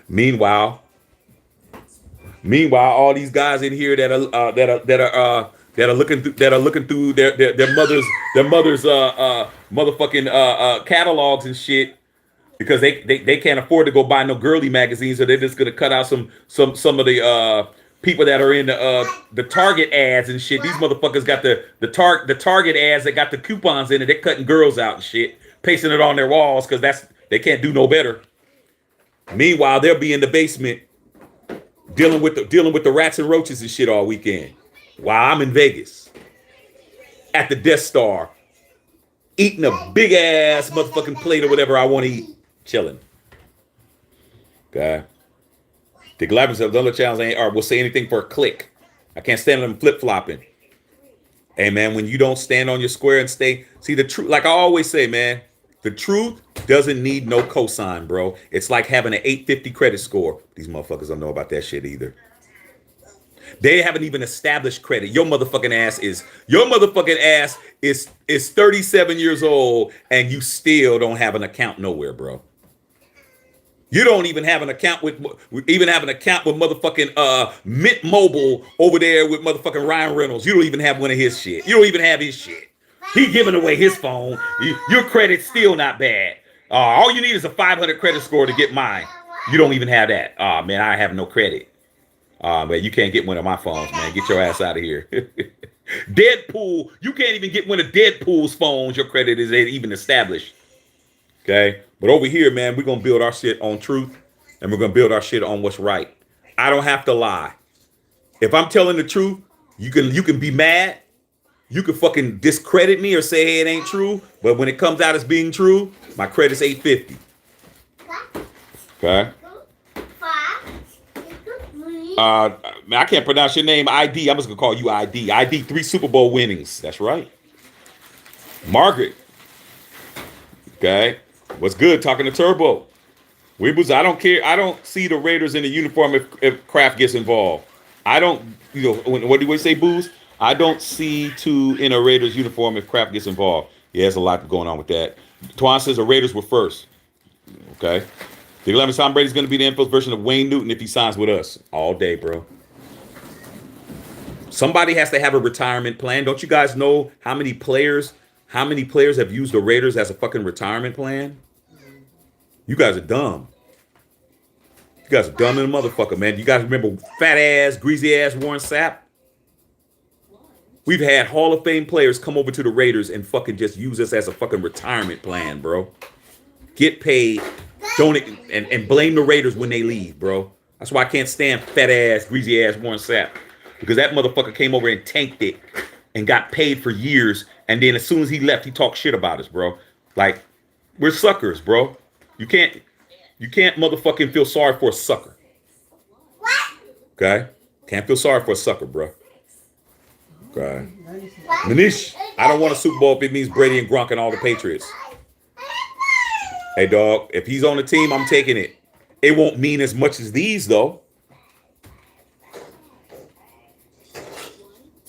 Meanwhile, all these guys in here that are looking through their mother's motherfucking catalogs and shit because they can't afford to go buy no girly magazines, so they're just gonna cut out some of the people that are in the Target ads and shit. These motherfuckers got the Target ads that got the coupons in it. They're cutting girls out and shit, pasting it on their walls because they can't do no better. Meanwhile, they'll be in the basement dealing with the rats and roaches and shit all weekend, while I'm in Vegas at the Death Star, eating a big ass motherfucking plate or whatever I want to eat, chilling. Okay. The Glavin says the other channels will say anything for a click. I can't stand them flip flopping. Hey man, when you don't stand on your square and see the truth, like I always say, man, the truth doesn't need no cosign, bro. It's like having an 850 credit score. These motherfuckers don't know about that shit either. They haven't even established credit. Your motherfucking ass is 37 years old and you still don't have an account nowhere, bro. You don't even have an account with motherfucking Mint Mobile over there with motherfucking Ryan Reynolds. You don't even have one of his shit. You don't even have his shit. He giving away his phone. Your credit's still not bad. All you need is a 500 credit score to get mine. You don't even have that. Man, I have no credit. Man, you can't get one of my phones, man. Get your ass out of here. Deadpool, you can't even get one of Deadpool's phones. Your credit is even established. Okay? But over here, man, we're going to build our shit on truth, and we're going to build our shit on what's right. I don't have to lie. If I'm telling the truth, you can be mad. You can fucking discredit me or say, hey, it ain't true. But when it comes out as being true, my credit's 850. Okay? I can't pronounce your name, ID. I'm just going to call you ID. ID 3 Super Bowl winnings. That's right. Margaret. Okay? What's good? Talking to Turbo. I don't care. I don't see the Raiders in the uniform if Kraft gets involved. I don't, what do you say, Booze? I don't see two in a Raiders uniform if Kraft gets involved. Yeah, there's a lot going on with that. Twan says the Raiders were first. Okay. The 11 Tom Brady's going to be the NFL's version of Wayne Newton if he signs with us. All day, bro. Somebody has to have a retirement plan. Don't you guys know how many players have used the Raiders as a fucking retirement plan? You guys are dumb. You guys are dumb in a motherfucker, man. You guys remember fat ass, greasy ass Warren Sapp? We've had Hall of Fame players come over to the Raiders and fucking just use us as a fucking retirement plan, bro. Get paid, don't and blame the Raiders when they leave, bro. That's why I can't stand fat ass, greasy ass Warren Sapp. Because that motherfucker came over and tanked it and got paid for years. And then as soon as he left, he talked shit about us, bro. Like, we're suckers, bro. You can't motherfucking feel sorry for a sucker. Okay? Can't feel sorry for a sucker, bro. Okay. Manish, I don't want a Super Bowl if it means Brady and Gronk and all the Patriots. Hey, dog, if he's on the team, I'm taking it. It won't mean as much as these, though.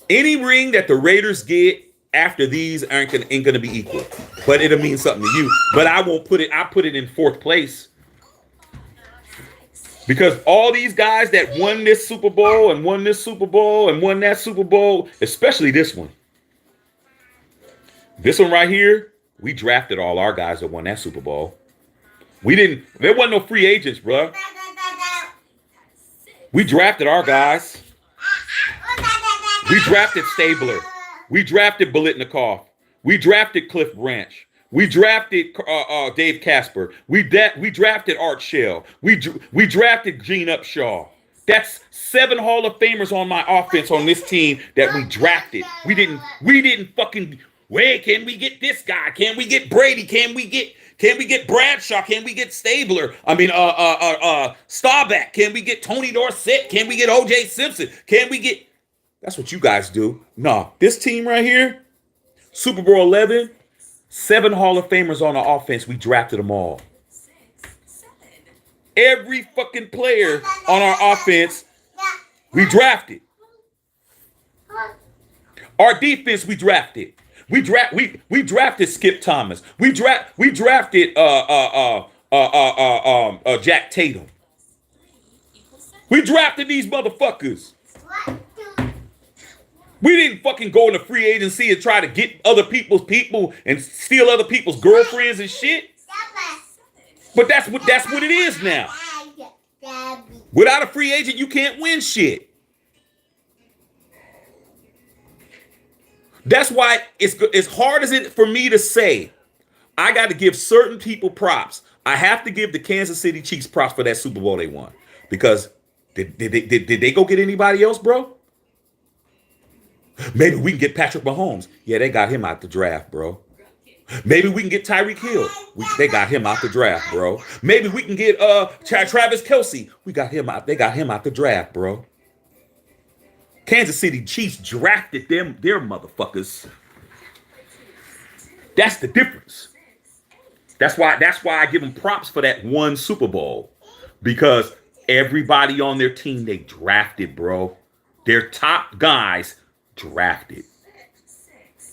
Any ring that the Raiders get after these ain't gonna be equal, but it'll mean something to you. But I won't put it. I put it in fourth place because all these guys that won this Super Bowl and won this Super Bowl and won that Super Bowl, especially this one right here, we drafted all our guys that won that Super Bowl. We didn't. There wasn't no free agents, bro. We drafted our guys. We drafted Stabler. We drafted Biletnikoff. We drafted Cliff Branch. We drafted Dave Casper. We drafted Art Shell. We drafted Gene Upshaw. That's 7 Hall of Famers on my offense on this team that we drafted. We didn't fucking wait. Can we get this guy? Can we get Brady? Can we get Bradshaw? Can we get Stabler? I mean Staubach. Can we get Tony Dorsett? Can we get OJ Simpson? Can we get That's what you guys do. No, this team right here, Super Bowl 11, 7 Hall of Famers on the offense. We drafted them all. Every fucking player on our offense, we drafted. Our defense, we drafted. We drafted Skip Thomas. We drafted Jack Tatum. We drafted these motherfuckers. We didn't fucking go into free agency and try to get other people's people and steal other people's girlfriends and shit. But that's what it is now. Without a free agent, you can't win shit. That's why it's as hard as it for me to say, I got to give certain people props. I have to give the Kansas City Chiefs props for that Super Bowl they won. Because did they go get anybody else, bro? Maybe we can get Patrick Mahomes. Yeah, they got him out the draft, bro. Maybe we can get Tyreek Hill. They got him out the draft, bro. Maybe we can get Travis Kelce. They got him out the draft, bro. Kansas City Chiefs drafted their motherfuckers. That's the difference. That's why I give them props for that one Super Bowl. Because everybody on their team, they drafted, bro. Their top guys drafted.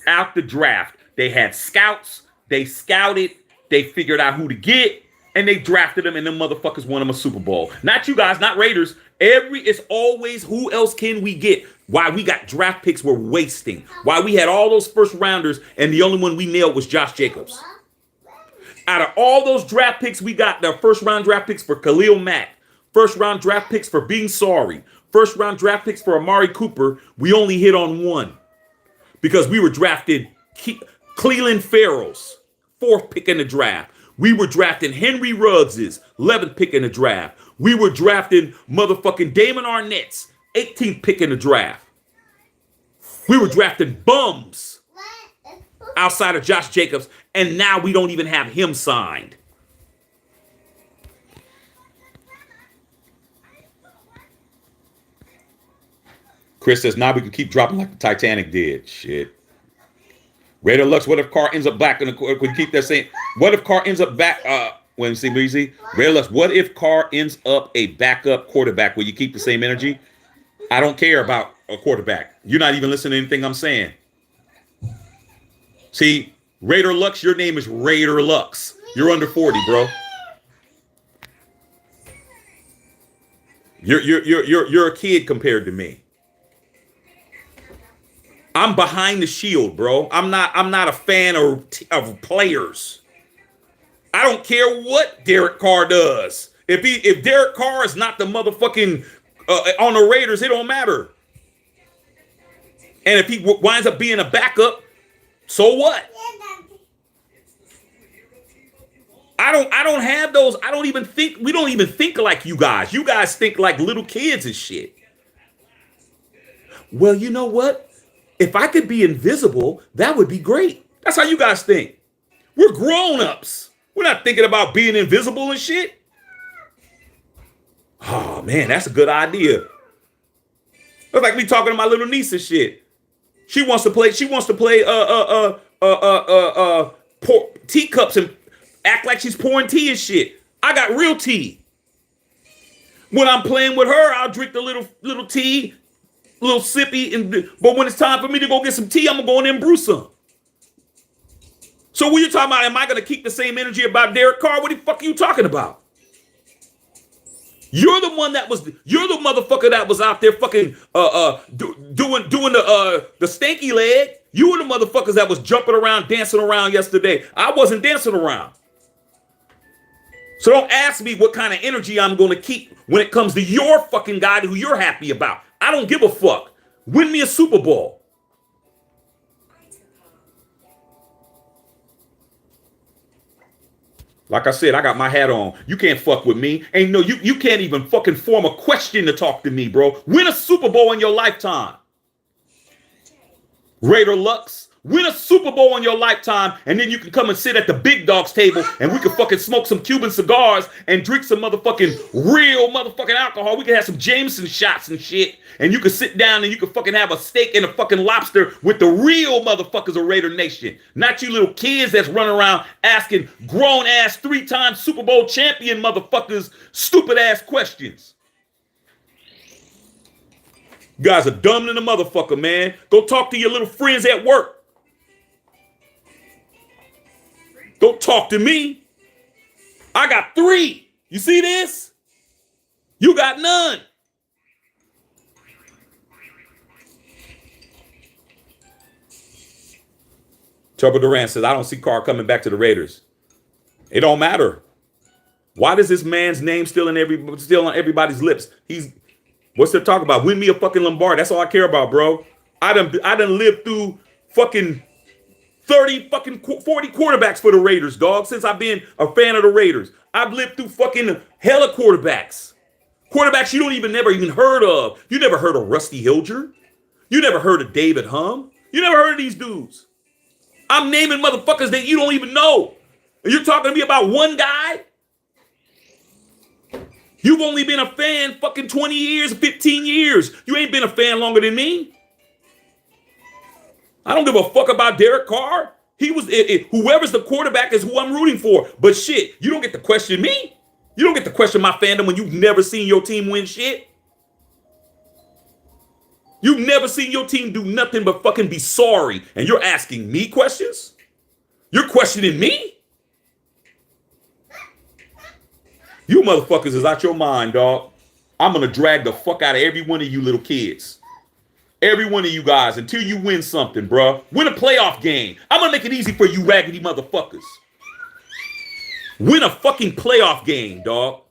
Out the draft. They had scouts, they scouted, they figured out who to get, and they drafted them, and them motherfuckers won them a Super Bowl. Not you guys, not Raiders. It's always who else can we get? Why we got draft picks we're wasting. Why we had all those first rounders, and the only one we nailed was Josh Jacobs. Out of all those draft picks, we got the first round draft picks for Khalil Mack, first round draft picks for Being Sorry, first round draft picks for Amari Cooper. We only hit on one because we were drafted Cleveland Farrell's 4th pick in the draft. We were drafting Henry Ruggs's 11th pick in the draft. We were drafting motherfucking Damon Arnett's 18th pick in the draft. We were drafting bums outside of Josh Jacobs, and now we don't even have him signed. Chris says, now we can keep dropping like the Titanic did. Shit. Raider Lux, what if Carr ends up back in the court? We keep that saying. What if Carr ends up back? When see, Raider Lux, what if Carr ends up a backup quarterback? Will you keep the same energy? I don't care about a quarterback. You're not even listening to anything I'm saying. See, Raider Lux, your name is Raider Lux. You're under 40, bro. You're a kid compared to me. I'm behind the shield, bro. I'm not a fan of players. I don't care what Derek Carr does. If Derek Carr is not the motherfucking on the Raiders, it don't matter. And if he winds up being a backup, so what? I don't have those. I don't even think. We don't even think like you guys. You guys think like little kids and shit. Well, you know what? If I could be invisible, that would be great. That's how you guys think. We're grown-ups. We're not thinking about being invisible and shit. Oh, man, that's a good idea. It's like me talking to my little niece and shit. She wants to play pour teacups and act like she's pouring tea and shit. I got real tea. When I'm playing with her, I'll drink the little tea, a little sippy, but when it's time for me to go get some tea, I'm gonna go in there and brew some. So what you talking about? Am I gonna keep the same energy about Derek Carr? What the fuck are you talking about? You're the motherfucker that was out there fucking doing the stanky leg. You were the motherfuckers that was jumping around, dancing around yesterday. I wasn't dancing around. So don't ask me what kind of energy I'm gonna keep when it comes to your fucking guy who you're happy about. I don't give a fuck. Win me a Super Bowl. Like I said, I got my hat on. You can't fuck with me. Ain't no, you can't even fucking form a question to talk to me, bro. Win a Super Bowl in your lifetime. Raider Lux. Win a Super Bowl in your lifetime, and then you can come and sit at the big dog's table, and we can fucking smoke some Cuban cigars and drink some motherfucking real motherfucking alcohol. We can have some Jameson shots and shit, and you can sit down and you can fucking have a steak and a fucking lobster with the real motherfuckers of Raider Nation. Not you little kids that's running around asking grown-ass 3-time Super Bowl champion motherfuckers stupid-ass questions. You guys are dumb than a motherfucker, man. Go talk to your little friends at work. Don't talk to me. I got 3. You see this? You got none. Trouble Duran says, I don't see Carr coming back to the Raiders. It don't matter. Why does this man's name still on everybody's lips? What's there talk about? Win me a fucking Lombard. That's all I care about, bro. I done lived through fucking 40 quarterbacks for the Raiders, dog, since I've been a fan of the Raiders. I've lived through fucking hella quarterbacks. Quarterbacks you don't never even heard of. You never heard of Rusty Hilger. You never heard of David Hum. You never heard of these dudes. I'm naming motherfuckers that you don't even know. And you're talking to me about one guy? You've only been a fan fucking 20 years, 15 years. You ain't been a fan longer than me. I don't give a fuck about Derek Carr. Whoever's the quarterback is who I'm rooting for. But shit, you don't get to question me. You don't get to question my fandom when you've never seen your team win shit. You've never seen your team do nothing but fucking be sorry. And you're asking me questions? You're questioning me? You motherfuckers is out your mind, dog. I'm going to drag the fuck out of every one of you little kids. Every one of you guys until you win something, bro. Win a playoff game. I'm going to make it easy for you raggedy motherfuckers. Win a fucking playoff game, dog.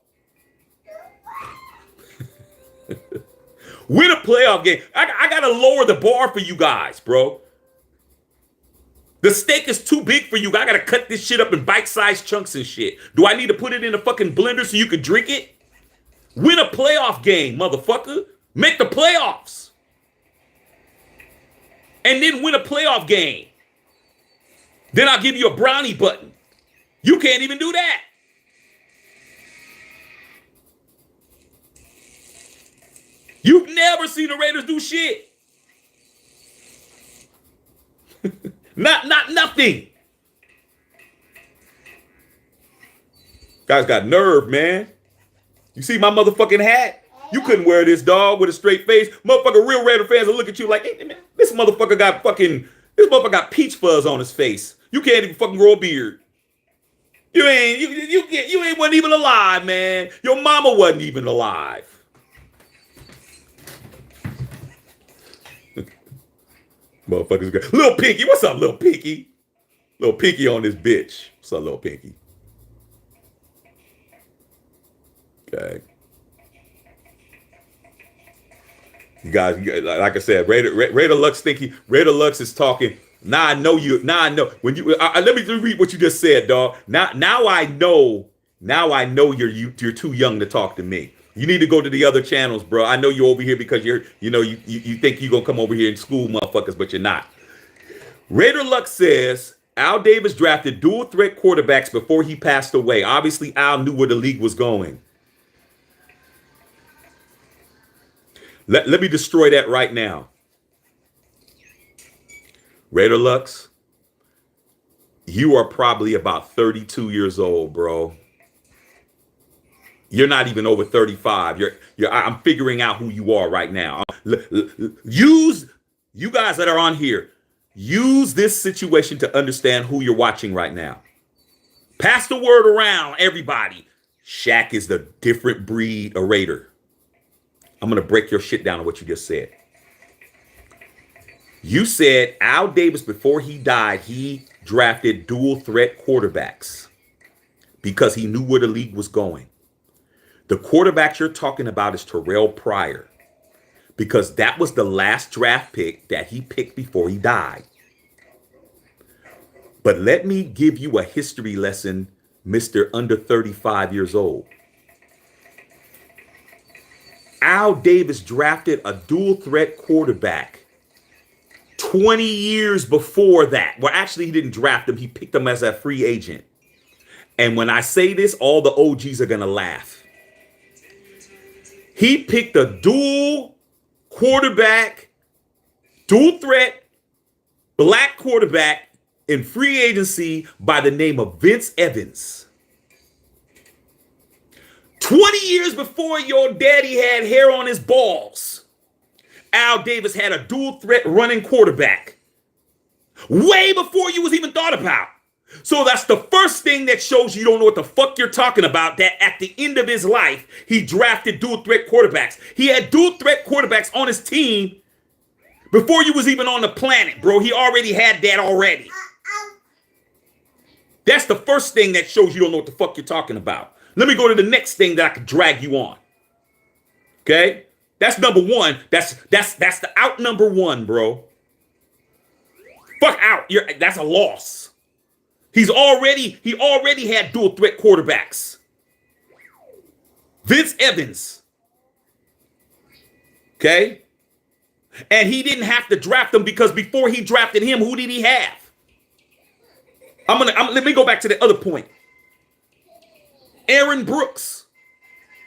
Win a playoff game. I got to lower the bar for you guys, bro. The steak is too big for you. I got to cut this shit up in bite-sized chunks and shit. Do I need to put it in a fucking blender so you can drink it? Win a playoff game, motherfucker. Make the playoffs. And then win a playoff game. Then I'll give you a brownie button. You can't even do that. You've never seen the Raiders do shit. Not nothing. Guys got nerve, man. You see my motherfucking hat? You couldn't wear this, dog, with a straight face. Motherfucker, real Raider fans will look at you like, hey, man, this motherfucker got peach fuzz on his face. You can't even fucking grow a beard. You ain't wasn't even alive, man. Your mama wasn't even alive. Motherfuckers go, Lil Pinky, what's up, Lil Pinky? Lil Pinky on this bitch. What's up, Lil Pinky? Okay. You guys, like I said, Raider Lux thinking, Raider Lux is talking. Now I know you. Now I know when you. Let me read what you just said, dog. Now I know. Now I know you're too young to talk to me. You need to go to the other channels, bro. I know you're over here because you think you're gonna come over here and school motherfuckers, but you're not. Raider Lux says Al Davis drafted dual threat quarterbacks before he passed away. Obviously, Al knew where the league was going. Let me destroy that right now. Raider Lux, you are probably about 32 years old, bro. You're not even over 35. I'm figuring out who you are right now. You guys that are on here, use this situation to understand who you're watching right now. Pass the word around, everybody. Shaq is the different breed of Raider. I'm going to break your shit down on what you just said. You said Al Davis, before he died, he drafted dual threat quarterbacks because he knew where the league was going. The quarterback you're talking about is Terrell Pryor, because that was the last draft pick that he picked before he died. But let me give you a history lesson Mr. Under 35 years old. Al Davis drafted a dual threat quarterback 20 years before that. Well, actually, he didn't draft him. He picked him as a free agent. And when I say this, all the OGs are going to laugh. He picked a dual quarterback, dual threat, black quarterback in free agency by the name of Vince Evans. 20 years before your daddy had hair on his balls, Al Davis had a dual threat running quarterback. Way before you was even thought about. So that's the first thing that shows you don't know what the fuck you're talking about, that at the end of his life, he drafted dual threat quarterbacks. He had dual threat quarterbacks on his team before you was even on the planet, bro. He already had that already. That's the first thing that shows you don't know what the fuck you're talking about. Let me go to the next thing that I could drag you on. Okay? That's number one. That's the out number one, bro. Fuck out. That's a loss. He already had dual threat quarterbacks. Vince Evans. Okay? And he didn't have to draft him because before he drafted him, who did he have? Let me go back to the other point. Aaron Brooks,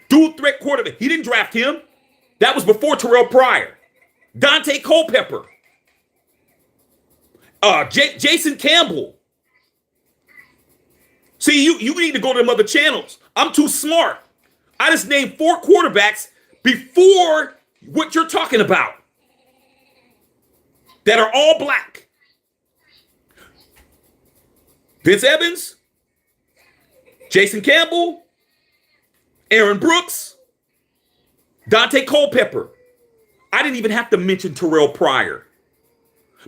dual threat quarterback. He didn't draft him. That was before Terrell Pryor. Dante Culpepper. Jason Campbell. See, you need to go to them other channels. I'm too smart. I just named 4 quarterbacks before what you're talking about that are all black. Vince Evans, Jason Campbell, Aaron Brooks, Dante Culpepper. I didn't even have to mention Terrell Pryor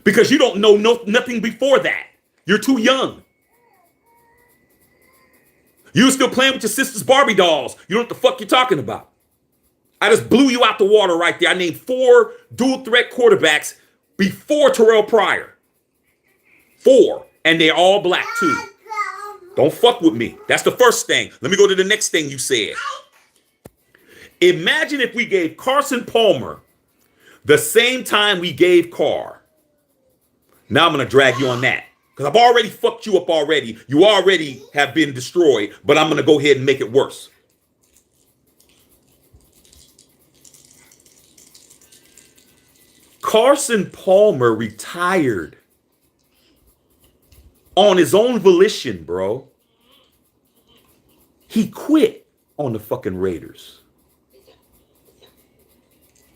because you don't know nothing before that. You're too young. You still playing with your sister's Barbie dolls. You know what the fuck you're talking about. I just blew you out the water right there. I named 4 dual threat quarterbacks before Terrell Pryor. 4. And they're all black too. Don't fuck with me. That's the first thing. Let me go to the next thing you said. Imagine if we gave Carson Palmer the same time we gave Carr. Now I'm going to drag you on that. Because I've already fucked you up already. You already have been destroyed. But I'm going to go ahead and make it worse. Carson Palmer retired on his own volition, bro. He quit on the fucking Raiders.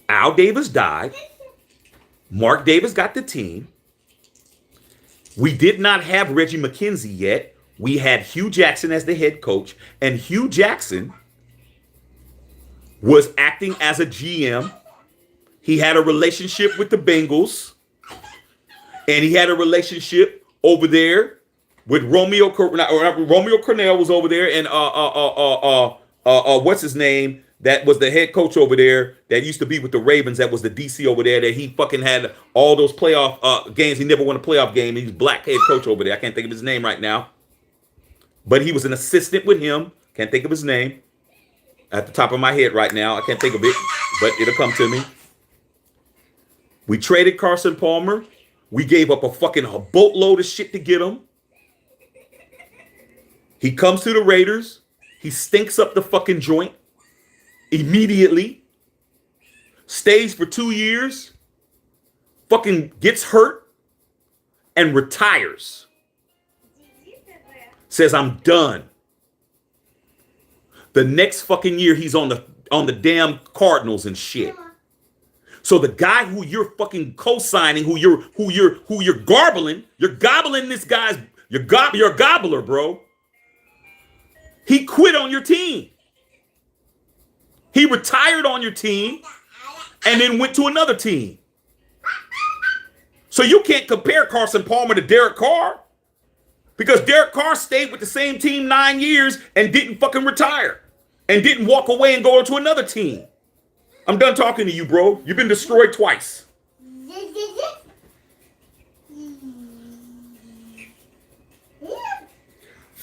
Al Davis died. Mark Davis got the team. We did not have Reggie McKenzie yet. We had Hugh Jackson as the head coach, and Hugh Jackson was acting as a GM. He had a relationship with the Bengals, and he had a relationship over there with Romeo Cornell was over there, and what's his name? That was the head coach over there that used to be with the Ravens. That was the DC over there that he fucking had all those playoff games. He never won a playoff game. He's black head coach over there. I can't think of his name right now. But he was an assistant with him. Can't think of his name at the top of my head right now. I can't think of it, but it'll come to me. We traded Carson Palmer. We gave up a boatload of shit to get him. He comes to the Raiders. He stinks up the fucking joint immediately. Stays for 2 years. Fucking gets hurt and retires. Says, I'm done. The next fucking year he's on the damn Cardinals and shit. So the guy who you're fucking co-signing, who you're garbling, you're gobbling this guy's, you're a gobbler, bro. He quit on your team. He retired on your team and then went to another team. So you can't compare Carson Palmer to Derek Carr because Derek Carr stayed with the same team 9 years and didn't fucking retire and didn't walk away and go to another team. I'm done talking to you, bro. You've been destroyed twice.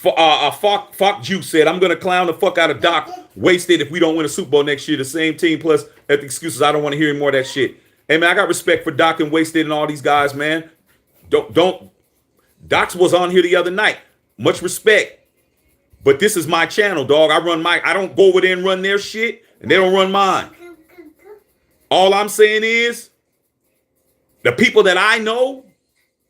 Fuck Juice said, I'm going to clown the fuck out of Doc. Wasted if we don't win a Super Bowl next year. The same team plus at the excuses. I don't want to hear any more of that shit. Hey, man, I got respect for Doc and Wasted and all these guys, man. Don't. Docs was on here the other night. Much respect. But this is my channel, dog. I don't go over there and run their shit, and they don't run mine. All I'm saying is, the people that I know,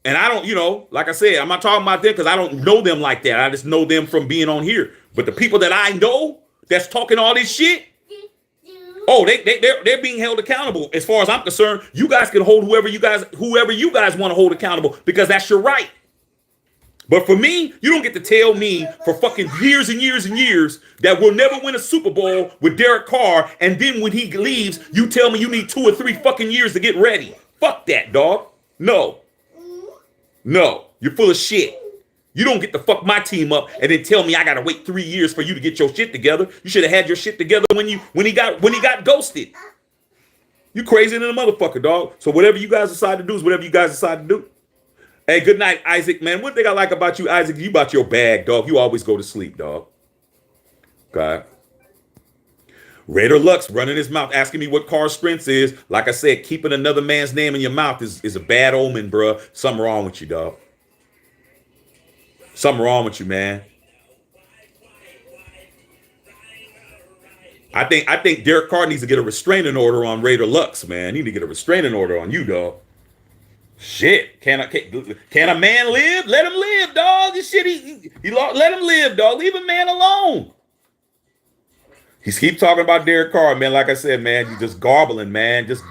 and I don't, like I said, I'm not talking about them because I don't know them like that. I just know them from being on here. But the people that I know that's talking all this shit, oh, they're being held accountable. As far as I'm concerned, you guys can hold whoever you guys want to hold accountable because that's your right. But for me, you don't get to tell me for fucking years and years and years that we'll never win a Super Bowl with Derek Carr, and then when he leaves, you tell me you need 2 or 3 fucking years to get ready. Fuck that, dog. No, you're full of shit. You don't get to fuck my team up and then tell me I gotta wait 3 years for you to get your shit together. You should have had your shit together when he got ghosted. You crazy than a motherfucker, dog. So whatever you guys decide to do is whatever you guys decide to do. Hey, good night, Isaac, man. One thing I like about you, Isaac, you about your bag, dog. You always go to sleep, dog. Okay. Raider Lux running his mouth, asking me what Carr's strengths is. Like I said, keeping another man's name in your mouth is a bad omen, bro. Something wrong with you, dog. Something wrong with you, man. I think Derek Carr needs to get a restraining order on Raider Lux, man. He need to get a restraining order on you, dog. Shit, can a man live? Let him live, dog. This shit, let him live, dog. Leave a man alone. He's keep talking about Derek Carr, man. Like I said, man, you just gobbling, man. Just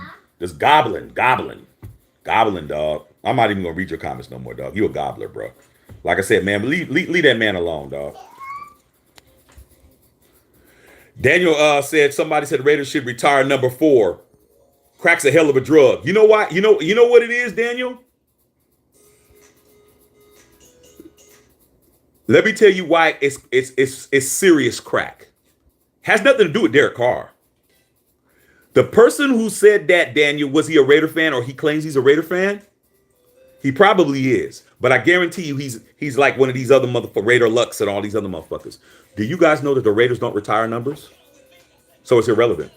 gobbling, dog. I'm not even gonna read your comments no more, dog. You a gobbler, bro. Like I said, man, leave that man alone, dog. Daniel said somebody said the Raiders should retire number 4. Crack's a hell of a drug. You know why? You know what it is, Daniel? Let me tell you why it's serious crack. Has nothing to do with Derek Carr. The person who said that, Daniel, was he a Raider fan or he claims he's a Raider fan? He probably is. But I guarantee you he's like one of these other motherfuckers, Raider Lux and all these other motherfuckers. Do you guys know that the Raiders don't retire numbers? So it's irrelevant.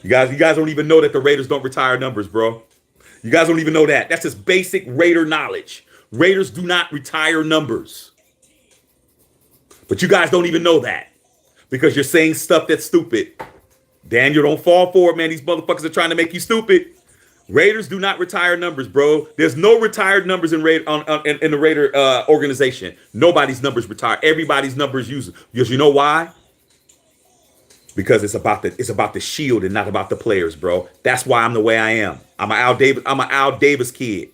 You guys don't even know that the Raiders don't retire numbers, bro. You guys don't even know that. That's just basic Raider knowledge. Raiders do not retire numbers. But you guys don't even know that because you're saying stuff that's stupid. Daniel, don't fall for it, man. These motherfuckers are trying to make you stupid. Raiders do not retire numbers, bro. There's no retired numbers in the Raider organization. Nobody's numbers retire. Everybody's numbers used. Because you know why? Because it's about the shield and not about the players, bro. That's why I'm the way I am. I'm an Al Davis kid.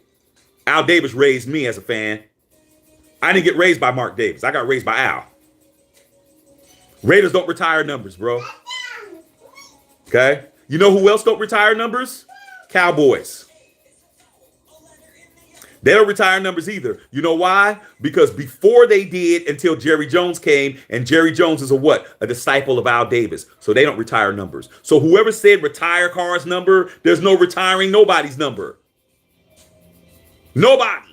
Al Davis raised me as a fan. I didn't get raised by Mark Davis. I got raised by Al. Raiders don't retire numbers, bro. Okay? You know who else don't retire numbers? Cowboys. They don't retire numbers either. You know why? Because before they did, until Jerry Jones came, and Jerry Jones is a disciple of Al Davis. So they don't retire numbers. So whoever said retire Carr's number, there's no retiring nobody's number. Nobody.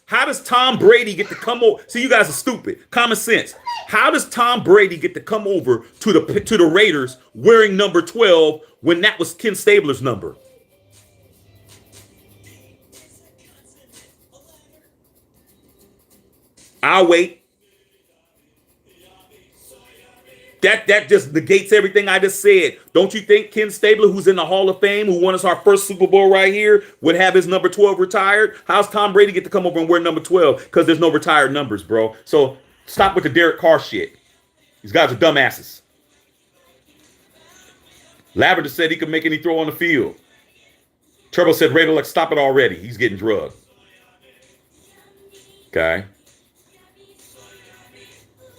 How does Tom Brady get to come over? See, you guys are stupid. Common sense. How does Tom Brady get to come over to the Raiders wearing number 12 when that was Ken Stabler's number? I'll wait. That just negates everything I just said. Don't you think Ken Stabler, who's in the Hall of Fame, who won us our first Super Bowl right here, would have his number 12 retired? How's Tom Brady get to come over and wear number 12? Because there's no retired numbers, bro. So stop with the Derek Carr shit. These guys are dumbasses. Lavender said he could make any throw on the field. Turbo said, Raider, like, stop it already. He's getting drugged. Okay.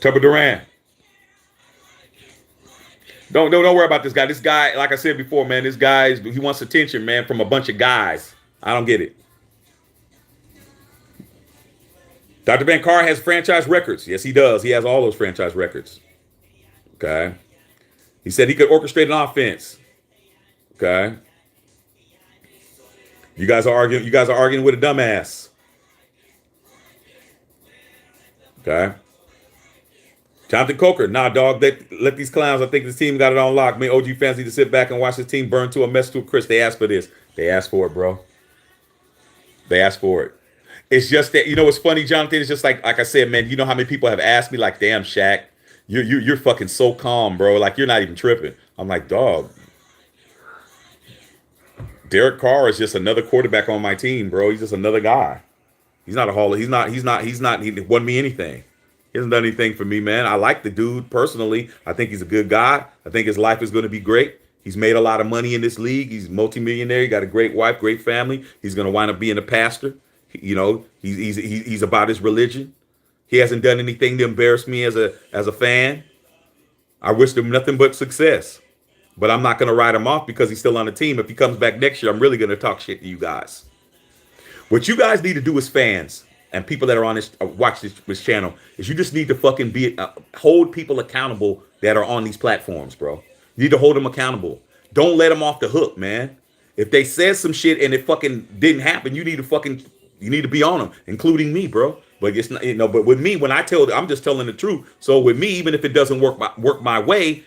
Turbo Duran. Don't worry about this guy. This guy, like I said before, man, this guy, he wants attention, man, from a bunch of guys. I don't get it. Dr. Ben Carr has franchise records. Yes, he does. He has all those franchise records. Okay. He said he could orchestrate an offense. Okay. You guys are arguing with a dumbass. Okay. Jonathan Coker, nah, dog. Let these clowns. I think this team got it on lock. Man, OG fans need to sit back and watch this team burn to a mess to a crisp. They asked for this. They asked for it, bro. They asked for it. It's just that what's funny, Jonathan. It's just like I said, man. You know how many people have asked me, like, damn, Shaq, you're fucking so calm, bro. Like you're not even tripping. I'm like, dog. Derek Carr is just another quarterback on my team, bro. He's just another guy. He's not a hall. He's not. He won me anything. He hasn't done anything for me, man. I like the dude personally. I think he's a good guy. I think his life is going to be great. He's made a lot of money in this league. He's multimillionaire. He got a great wife, great family. He's going to wind up being a pastor. He's about his religion. He hasn't done anything to embarrass me as a fan. I wish him nothing but success. But I'm not going to write him off because he's still on the team. If he comes back next year, I'm really going to talk shit to you guys. What you guys need to do as fans and people that are on this, watch this channel, is you just need to fucking hold people accountable that are on these platforms, bro. You need to hold them accountable. Don't let them off the hook, man. If they said some shit and it fucking didn't happen, you need to be on them, including me, bro. But it's not, but with me, when I'm just telling the truth. So with me, even if it doesn't work my way,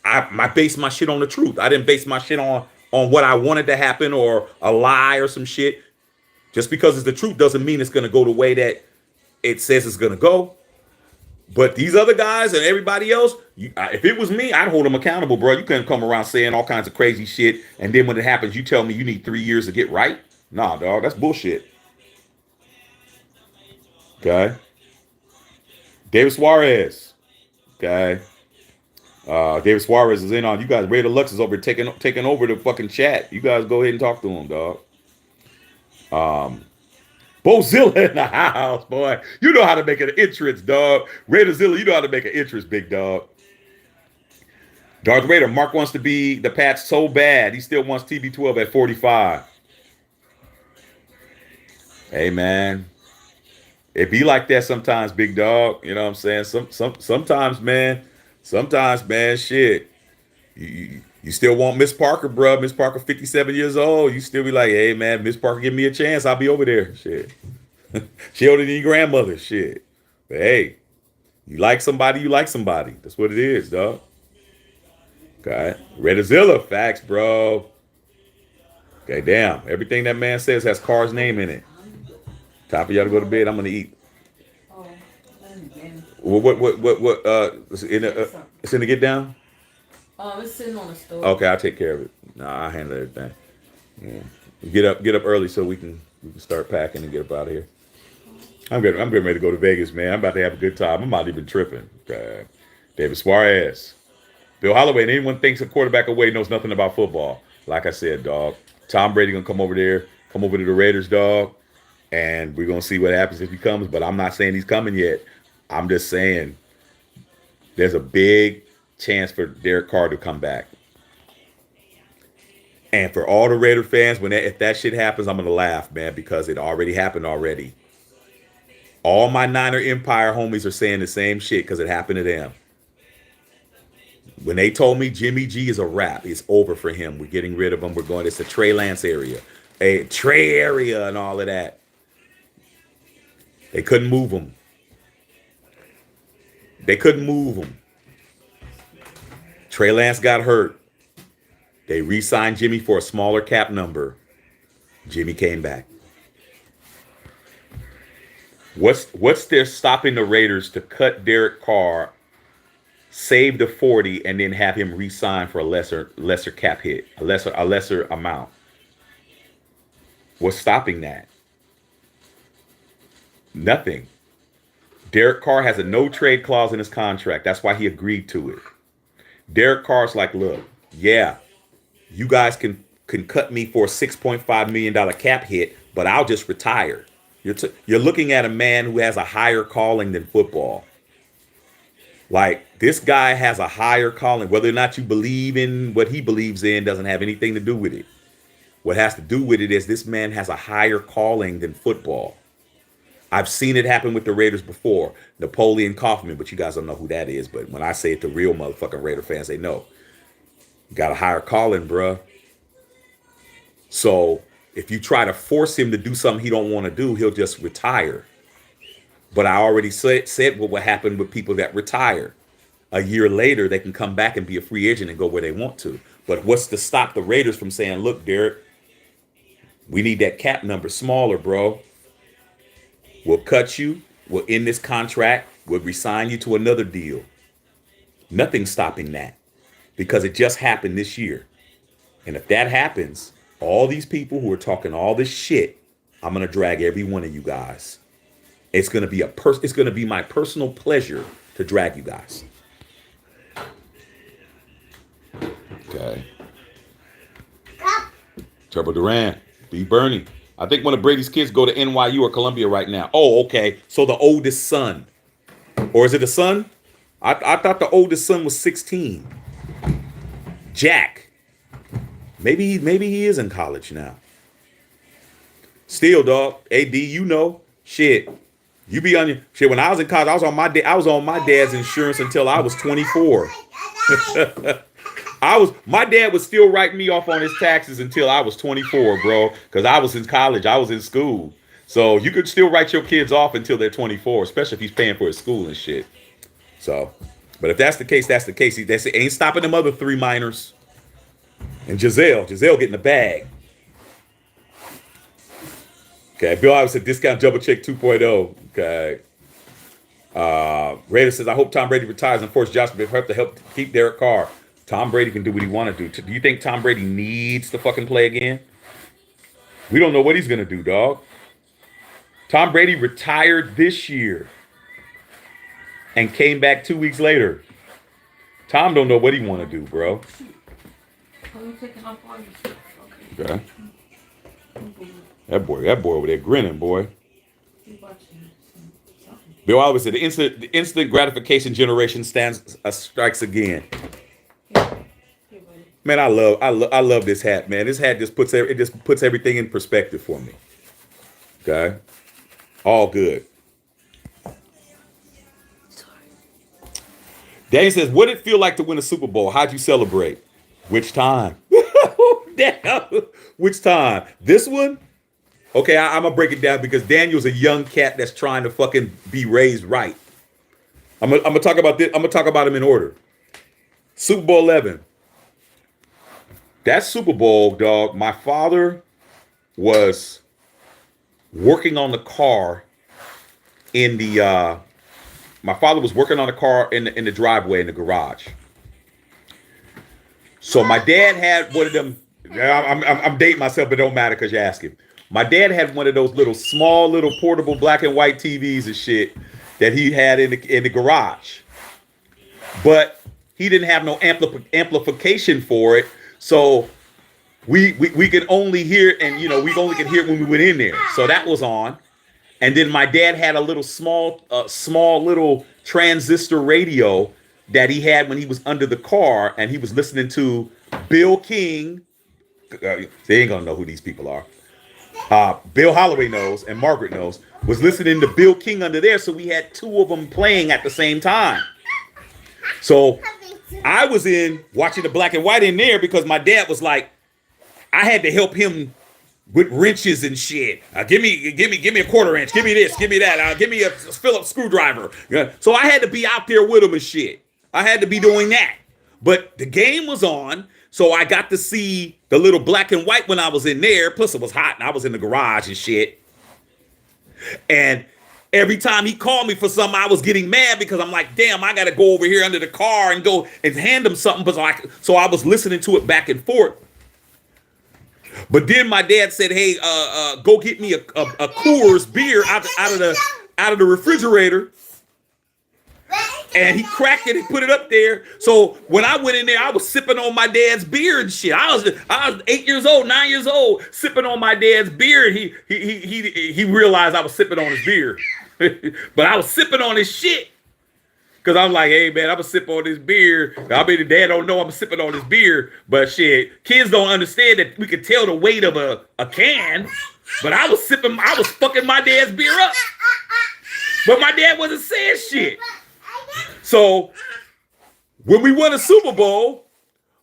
I base my shit on the truth. I didn't base my shit on what I wanted to happen or a lie or some shit. Just because it's the truth doesn't mean it's going to go the way that it says it's going to go. But these other guys and everybody else, if it was me, I'd hold them accountable, bro. You couldn't come around saying all kinds of crazy shit, and then when it happens, you tell me you need 3 years to get right? Nah, dog, that's bullshit. Okay. David Suarez. Okay. David Suarez is in on you guys. Raider Lux is over taking over the fucking chat. You guys go ahead and talk to him, dog. Bozilla in the house, boy. You know how to make an entrance, dog. Raiderzilla, you know how to make an entrance, big dog. Darth Raider, Mark wants to be the Pats so bad. He still wants TB12 at 45. Hey, man. It be like that sometimes, big dog. You know what I'm saying? Sometimes, man, shit. You still want Miss Parker, bro. Miss Parker, 57 years old. You still be like, hey, man, Miss Parker, give me a chance. I'll be over there. Shit. She older than your grandmother. Shit. But hey, you like somebody, you like somebody. That's what it is, dog. Okay. Raiderzilla, facts, bro. Okay, damn. Everything that man says has Carr's name in it. Time for y'all to go to bed. I'm gonna eat. Oh, What? It's in the get down. it's sitting on the stove. Okay, I'll take care of it. Nah, I'll handle everything. Yeah. Get up early so we can start packing and get up out of here. I'm getting ready to go to Vegas, man. I'm about to have a good time. I'm not even tripping. Okay. David Suarez. Bill Holloway, and anyone thinks a quarterback away knows nothing about football. Like I said, dog. Tom Brady gonna come over there, come over to the Raiders, dog. And we're gonna see what happens if he comes. But I'm not saying he's coming yet. I'm just saying there's a big chance for Derek Carr to come back. And for all the Raider fans, if that shit happens, I'm gonna laugh, man, because it already happened already. All my Niner Empire homies are saying the same shit because it happened to them. When they told me Jimmy G is a wrap, it's over for him. We're getting rid of him. We're going. It's the Trey Lance area, a Trey area, and all of that. They couldn't move him. Trey Lance got hurt. They re-signed Jimmy for a smaller cap number. Jimmy came back. What's there stopping the Raiders to cut Derek Carr, save the 40, and then have him re-sign for a lesser cap hit, a lesser amount? What's stopping that? Nothing. Derek Carr has a no trade clause in his contract. That's why he agreed to it. Derek Carr's like, look, yeah, you guys can cut me for a $6.5 million cap hit, but I'll just retire. You're looking at a man who has a higher calling than football. Like, this guy has a higher calling. Whether or not you believe in what he believes in doesn't have anything to do with it. What has to do with it is this man has a higher calling than football. I've seen it happen with the Raiders before. Napoleon Kaufman, but you guys don't know who that is. But when I say it to real motherfucking Raider fans, they know. You got a higher calling, bruh. So if you try to force him to do something he don't want to do, he'll just retire. But I already said what would happen with people that retire. A year later, they can come back and be a free agent and go where they want to. But what's to stop the Raiders from saying, look, Derek, we need that cap number smaller, bro. We'll cut you. We'll end this contract. We'll resign you to another deal. Nothing's stopping that because it just happened this year. And if that happens, all these people who are talking all this shit, I'm going to drag every one of you guys. It's going to be it's going to be my personal pleasure to drag you guys. Okay. Trevor Durant, B. Bernie. I think one of Brady's kids go to NYU or Columbia right now. Oh, okay. So the oldest son. Or is it a son? I thought the oldest son was 16. Jack. Maybe he is in college now. Still, dog. AD, you know. Shit. You be on your shit. When I was in college, I was on my dad's insurance until I was 24. My dad was still writing me off on his taxes until I was 24, bro. Because I was in college, I was in school. So you could still write your kids off until they're 24, especially if he's paying for his school and shit. So, but if that's the case, that's the case. That's it. Ain't stopping them other 3 minors. And Giselle getting the bag. Okay, Bill Ives said discount double check 2.0. Okay. Raider says, I hope Tom Brady retires and force Josh to help keep Derek Carr. Tom Brady can do what he want to do. Do you think Tom Brady needs to fucking play again? We don't know what he's going to do, dog. Tom Brady retired this year and came back 2 weeks later. Tom don't know what he want to do, bro. Okay. That boy over there grinning, boy. Bill always said the instant gratification generation strikes again. Man, I love this hat, man. This hat just puts everything in perspective for me. Okay, all good. Dane says, "What did it feel like to win a Super Bowl? How'd you celebrate? Which time? Which time? This one? Okay, I'm gonna break it down because Daniel's a young cat that's trying to fucking be raised right. I'm gonna talk about this. I'm gonna talk about him in order. Super Bowl 11. That Super Bowl, dog. My father was working on the car in the. My father was working on the car in the driveway in the garage. So my dad had one of them. I'm dating myself, but it don't matter because you're asking. My dad had one of those small portable black and white TVs and shit that he had in the garage, but he didn't have no amplification for it, so we could only hear, and we only could hear it when we went in there. So that was on, and then my dad had a small little transistor radio that he had when he was under the car, and he was listening to Bill King. They ain't gonna know who these people are. Bill Holloway knows, and Margaret knows, was listening to Bill King under there, so we had 2 of them playing at the same time. So I was in watching the black and white in there because my dad was like, I had to help him with wrenches and shit. Give me a quarter inch, give me this, give me that, give me a Phillips screwdriver. So I had to be out there with him and shit. I had to be doing that. But the game was on, so I got to see the little black and white when I was in there. Plus it was hot and I was in the garage and shit. And every time he called me for something, I was getting mad because I'm like, damn, I got to go over here under the car and go and hand him something. But so I was listening to it back and forth. But then my dad said, hey, go get me a Coors beer out of the refrigerator. And he cracked it and put it up there. So when I went in there, I was sipping on my dad's beer and shit. I was 8 years old, 9 years old, sipping on my dad's beer. And he realized I was sipping on his beer. But I was sipping on his shit. Because I'm like, hey, man, I'm going to sip on this beer. I mean, the dad don't know I'm sipping on this beer. But shit, kids don't understand that we could tell the weight of a can. But I was fucking my dad's beer up. But my dad wasn't saying shit. So when we won a Super Bowl,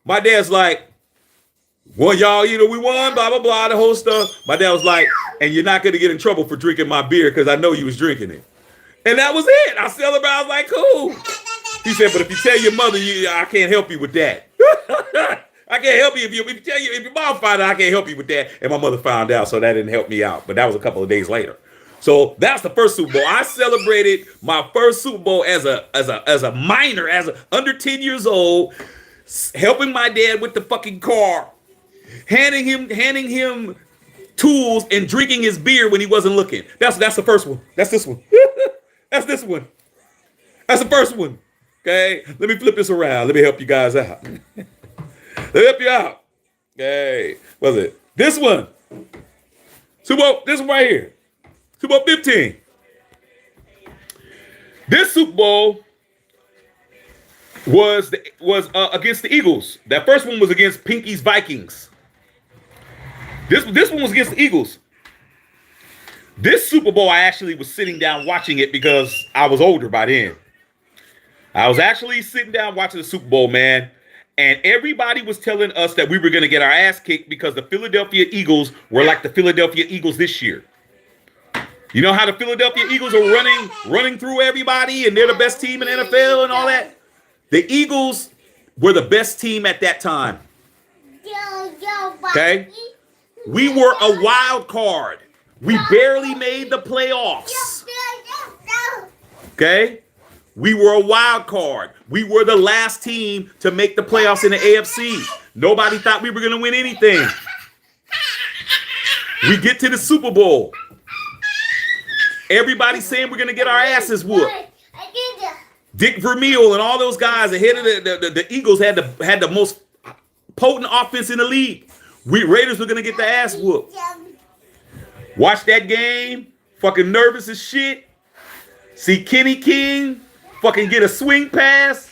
my dad's like, well, y'all, we won, blah, blah, blah, the whole stuff. My dad was like, and you're not going to get in trouble for drinking my beer because I know you was drinking it. And that was it. I celebrated. I was like, cool. He said, but if you tell your mother, I can't help you with that. I can't help you if your mom found out. I can't help you with that. And my mother found out, so that didn't help me out. But that was a couple of days later. So that's the first Super Bowl. I celebrated my first Super Bowl as a minor, as under 10 years old, helping my dad with the fucking car, handing him tools and drinking his beer when he wasn't looking. That's the first one. That's this one. That's this one. That's the first one. Okay, let me flip this around. Let me help you guys out. Let me help you out. Okay, what's it? This one. Super Bowl. This one right here. Super Bowl 15. This Super Bowl was against the Eagles. That first one was against Pinky's Vikings. This one was against the Eagles. This Super Bowl, I actually was sitting down watching it because I was older by then. I was actually sitting down watching the Super Bowl, man. And everybody was telling us that we were going to get our ass kicked because the Philadelphia Eagles were like the Philadelphia Eagles this year. You know how the Philadelphia Eagles are running through everybody and they're the best team in the NFL and all that? The Eagles were the best team at that time. Okay? We were a wild card. We barely made the playoffs. Okay? We were a wild card. We were the last team to make the playoffs in the AFC. Nobody thought we were going to win anything. We get to the Super Bowl. Everybody's saying we're going to get our asses whooped. Dick Vermeil and all those guys ahead of the Eagles had the most potent offense in the league. We Raiders were going to get the ass whooped. Watch that game. Fucking nervous as shit. See Kenny King fucking get a swing pass.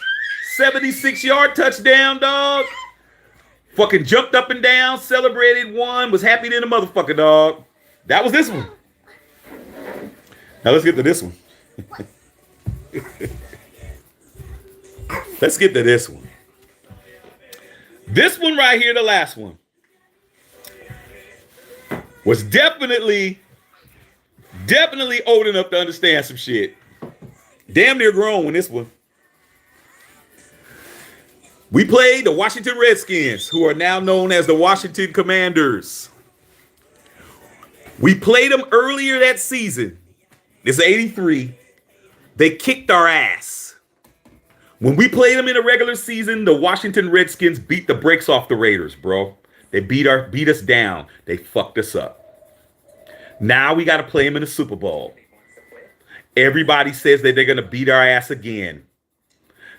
76-yard touchdown, dog. Fucking jumped up and down, celebrated, won, was happy than a motherfucker, dog. That was this one. Now let's get to this one. Let's get to this one. This one right here, the last one, was definitely old enough to understand some shit. Damn near grown when this one. We played the Washington Redskins, who are now known as the Washington Commanders. We played them earlier that season. It's 83. They kicked our ass. When we played them in the regular season, the Washington Redskins beat the brakes off the Raiders, bro. They beat us down. They fucked us up. Now we got to play them in the Super Bowl. Everybody says that they're going to beat our ass again.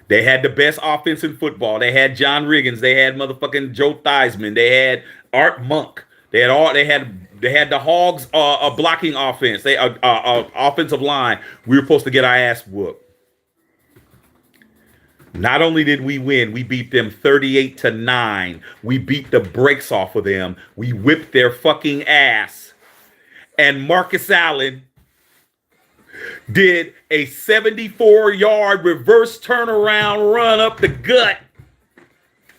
They had the best offense in football. They had John Riggins. They had motherfucking Joe Theismann. They had Art Monk. They had the Hogs blocking offense. They offensive line. We were supposed to get our ass whooped. Not only did we win, we beat them 38-9. We beat the brakes off of them. We whipped their fucking ass. And Marcus Allen did a 74-yard reverse turnaround run up the gut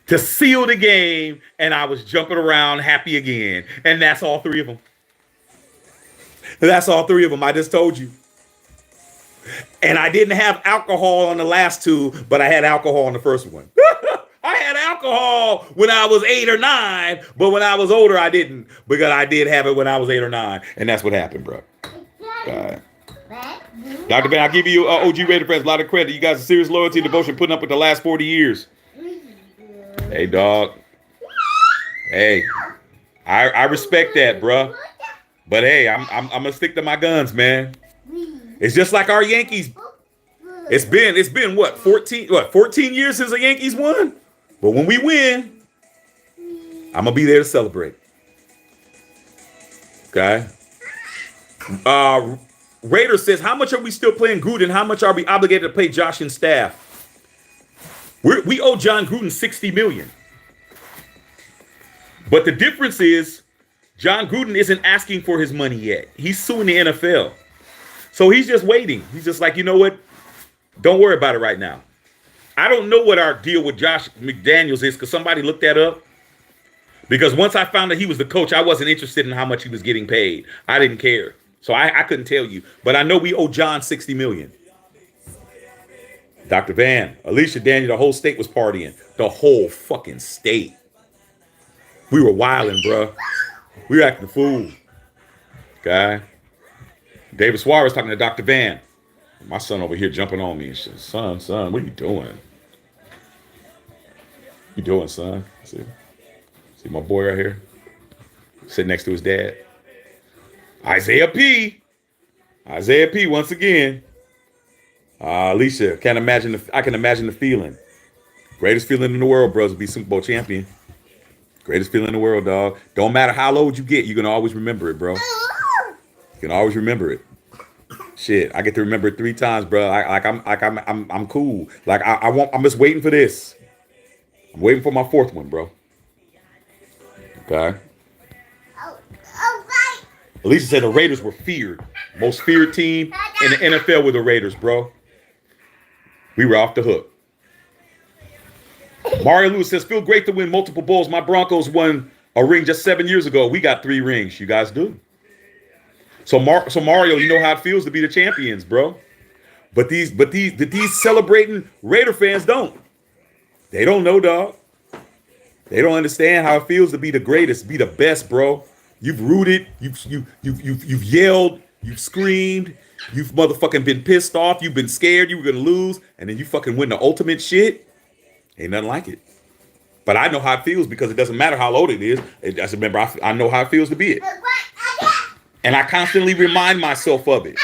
to seal the game, and I was jumping around happy again. And that's all three of them. That's all three of them. I just told you. And I didn't have alcohol on the last two, but I had alcohol on the first one. I had alcohol when I was 8 or 9, but when I was older, I didn't, because I did have it when I was 8 or 9, and that's what happened, bro. Dr. Ben, I'll give you OG Raider friends a lot of credit. You guys are serious loyalty and devotion putting up with the last 40 years. Hey, dog. Hey, I respect that, bro. But hey, I'm gonna stick to my guns, man. It's just like our Yankees. It's been what 14 years since the Yankees won. But when we win, I'm gonna be there to celebrate. Okay. Raider says, how much are we still playing Gruden? How much are we obligated to pay Josh and staff? We owe John Gruden $60 million. But the difference is John Gruden isn't asking for his money yet. He's suing the NFL. So he's just waiting. He's just like, you know what? Don't worry about it right now. I don't know what our deal with Josh McDaniels is, because somebody looked that up. Because once I found that he was the coach, I wasn't interested in how much he was getting paid. I didn't care. So I couldn't tell you. But I know we owe John 60 million. Dr. Van, Alicia, Daniel, the whole state was partying. The whole fucking state. We were wilding, bro. We were acting a fool. Okay. David Suarez talking to Dr. Van. My son over here jumping on me and shit. Son, what are you doing? You doing, son? See my boy right here? Sitting next to his dad. Isaiah P. Once again. Alicia, I can imagine the feeling. Greatest feeling in the world, bros, to be Super Bowl champion. Greatest feeling in the world, dog. Don't matter how old you get, you can always remember it, bro. You can always remember it. Shit, I get to remember it 3 times, bro. I'm cool. Like I'm just waiting for this. I'm waiting for my 4th one, bro. Okay. Alicia said the Raiders were feared. Most feared team in the NFL were the Raiders, bro. We were off the hook. Mario Lewis says, feel great to win multiple bowls. My Broncos won a ring just 7 years ago. We got 3 rings. You guys do. So Mario, you know how it feels to be the champions, bro. But these celebrating Raider fans don't. They don't know, dog. They don't understand how it feels to be the greatest, be the best, bro. You've rooted, you've yelled, you've screamed, you've motherfucking been pissed off, you've been scared you were gonna lose, and then you fucking win the ultimate shit. Ain't nothing like it. But I know how it feels because it doesn't matter how old it is. I know how it feels to be it. And I constantly remind myself of it.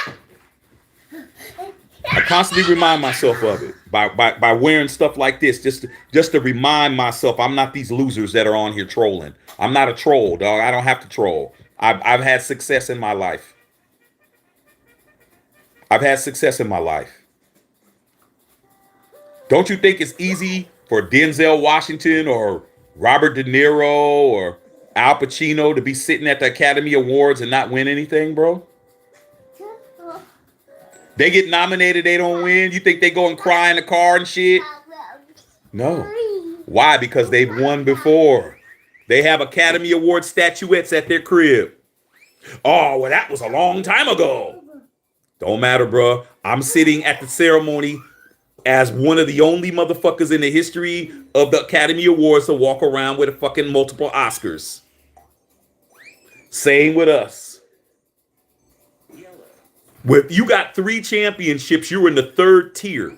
By wearing stuff like this, just to remind myself I'm not these losers that are on here trolling. I'm not a troll, dog. I don't have to troll. I've had success in my life. Don't you think it's easy for Denzel Washington or Robert De Niro or Al Pacino to be sitting at the Academy Awards and not win anything, bro? They get nominated, they don't win. You think they go and cry in the car and shit? No. Why? Because they've won before. They have Academy Award statuettes at their crib. Oh, well, that was a long time ago. Don't matter, bro. I'm sitting at the ceremony as one of the only motherfuckers in the history of the Academy Awards to walk around with a fucking multiple Oscars. Same with us. With you got 3 championships, you're in the 3rd tier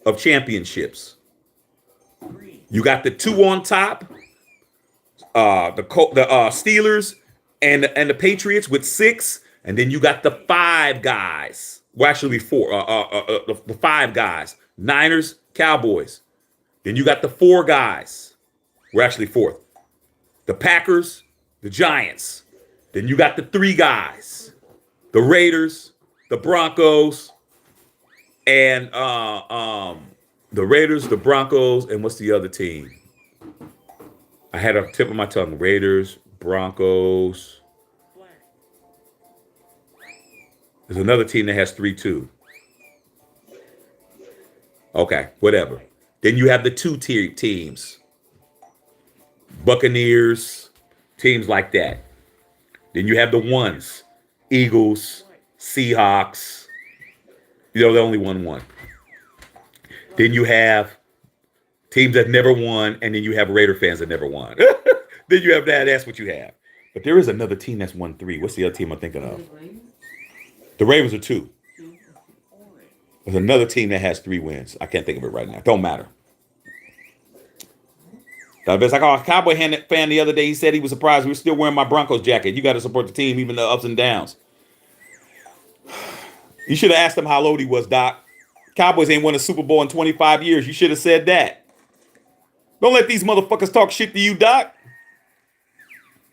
of championships. You got the 2 on top, the Steelers and the Patriots with 6, and then you got the 5 guys. Well, actually 4. The 5 guys: Niners, Cowboys. Then you got the 4 guys. We're actually 4th. The Packers, the Giants. Then you got the 3 guys: the Raiders, the Broncos, and the Raiders, the Broncos, and what's the other team? I had a tip of my tongue. Raiders, Broncos. There's another team that has 3 too. Okay, whatever. Then you have the 2-tier teams. Buccaneers, teams like that. Then you have the 1s. Eagles, Seahawks. They only won 1. Then you have teams that never won, and then you have Raider fans that never won. Then you have that. That's what you have. But there is another team that's won 3. What's the other team I'm thinking of? The Ravens are 2. There's another team that has 3 wins. I can't think of it right now. Don't matter. It's like, a Cowboy fan the other day. He said he was surprised we were still wearing my Broncos jacket. You got to support the team, even the ups and downs. You should have asked him how old he was, Doc. Cowboys ain't won a Super Bowl in 25 years. You should have said that. Don't let these motherfuckers talk shit to you, Doc.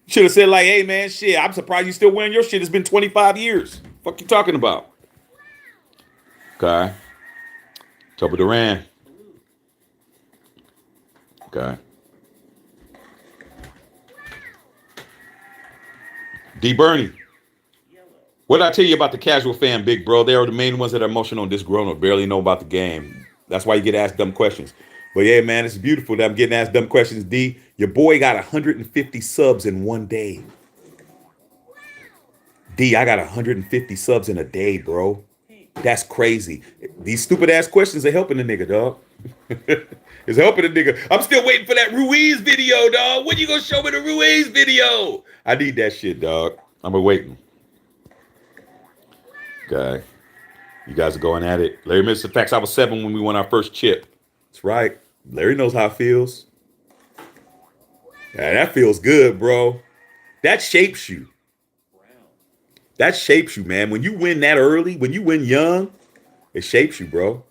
You should have said, like, hey, man, shit, I'm surprised you still wearing your shit. It's been 25 years. Fuck you talking about? Okay. Toba Duran. Okay. D. Bernie. What did I tell you about the casual fan, big bro? They are the main ones that are emotional and disgruntled, barely know about the game. That's why you get asked dumb questions. But yeah, man, it's beautiful that I'm getting asked dumb questions, D. Your boy got 150 subs in one day. D, I got 150 subs in a day, bro. That's crazy. These stupid ass questions are helping the nigga, dog. It's helping the nigga. I'm still waiting for that Ruiz video, dog. When you gonna show me the Ruiz video? I need that shit, dog. I'm waiting. Okay. You guys are going at it. Larry missed the facts. I was 7 when we won our first chip. That's right. Larry knows how it feels. Yeah, that feels good, bro. That shapes you. That shapes you, man. When you win that early, when you win young, it shapes you, bro.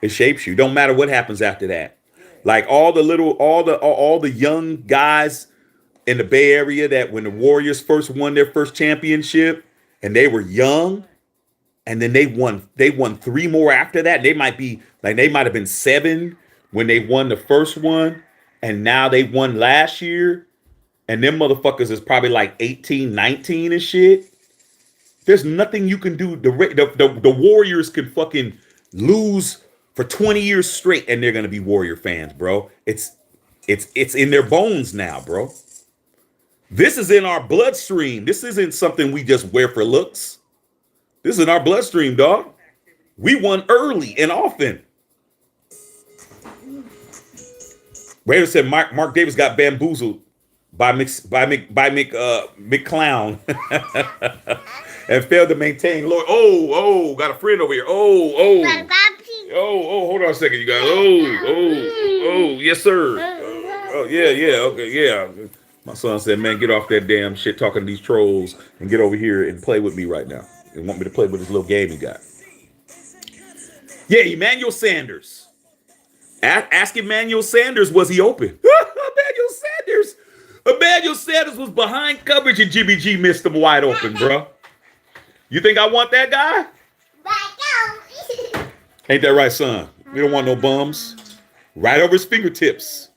It shapes you. Don't matter what happens after that. Like all the young guys in the Bay Area that when the Warriors first won their first championship and they were young, and then they won 3 more after that. They might have been 7 when they won the first one, and now they won last year, and them motherfuckers is probably like 18, 19 and shit. There's nothing you can do. The Warriors can fucking lose for 20 years straight, and they're gonna be Warrior fans, bro. It's in their bones now, bro. This is in our bloodstream. This isn't something we just wear for looks. This is in our bloodstream, dog. We won early and often. Raider said Mark Davis got bamboozled by McClown and failed to maintain. Lord, got a friend over here. Hold on a second, you guys. Yes, sir. Okay, yeah. My son said, man, get off that damn shit talking to these trolls and get over here and play with me right now. And want me to play with this little game he got. Yeah, Emmanuel Sanders. Ask Emmanuel Sanders, was he open? Emmanuel Sanders was behind coverage and Jimmy G missed him wide open, bro. You think I want that guy? Ain't that right, son? We don't want no bums. Right over his fingertips.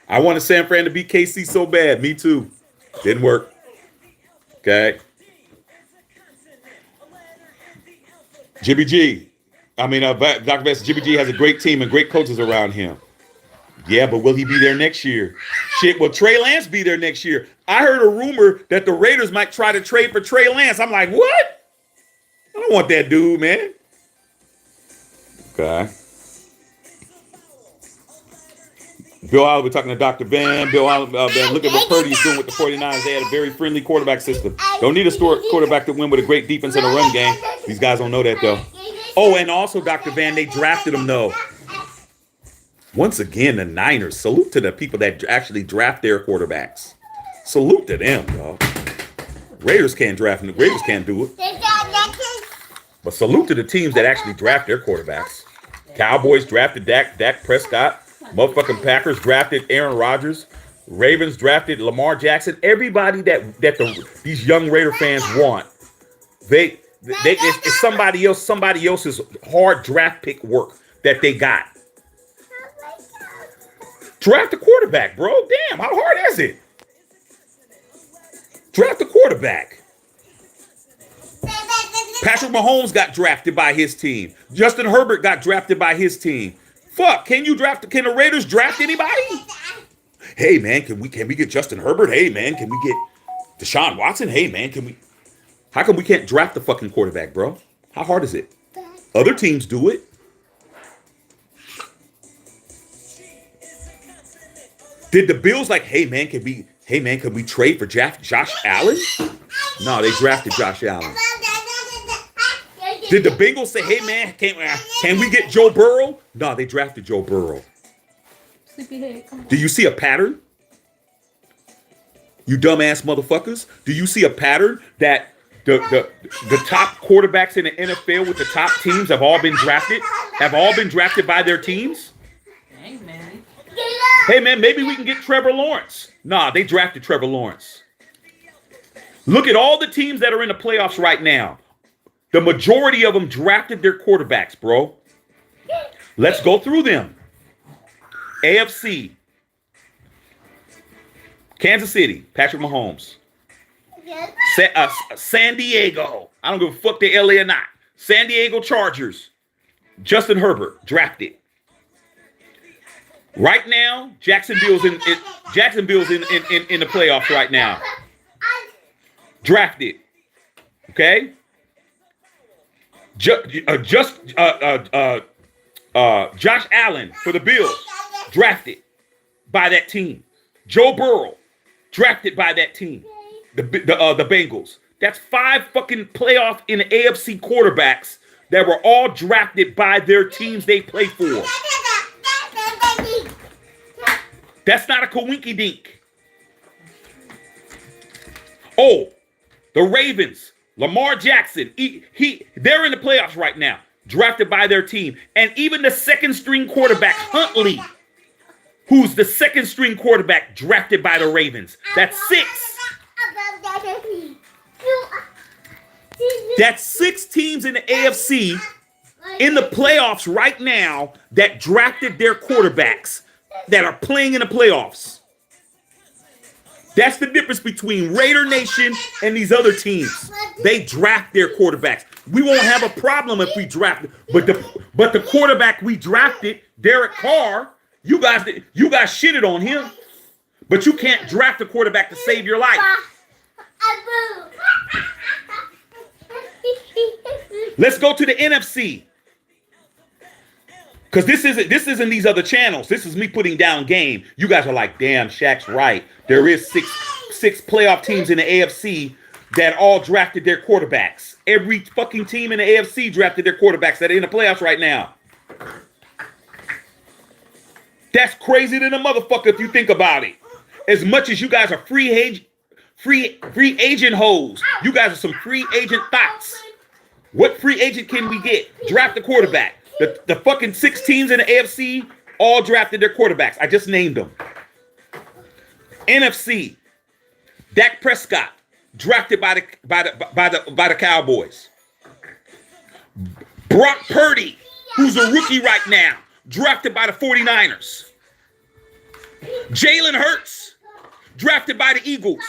I wanted San Fran to beat KC so bad. Me too. Didn't work. Okay. Jimmy G. Dr. Best, Jimmy G has a great team and great coaches around him. Yeah, but will he be there next year? Shit, will Trey Lance be there next year? I heard a rumor that the Raiders might try to trade for Trey Lance. I'm like, what? I don't want that dude, man. Okay. Bill Oliver talking to Dr. Van. Bill Oliver, look at what Purdy is doing with the 49ers. They had a very friendly quarterback system. Don't need a quarterback to win with a great defense and a run game. These guys don't know that, though. Oh, and also, Dr. Van, they drafted him, though. Once again, the Niners. Salute to the people that actually draft their quarterbacks. Salute to them, dog. Raiders can't draft them. Raiders can't do it. But salute to the teams that actually draft their quarterbacks. Cowboys drafted Dak Prescott. Motherfucking Packers drafted Aaron Rodgers. Ravens drafted Lamar Jackson. Everybody that these young Raider fans want. It's somebody else's hard draft pick work that they got. Draft a quarterback, bro. Damn, how hard is it? Draft a quarterback. Patrick Mahomes got drafted by his team. Justin Herbert got drafted by his team. Fuck, can the Raiders draft anybody? Hey man, can we get Justin Herbert? Hey man, can we get Deshaun Watson? Hey man, how come we can't draft the fucking quarterback, bro? How hard is it? Other teams do it. Did the Bills hey man, can we trade for Josh Allen? No, they drafted Josh Allen. Did the Bengals say, hey man, can we get Joe Burrow? No, they drafted Joe Burrow. Sleepyhead, come on. Do you see a pattern? You dumbass motherfuckers. Do you see a pattern that the top quarterbacks in the NFL with the top teams have all been drafted? Have all been drafted by their teams? Dang, man. Hey man, maybe we can get Trevor Lawrence. Nah, they drafted Trevor Lawrence. Look at all the teams that are in the playoffs right now. The majority of them drafted their quarterbacks, bro. Let's go through them. AFC. Kansas City, Patrick Mahomes. San Diego. I don't give a fuck they LA or not. San Diego Chargers. Justin Herbert, drafted. Right now, Jacksonville's in the playoffs right now. Drafted. Okay. Josh Allen for the Bills, drafted by that team. Joe Burrow, drafted by that team. The Bengals. That's 5 fucking playoff in the AFC quarterbacks that were all drafted by their teams they play for. That's not a coinky dink. Oh, the Ravens, Lamar Jackson, they're in the playoffs right now, drafted by their team. And even the second string quarterback, Huntley, who's the second string quarterback, drafted by the Ravens. That's 6. That's 6 teams in the AFC in the playoffs right now that drafted their quarterbacks that are playing in the playoffs. That's the difference between Raider Nation and these other teams. They draft their quarterbacks. We won't have a problem if we draft, but the quarterback we drafted, Derek Carr, you guys shitted on him, but you can't draft a quarterback to save your life. Let's go to the NFC. Because this isn't these other channels. This is me putting down game. You guys are like, damn, Shaq's right. There is six playoff teams in the AFC that all drafted their quarterbacks. Every fucking team in the AFC drafted their quarterbacks that are in the playoffs right now. That's crazy than a motherfucker if you think about it. As much as you guys are free agent hoes, you guys are some free agent thoughts. What free agent can we get? Draft a quarterback. The fucking 6 teams in the AFC all drafted their quarterbacks. I just named them. NFC, Dak Prescott, drafted by the Cowboys. Brock Purdy, who's a rookie right now, drafted by the 49ers. Jalen Hurts, drafted by the Eagles.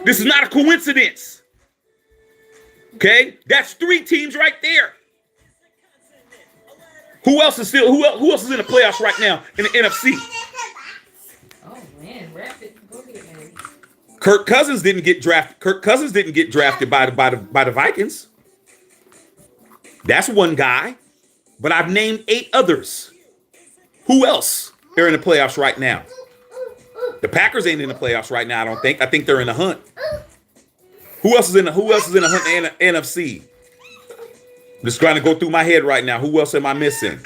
This is not a coincidence. Okay? That's 3 teams right there. Who else is in the playoffs right now in the NFC? Oh man, rapid. Go get it, man. Kirk Cousins didn't get drafted by the Vikings. That's one guy. But I've named 8 others. Who else are in the playoffs right now? The Packers ain't in the playoffs right now, I don't think. I think they're in the hunt. Who else is in the hunt in the NFC? Just trying to go through my head right now. Who else am I missing?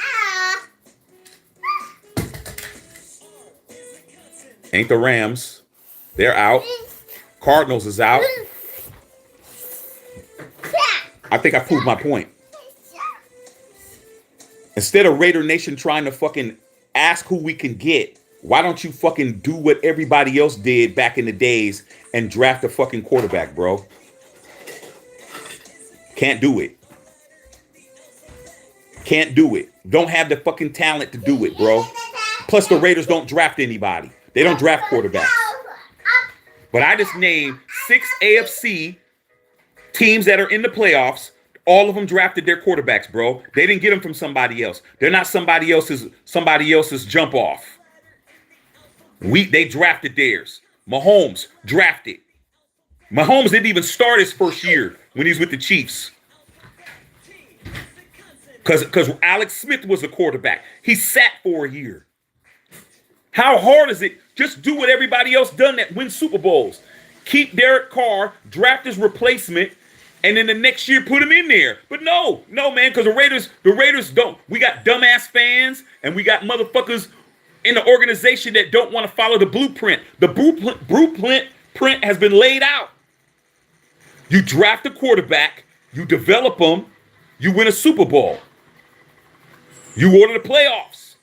Ain't the Rams. They're out. Cardinals is out. I think I proved my point. Instead of Raider Nation trying to fucking ask who we can get, why don't you fucking do what everybody else did back in the days and draft a fucking quarterback, bro? Can't do it. Can't do it. Don't have the fucking talent to do it, bro. Plus, the Raiders don't draft anybody. They don't draft quarterbacks. But I just named 6 AFC teams that are in the playoffs. All of them drafted their quarterbacks, bro. They didn't get them from somebody else. They're not somebody else's jump off. They drafted theirs. Mahomes drafted. Mahomes didn't even start his first year when he's with the Chiefs. Because Alex Smith was the quarterback. He sat for a year. How hard is it? Just do what everybody else done that wins Super Bowls. Keep Derek Carr, draft his replacement, and then the next year put him in there. But no, man, because the Raiders don't. We got dumbass fans, and we got motherfuckers in the organization that don't want to follow the blueprint. The blueprint has been laid out. You draft a quarterback, you develop them, you win a Super Bowl. You order the playoffs.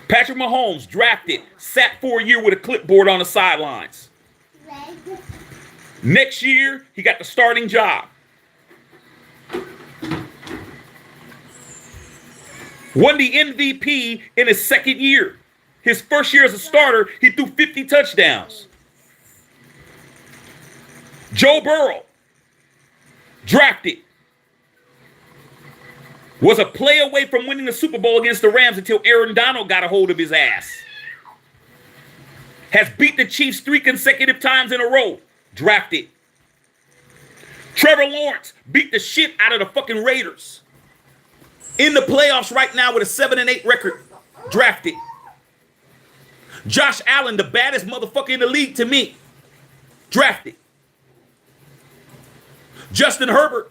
Patrick Mahomes drafted, sat for a year with a clipboard on the sidelines. Next year, he got the starting job. Won the MVP in his second year. His first year as a starter, he threw 50 touchdowns. Joe Burrow, drafted. Was a play away from winning the Super Bowl against the Rams until Aaron Donald got a hold of his ass. Has beat the Chiefs 3 consecutive times in a row. Drafted Trevor Lawrence beat the shit out of the fucking Raiders. In the playoffs right now with a 7-8 record, drafted. Josh Allen, the baddest motherfucker in the league to me, drafted. Justin Herbert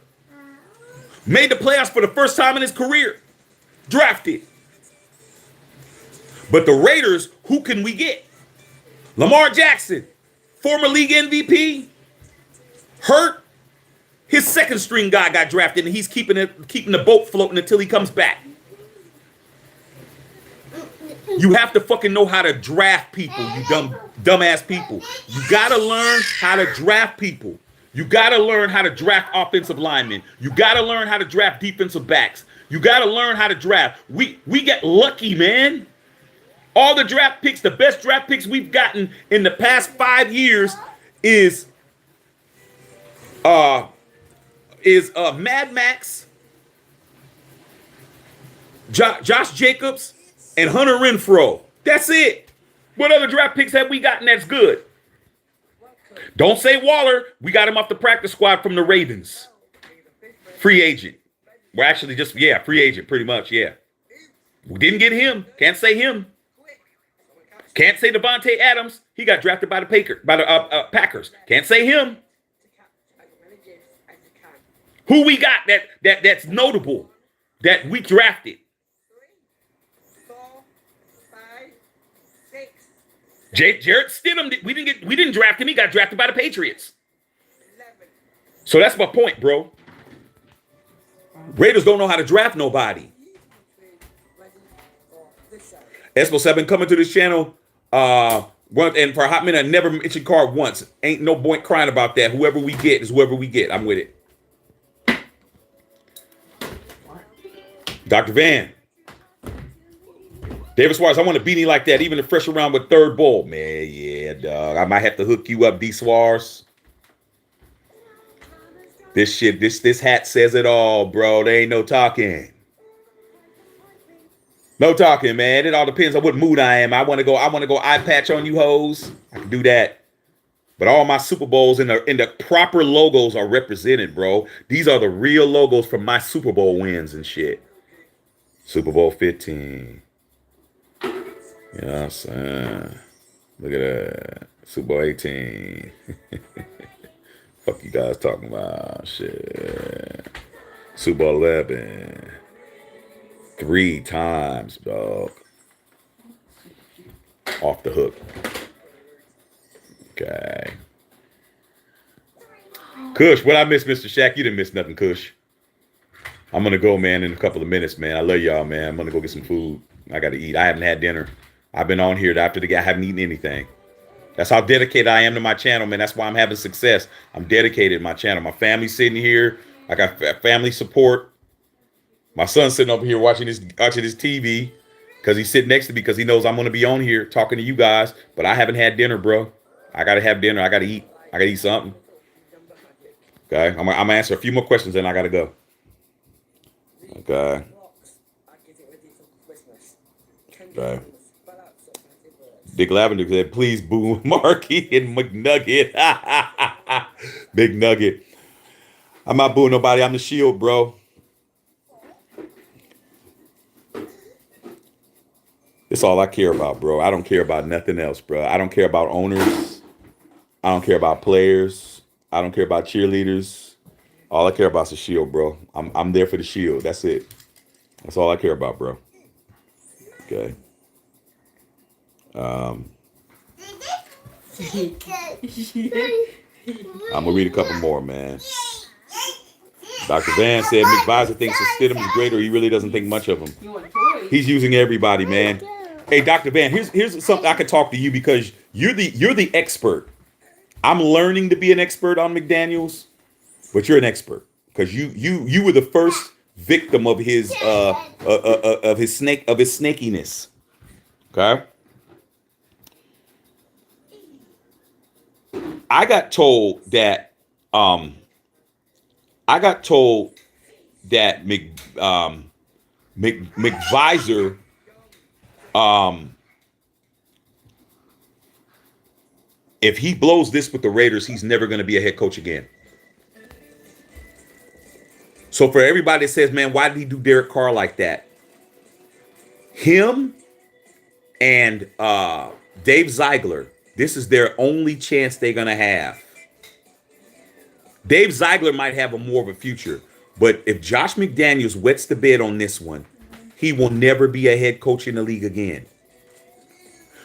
made the playoffs for the first time in his career, drafted. But the Raiders, who can we get? Lamar Jackson, former league MVP, hurt. His second string guy got drafted, and he's keeping the boat floating until he comes back. You have to fucking know how to draft people, you dumbass people. You gotta learn how to draft people. You gotta learn how to draft offensive linemen. You gotta learn how to draft defensive backs. You gotta learn how to draft. We get lucky, man. All the draft picks, the best draft picks we've gotten in the past 5 years is Mad Max, Josh Jacobs, and Hunter Renfrow. That's it. What other draft picks have we gotten that's good? Don't say Waller. We got him off the practice squad from the Ravens. Free agent. We're actually just, free agent, pretty much, yeah. We didn't get him. Can't say him. Can't say Devontae Adams. He got drafted by the Packers. Can't say him. Who we got that's notable that we drafted? 4, 5, 6. Jarrett Stidham. We didn't draft him. He got drafted by the Patriots. 11. So that's my point, bro. Raiders don't know how to draft nobody. Espo 7 coming to this channel. And for a hot minute, I never mentioned Card once. Ain't no point crying about that. Whoever we get is whoever we get. I'm with it. Dr. Van. David Suarez, I want to beat him like that, even the fresh around with third bowl. Man, yeah, dog. I might have to hook you up, D. Suarez. This hat says it all, bro. There ain't no talking. No talking, man. It all depends on what mood I am. I want to go eye patch on you hoes. I can do that. But all my Super Bowls in the proper logos are represented, bro. These are the real logos from my Super Bowl wins and shit. Super Bowl 15. You know what I'm saying? Look at that. Super Bowl 18. Fuck you guys talking about? Shit. Super Bowl 11. 3 times, dog. Off the hook. Okay. Kush, what I miss, Mr. Shaq? You didn't miss nothing, Kush. I'm going to go, man, in a couple of minutes, man. I love y'all, man. I'm going to go get some food. I got to eat. I haven't had dinner. I've been on here after the guy. I haven't eaten anything. That's how dedicated I am to my channel, man. That's why I'm having success. I'm dedicated to my channel. My family's sitting here. I got family support. My son's sitting over here watching his TV because he's sitting next to me because he knows I'm going to be on here talking to you guys. But I haven't had dinner, bro. I got to have dinner. I got to eat. I got to eat something. Okay? I'm going to answer a few more questions, and I got to go. Okay. Okay. Dick Lavender said, please boo Marky and McNugget. Big Nugget. I'm not booing nobody. I'm the shield, bro. It's all I care about, bro. I don't care about nothing else, bro. I don't care about owners. I don't care about players. I don't care about cheerleaders. All I care about is the shield, bro. I'm there for the shield. That's it. That's all I care about, bro. Okay. I'm gonna read a couple more, man. Dr. Van said McVisor thinks that Stidham is great, or he really doesn't think much of him. He's using everybody, man. Hey, Dr. Van, here's something I could talk to you because you're the expert. I'm learning to be an expert on McDaniels, but you're an expert because you were the first victim of his snakiness. Okay. I got told that McVisor if he blows this with the Raiders, he's never going to be a head coach again. So for everybody that says, man, why did he do Derek Carr like that? Him and Dave Ziegler, this is their only chance they're going to have. Dave Ziegler might have a more of a future, but if Josh McDaniels wets the bed on this one, he will never be a head coach in the league again.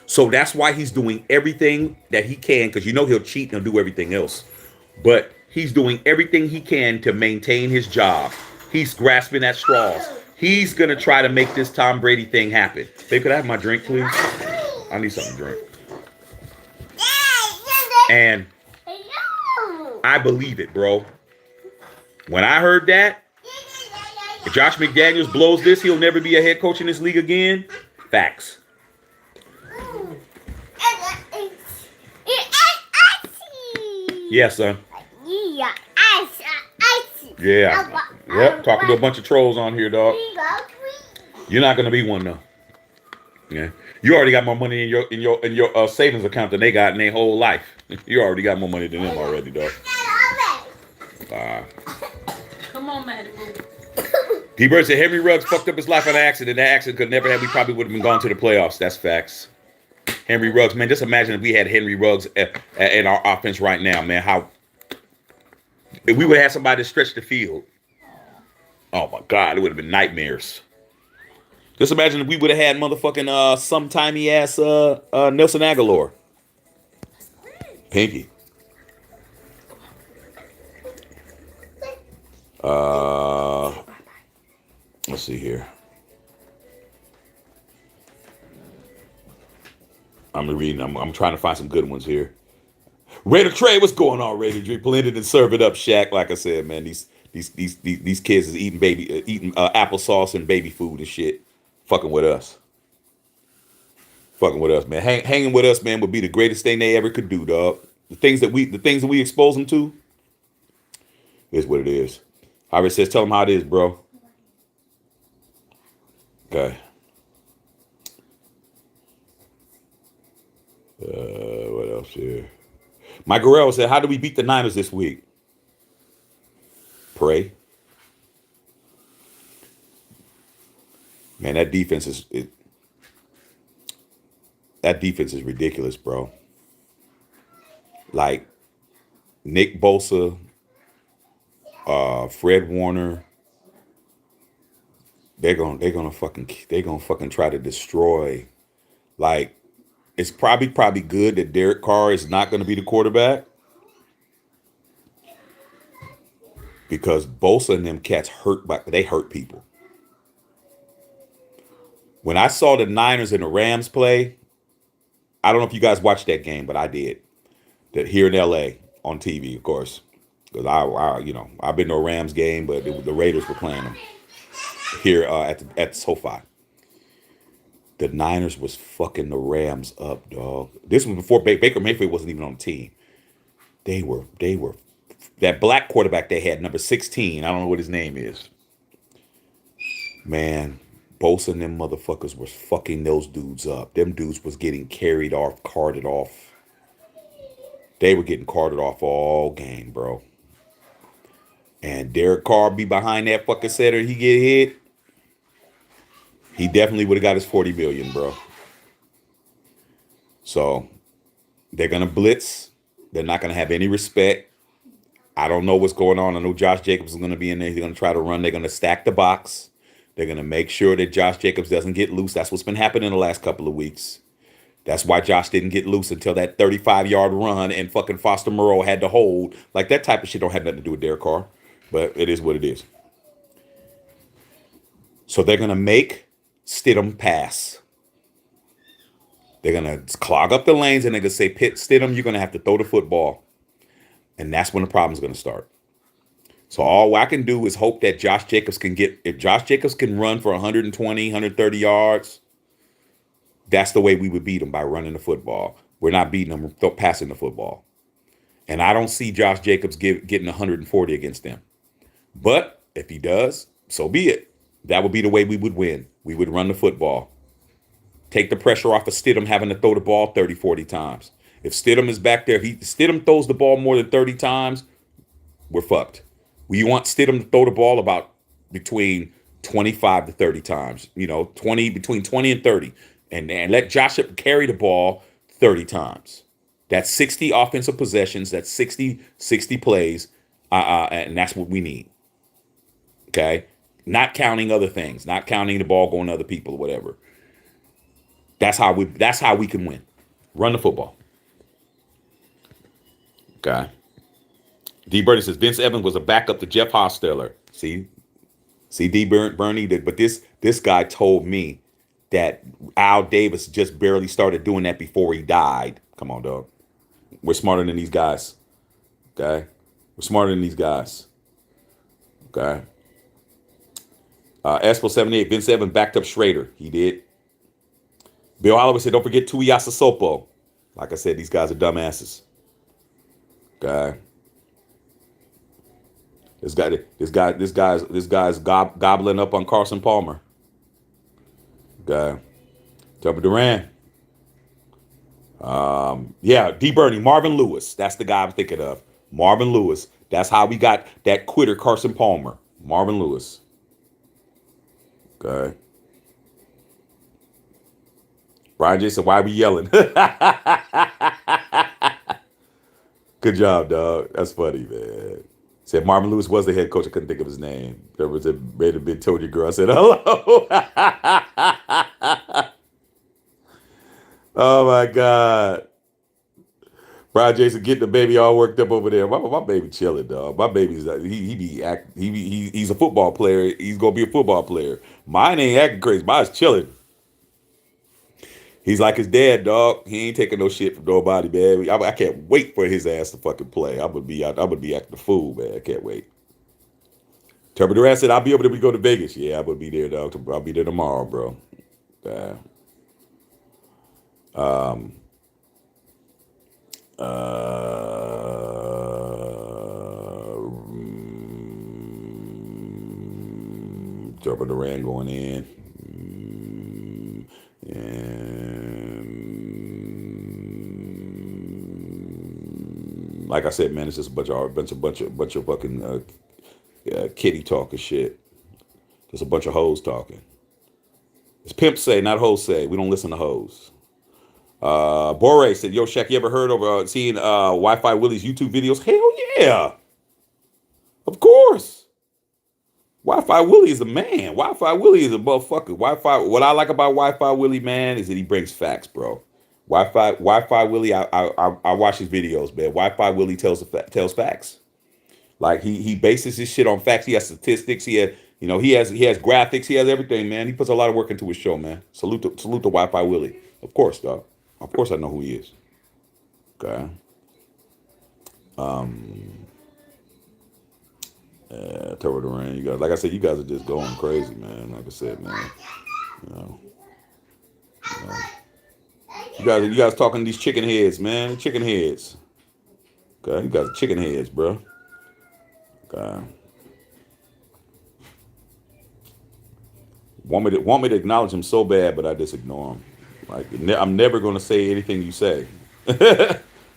So that's why he's doing everything that he can, because you know he'll cheat and he'll do everything else. But he's doing everything he can to maintain his job. He's grasping at straws. He's going to try to make this Tom Brady thing happen. Babe, could I have my drink, please? I need something to drink. And I believe it, bro. When I heard that, if Josh McDaniels blows this, he'll never be a head coach in this league again. Facts. Yeah, son. Yeah. Yep. Talking to a bunch of trolls on here, dog. You're not gonna be one though. Yeah. You already got more money in your savings account than they got in their whole life. You already got more money than them already, dog. Come on, Maddie. D-Bird said Henry Ruggs fucked up his life on an accident. That accident could never have. We probably would have been gone to the playoffs. That's facts. Henry Ruggs, man. Just imagine if we had Henry Ruggs in our offense right now, man. How if we would have somebody to stretch the field. Oh my God, it would have been nightmares. Just imagine if we would have had motherfucking some timey ass Nelson Aguilar. Pinky. Let's see here. I'm reading. I'm trying to find some good ones here. Raider Trey, what's going on, Raider Trey? Blend it and serve it up, Shaq. Like I said, man, these kids is eating applesauce and baby food and shit. Fucking with us. Fucking with us, man. Hanging with us, man, would be the greatest thing they ever could do, dog. The things that we expose them to is what it is. Harvey says, tell them how it is, bro. Okay. What else here? Mike Guerrero said, how do we beat the Niners this week? Pray. Man, that defense is ridiculous, bro. Like Nick Bosa, Fred Warner, they're gonna fucking try to destroy. Like, it's probably good that Derek Carr is not going to be the quarterback, because Bosa and them cats they hurt people. When I saw the Niners and the Rams play, I don't know if you guys watched that game, but I did. That here in LA on TV, of course, because I've been to a Rams game, but the Raiders were playing them here at SoFi. The Niners was fucking the Rams up, dog. This was before Baker Mayfield wasn't even on the team. They were that black quarterback they had, number 16. I don't know what his name is. Man, Bosa and them motherfuckers was fucking those dudes up. Them dudes was getting carted off. They were getting carted off all game, bro. And Derek Carr be behind that fucking center, he get hit. He definitely would have got his $40 million, bro. So they're gonna blitz. They're not gonna have any respect. I don't know what's going on. I know Josh Jacobs is gonna be in there. He's gonna try to run. They're gonna stack the box. They're gonna make sure that Josh Jacobs doesn't get loose. That's what's been happening the last couple of weeks. That's why Josh didn't get loose until that 35-yard run and fucking Foster Moreau had to hold. Like, that type of shit don't have nothing to do with Derek Carr. But it is what it is. So they're gonna make Stidham pass. They're going to clog up the lanes and they're going to say, Stidham, you're going to have to throw the football. And that's when the problem's going to start. So all I can do is hope that Josh Jacobs if Josh Jacobs can run for 120, 130 yards, that's the way we would beat him, by running the football. We're not beating him passing the football. And I don't see Josh Jacobs getting 140 against them. But if he does, so be it. That would be the way we would win. We would run the football. Take the pressure off of Stidham having to throw the ball 30, 40 times. If Stidham is back there, if Stidham throws the ball more than 30 times, we're fucked. We want Stidham to throw the ball about between 25 to 30 times. 20 between 20 and 30, and let Josh carry the ball 30 times. That's 60 offensive possessions. That's 60 plays, and that's what we need. Okay, not counting other things, not counting the ball going to other people or whatever. That's how we can win. Run the football. Okay. D. Bernie says Vince Evans was a backup to Jeff Hostetler. See, D. Bernie, but this guy told me that Al Davis just barely started doing that before he died. Come on, dog. We're smarter than these guys. Okay, we're smarter than these guys. Okay. Espo 78. Vince Evans backed up Schrader. He did. Bill Holloway said, "Don't forget Tui Yasasopo." Like I said, these guys are dumbasses. Okay. This guy's gobbling up on Carson Palmer. Okay. Tubber Duran. Yeah, D. Bernie, Marvin Lewis. That's the guy I'm thinking of. Marvin Lewis. That's how we got that quitter Carson Palmer. Marvin Lewis. Okay. Brian J said, "Why are we yelling?" Good job, dog. That's funny, man. Said Marvin Lewis was the head coach. I couldn't think of his name. There was a made been told your girl. I said, "Hello." Oh my God. Brian Jason getting the baby all worked up over there. My baby chilling, dog. My baby's he's a football player. He's gonna be a football player. Mine ain't acting crazy. Mine's chilling. He's like his dad, dog. He ain't taking no shit from nobody, man. I can't wait for his ass to fucking play. I would be acting a fool, man. I can't wait. Turbo Duran said, "I'll be able to go to Vegas." Yeah, I would be there, dog. I'll be there tomorrow, bro. Turbo Duran going in. And like I said, man, it's just a bunch of fucking kitty talking shit. There's a bunch of hoes talking. It's pimps say, not hoes say. We don't listen to hoes. Bore said, "Yo, Shaq, you ever heard of seeing Wi-Fi Willie's YouTube videos?" Hell yeah, of course. Wi-Fi Willie is a man. Wi-Fi Willie is a motherfucker. Wi-Fi. What I like about Wi-Fi Willie, man, is that he brings facts, bro. Wi-Fi Willie. I watch his videos, man. Wi-Fi Willie tells facts. Like he bases his shit on facts. He has statistics. He has graphics. He has everything, man. He puts a lot of work into his show, man. Salute to Wi-Fi Willie. Of course, dog. Of course, I know who he is. Okay. Turbo Duran, you guys, like I said, you guys are just going crazy, man. Like I said, man, you guys talking these chicken heads, man, chicken heads. Okay, you guys are chicken heads, bro. Okay. Want me to acknowledge him so bad, but I just ignore him. Like I'm never gonna say anything you say.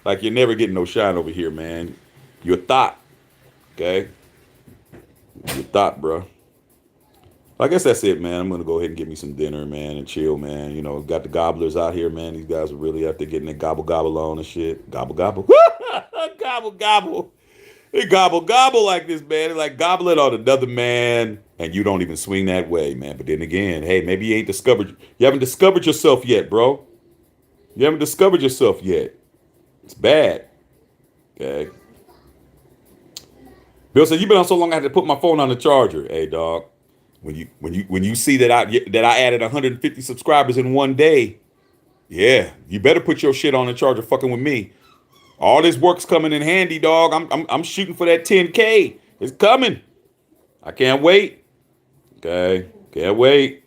Like you're never getting no shine over here, man. You're a thought, okay? Your thought, bro. I guess that's it, man. I'm gonna go ahead and get me some dinner, man, and chill, man. Got the gobblers out here, man. These guys are really out there getting that gobble on and shit. Gobble. Gobble. They gobble like this, man. They're like gobbling on another man, and you don't even swing that way, man. But then again, hey, maybe you haven't discovered yourself yet, bro. You haven't discovered yourself yet. It's bad. Okay. Bill said, "You've been on so long I had to put my phone on the charger." Hey, dog. When you see that I added 150 subscribers in one day, yeah, you better put your shit on the charger. Fucking with me. All this work's coming in handy, dog. I'm shooting for that 10K. It's coming. I can't wait. Okay, can't wait.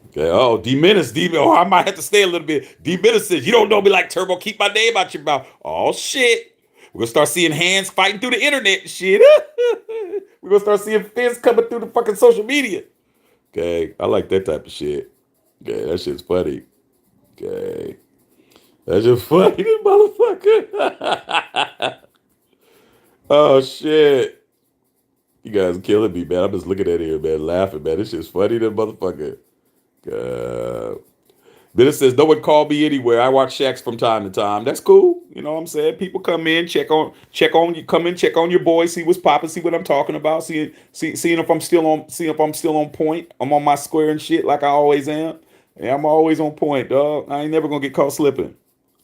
Okay. Oh, D Menace. Oh, I might have to stay a little bit. D Menace says, "You don't know me like Turbo. Keep my name out your mouth." Oh shit. We're going to start seeing hands fighting through the internet and shit. We're going to start seeing fists coming through the fucking social media. Okay. I like that type of shit. Okay. That shit's funny. Okay. That's just funny, this motherfucker. Oh shit. You guys are killing me, man. I'm just looking at here, man, laughing, man. This shit's funny than motherfucker. Then it says, no one called me anywhere. I watch Shaqs from time to time. That's cool. You know what I'm saying? People come in, check on you, come in, check on your boy, see what's popping, see what I'm talking about, seeing if I'm still on, seeing if I'm still on point. I'm on my square and shit like I always am. Yeah, I'm always on point, dog. I ain't never gonna get caught slipping.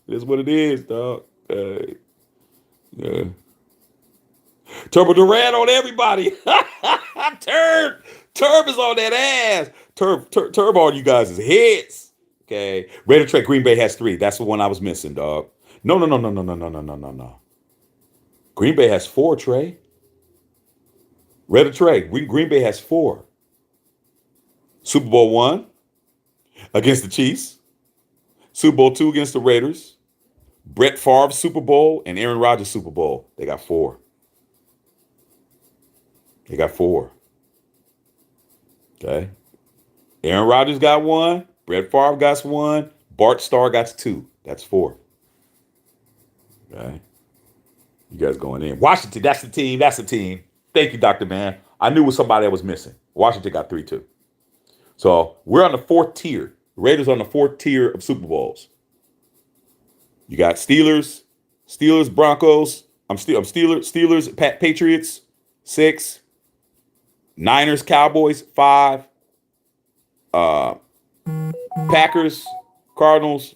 It is what it is, dog. Yeah. Turbo Duran on everybody. Turb is on that ass. Turb on you guys' heads. Okay. Raider Trey Green Bay has 3. That's the one I was missing, dog. No. Green Bay has 4, Trey. Raider Trey. Green Bay has 4. Super Bowl 1 against the Chiefs. Super Bowl 2 against the Raiders. Brett Favre Super Bowl and Aaron Rodgers Super Bowl. They got 4. They got 4. Okay. Aaron Rodgers got 1. Brett Favre got 1. Bart Starr got 2. That's 4. Okay. You guys going in. Washington, that's the team. That's the team. Thank you, Dr. Man. I knew it was somebody that was missing. Washington got 3 too. So we're on the 4th tier. Raiders on the 4th tier of Super Bowls. You got Steelers, Broncos. Steelers, Patriots, 6. Niners, Cowboys, 5. Packers, Cardinals.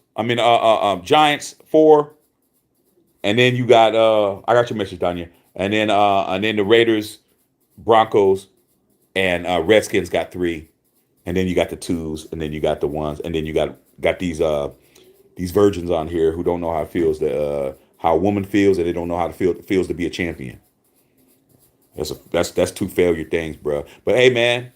Giants, 4. And then you got I got your message down here. And then the Raiders, Broncos, and Redskins got 3. And then you got the 2s, and then you got the 1s, and then you got these virgins on here who don't know how it feels how a woman feels, and they don't know how it feels to be a champion. That's 2 failure things, bro. But hey, man,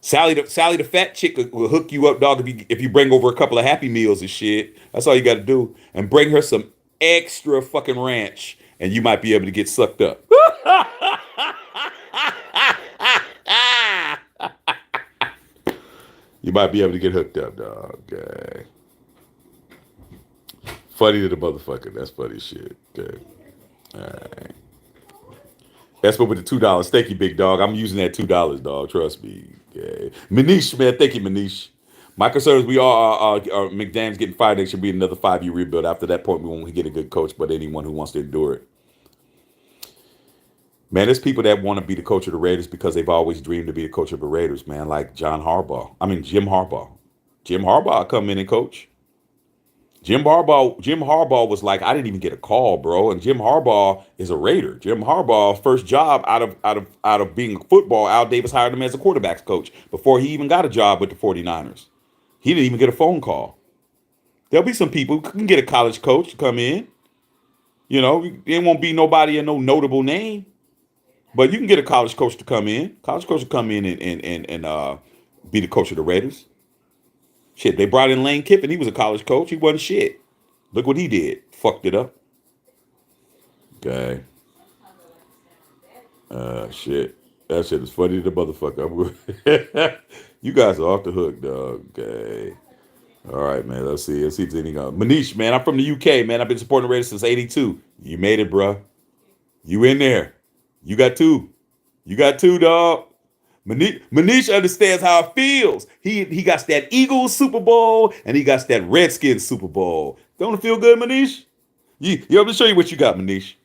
Sally the fat chick will hook you up, dog. If you bring over a couple of Happy Meals and shit, that's all you got to do, and bring her some extra fucking ranch, and you might be able to get sucked up. You might be able to get hooked up, dog. Okay. Funny to the motherfucker. That's funny shit. Okay. All right. That's what with the $2. Thank you, big dog. I'm using that $2, dog. Trust me. Okay. Manish, man. Thank you, Manish. My concern is we are McDaniels getting fired. There should be another 5-year rebuild. After that point, we won't get a good coach, but anyone who wants to endure it. Man, there's people that want to be the coach of the Raiders because they've always dreamed to be the coach of the Raiders, man, like Jim Harbaugh. Jim Harbaugh come in and coach. Jim Harbaugh was like, I didn't even get a call, bro. And Jim Harbaugh is a Raider. Jim Harbaugh's first job out of being football, Al Davis hired him as a quarterbacks coach before he even got a job with the 49ers. He didn't even get a phone call. There'll be some people who can get a college coach to come in. You know, it won't be nobody in no notable name. But you can get a college coach to come in. College coach to come in and be the coach of the Raiders. Shit, they brought in Lane Kiffin. He was a college coach. He wasn't shit. Look what he did. Fucked it up. Okay. Shit. That shit is funny to the motherfucker. You guys are off the hook, dog. Okay. All right, man. Let's see if there's any. Manish, man. I'm from the UK, man. I've been supporting the Raiders since '82. You made it, bro. You in there. You got 2. You got 2, dog. Manish understands how it feels. He got that Eagles Super Bowl and he got that Redskins Super Bowl. Don't it feel good, Manish? Let me show you what you got, Manish.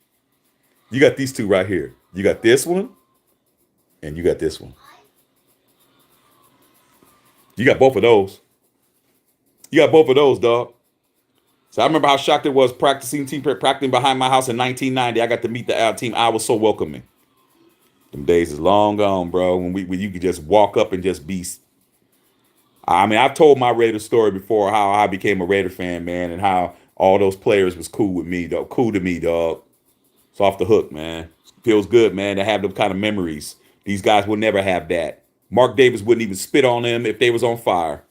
You got these 2 right here. You got this one and you got this one. You got both of those. You got both of those, dog. So I remember how shocked it was practicing behind my house in 1990. I got to meet the team. I was so welcoming. Them days is long gone, bro. When you could just walk up and just be. I mean, I've told my Raider story before, how I became a Raider fan, man, and how all those players was cool with me, dog. Cool to me, dog. It's off the hook, man. Feels good, man, to have them kind of memories. These guys will never have that. Mark Davis wouldn't even spit on them if they was on fire.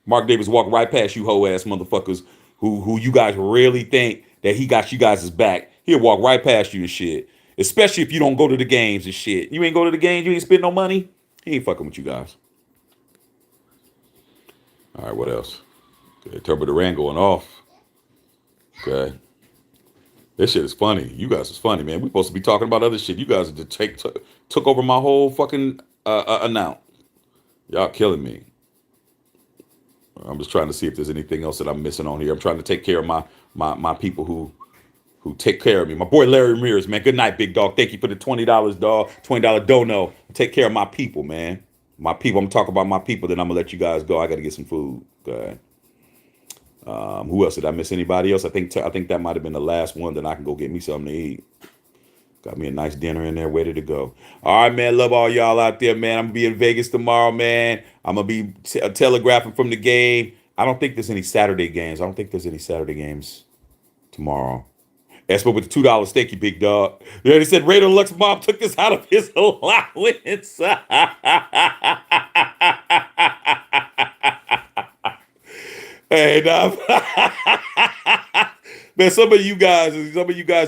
Mark Davis walked right past you hoe ass motherfuckers who you guys really think that he got you guys' back. He'll walk right past you and shit. Especially if you don't go to the games and shit. You ain't go to the games, you ain't spend no money. He ain't fucking with you guys. All right, what else? Okay, Turbo Duran going off. Okay. This shit is funny. You guys is funny, man. We supposed to be talking about other shit. You guys just took over my whole fucking account. Y'all killing me. I'm just trying to see if there's anything else that I'm missing on here. I'm trying to take care of my people who take care of me. My boy Larry Ramirez, man. Good night, big dog. Thank you for the $20, dog. $20 dono. Take care of my people, man. My people. I'm talking about my people. Then I'm gonna let you guys go. I got to get some food. Okay. Who else did I miss? Anybody else? I think that might have been the last one. Then I can go get me something to eat. Got me a nice dinner in there, ready to go. All right, man. Love all y'all out there, man. I'm gonna be in Vegas tomorrow, man. I'm gonna be telegraphing from the game. I don't think there's any Saturday games. Tomorrow. Espo with the $2 steak, you big dog. Yeah, they said Raider Lux mom took this out of his allowance. Hey, nah. Man, some of you guys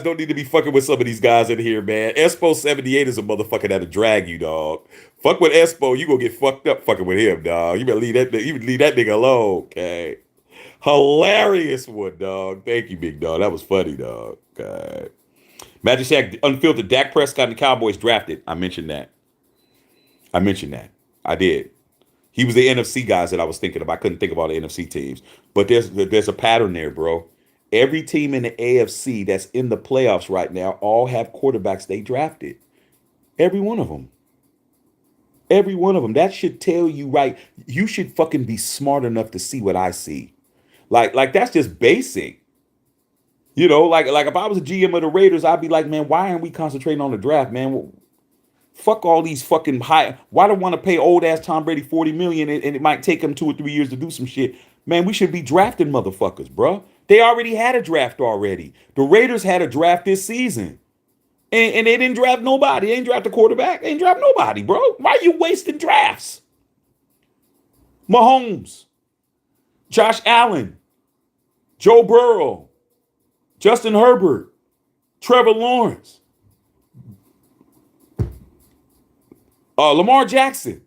don't need to be fucking with some of these guys in here, man. Espo 78 is a motherfucker that'll drag you, dog. Fuck with Espo, you gonna get fucked up fucking with him, dog. You better leave that nigga alone, okay? Hilarious one, dog. Thank you, big dog. That was funny, dog. Okay. Magic Shack unfiltered. Dak Prescott and the Cowboys drafted. I mentioned that. I did. He was the NFC guys that I was thinking of. I couldn't think of all the NFC teams. But there's a pattern there, bro. Every team in the AFC that's in the playoffs right now all have quarterbacks they drafted. Every one of them. That should tell you, right? You should fucking be smart enough to see what I see. Like that's just basic. You know, like if I was a GM of the Raiders, I'd be like, man, why aren't we concentrating on the draft, man? Fuck all these fucking high. Why do I want to pay old ass Tom Brady $40 million and it might take him 2 or 3 years to do some shit? Man, we should be drafting motherfuckers, bro. They already had a draft already. The Raiders had a draft this season. And they didn't draft nobody. They didn't draft a quarterback. They didn't draft nobody, bro. Why are you wasting drafts? Mahomes, Josh Allen, Joe Burrow, Justin Herbert, Trevor Lawrence, Lamar Jackson.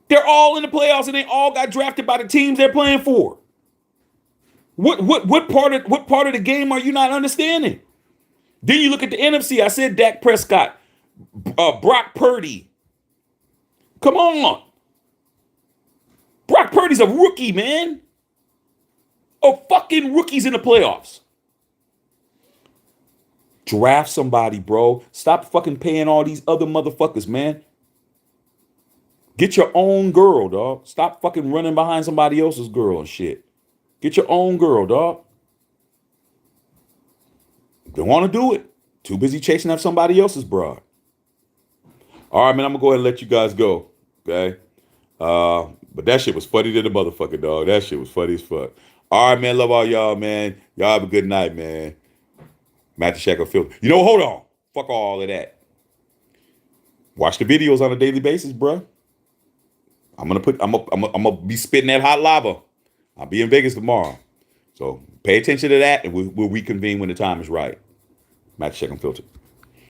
They're all in the playoffs and they all got drafted by the teams they're playing for. What part of the game are you not understanding? Then you look at the NFC. I said Dak Prescott, Brock Purdy. Come on. Brock Purdy's a rookie, man. A fucking rookie's in the playoffs. Draft somebody, bro. Stop fucking paying all these other motherfuckers, man. Get your own girl, dog. Stop fucking running behind somebody else's girl and shit. Get your own girl, dog. Don't want to do it. Too busy chasing after somebody else's broad. All right, man, I'm going to go ahead and let you guys go, okay? But that shit was funny to the motherfucker, dog. That shit was funny as fuck. All right, man, love all y'all, man. Y'all have a good night, man. Matthew Shackelfield. You know, hold on. Fuck all of that. Watch the videos on a daily basis, bro. I'm gonna be spitting that hot lava. I'll be in Vegas tomorrow. So pay attention to that, and we'll reconvene when the time is right. Matthew Shackelfield.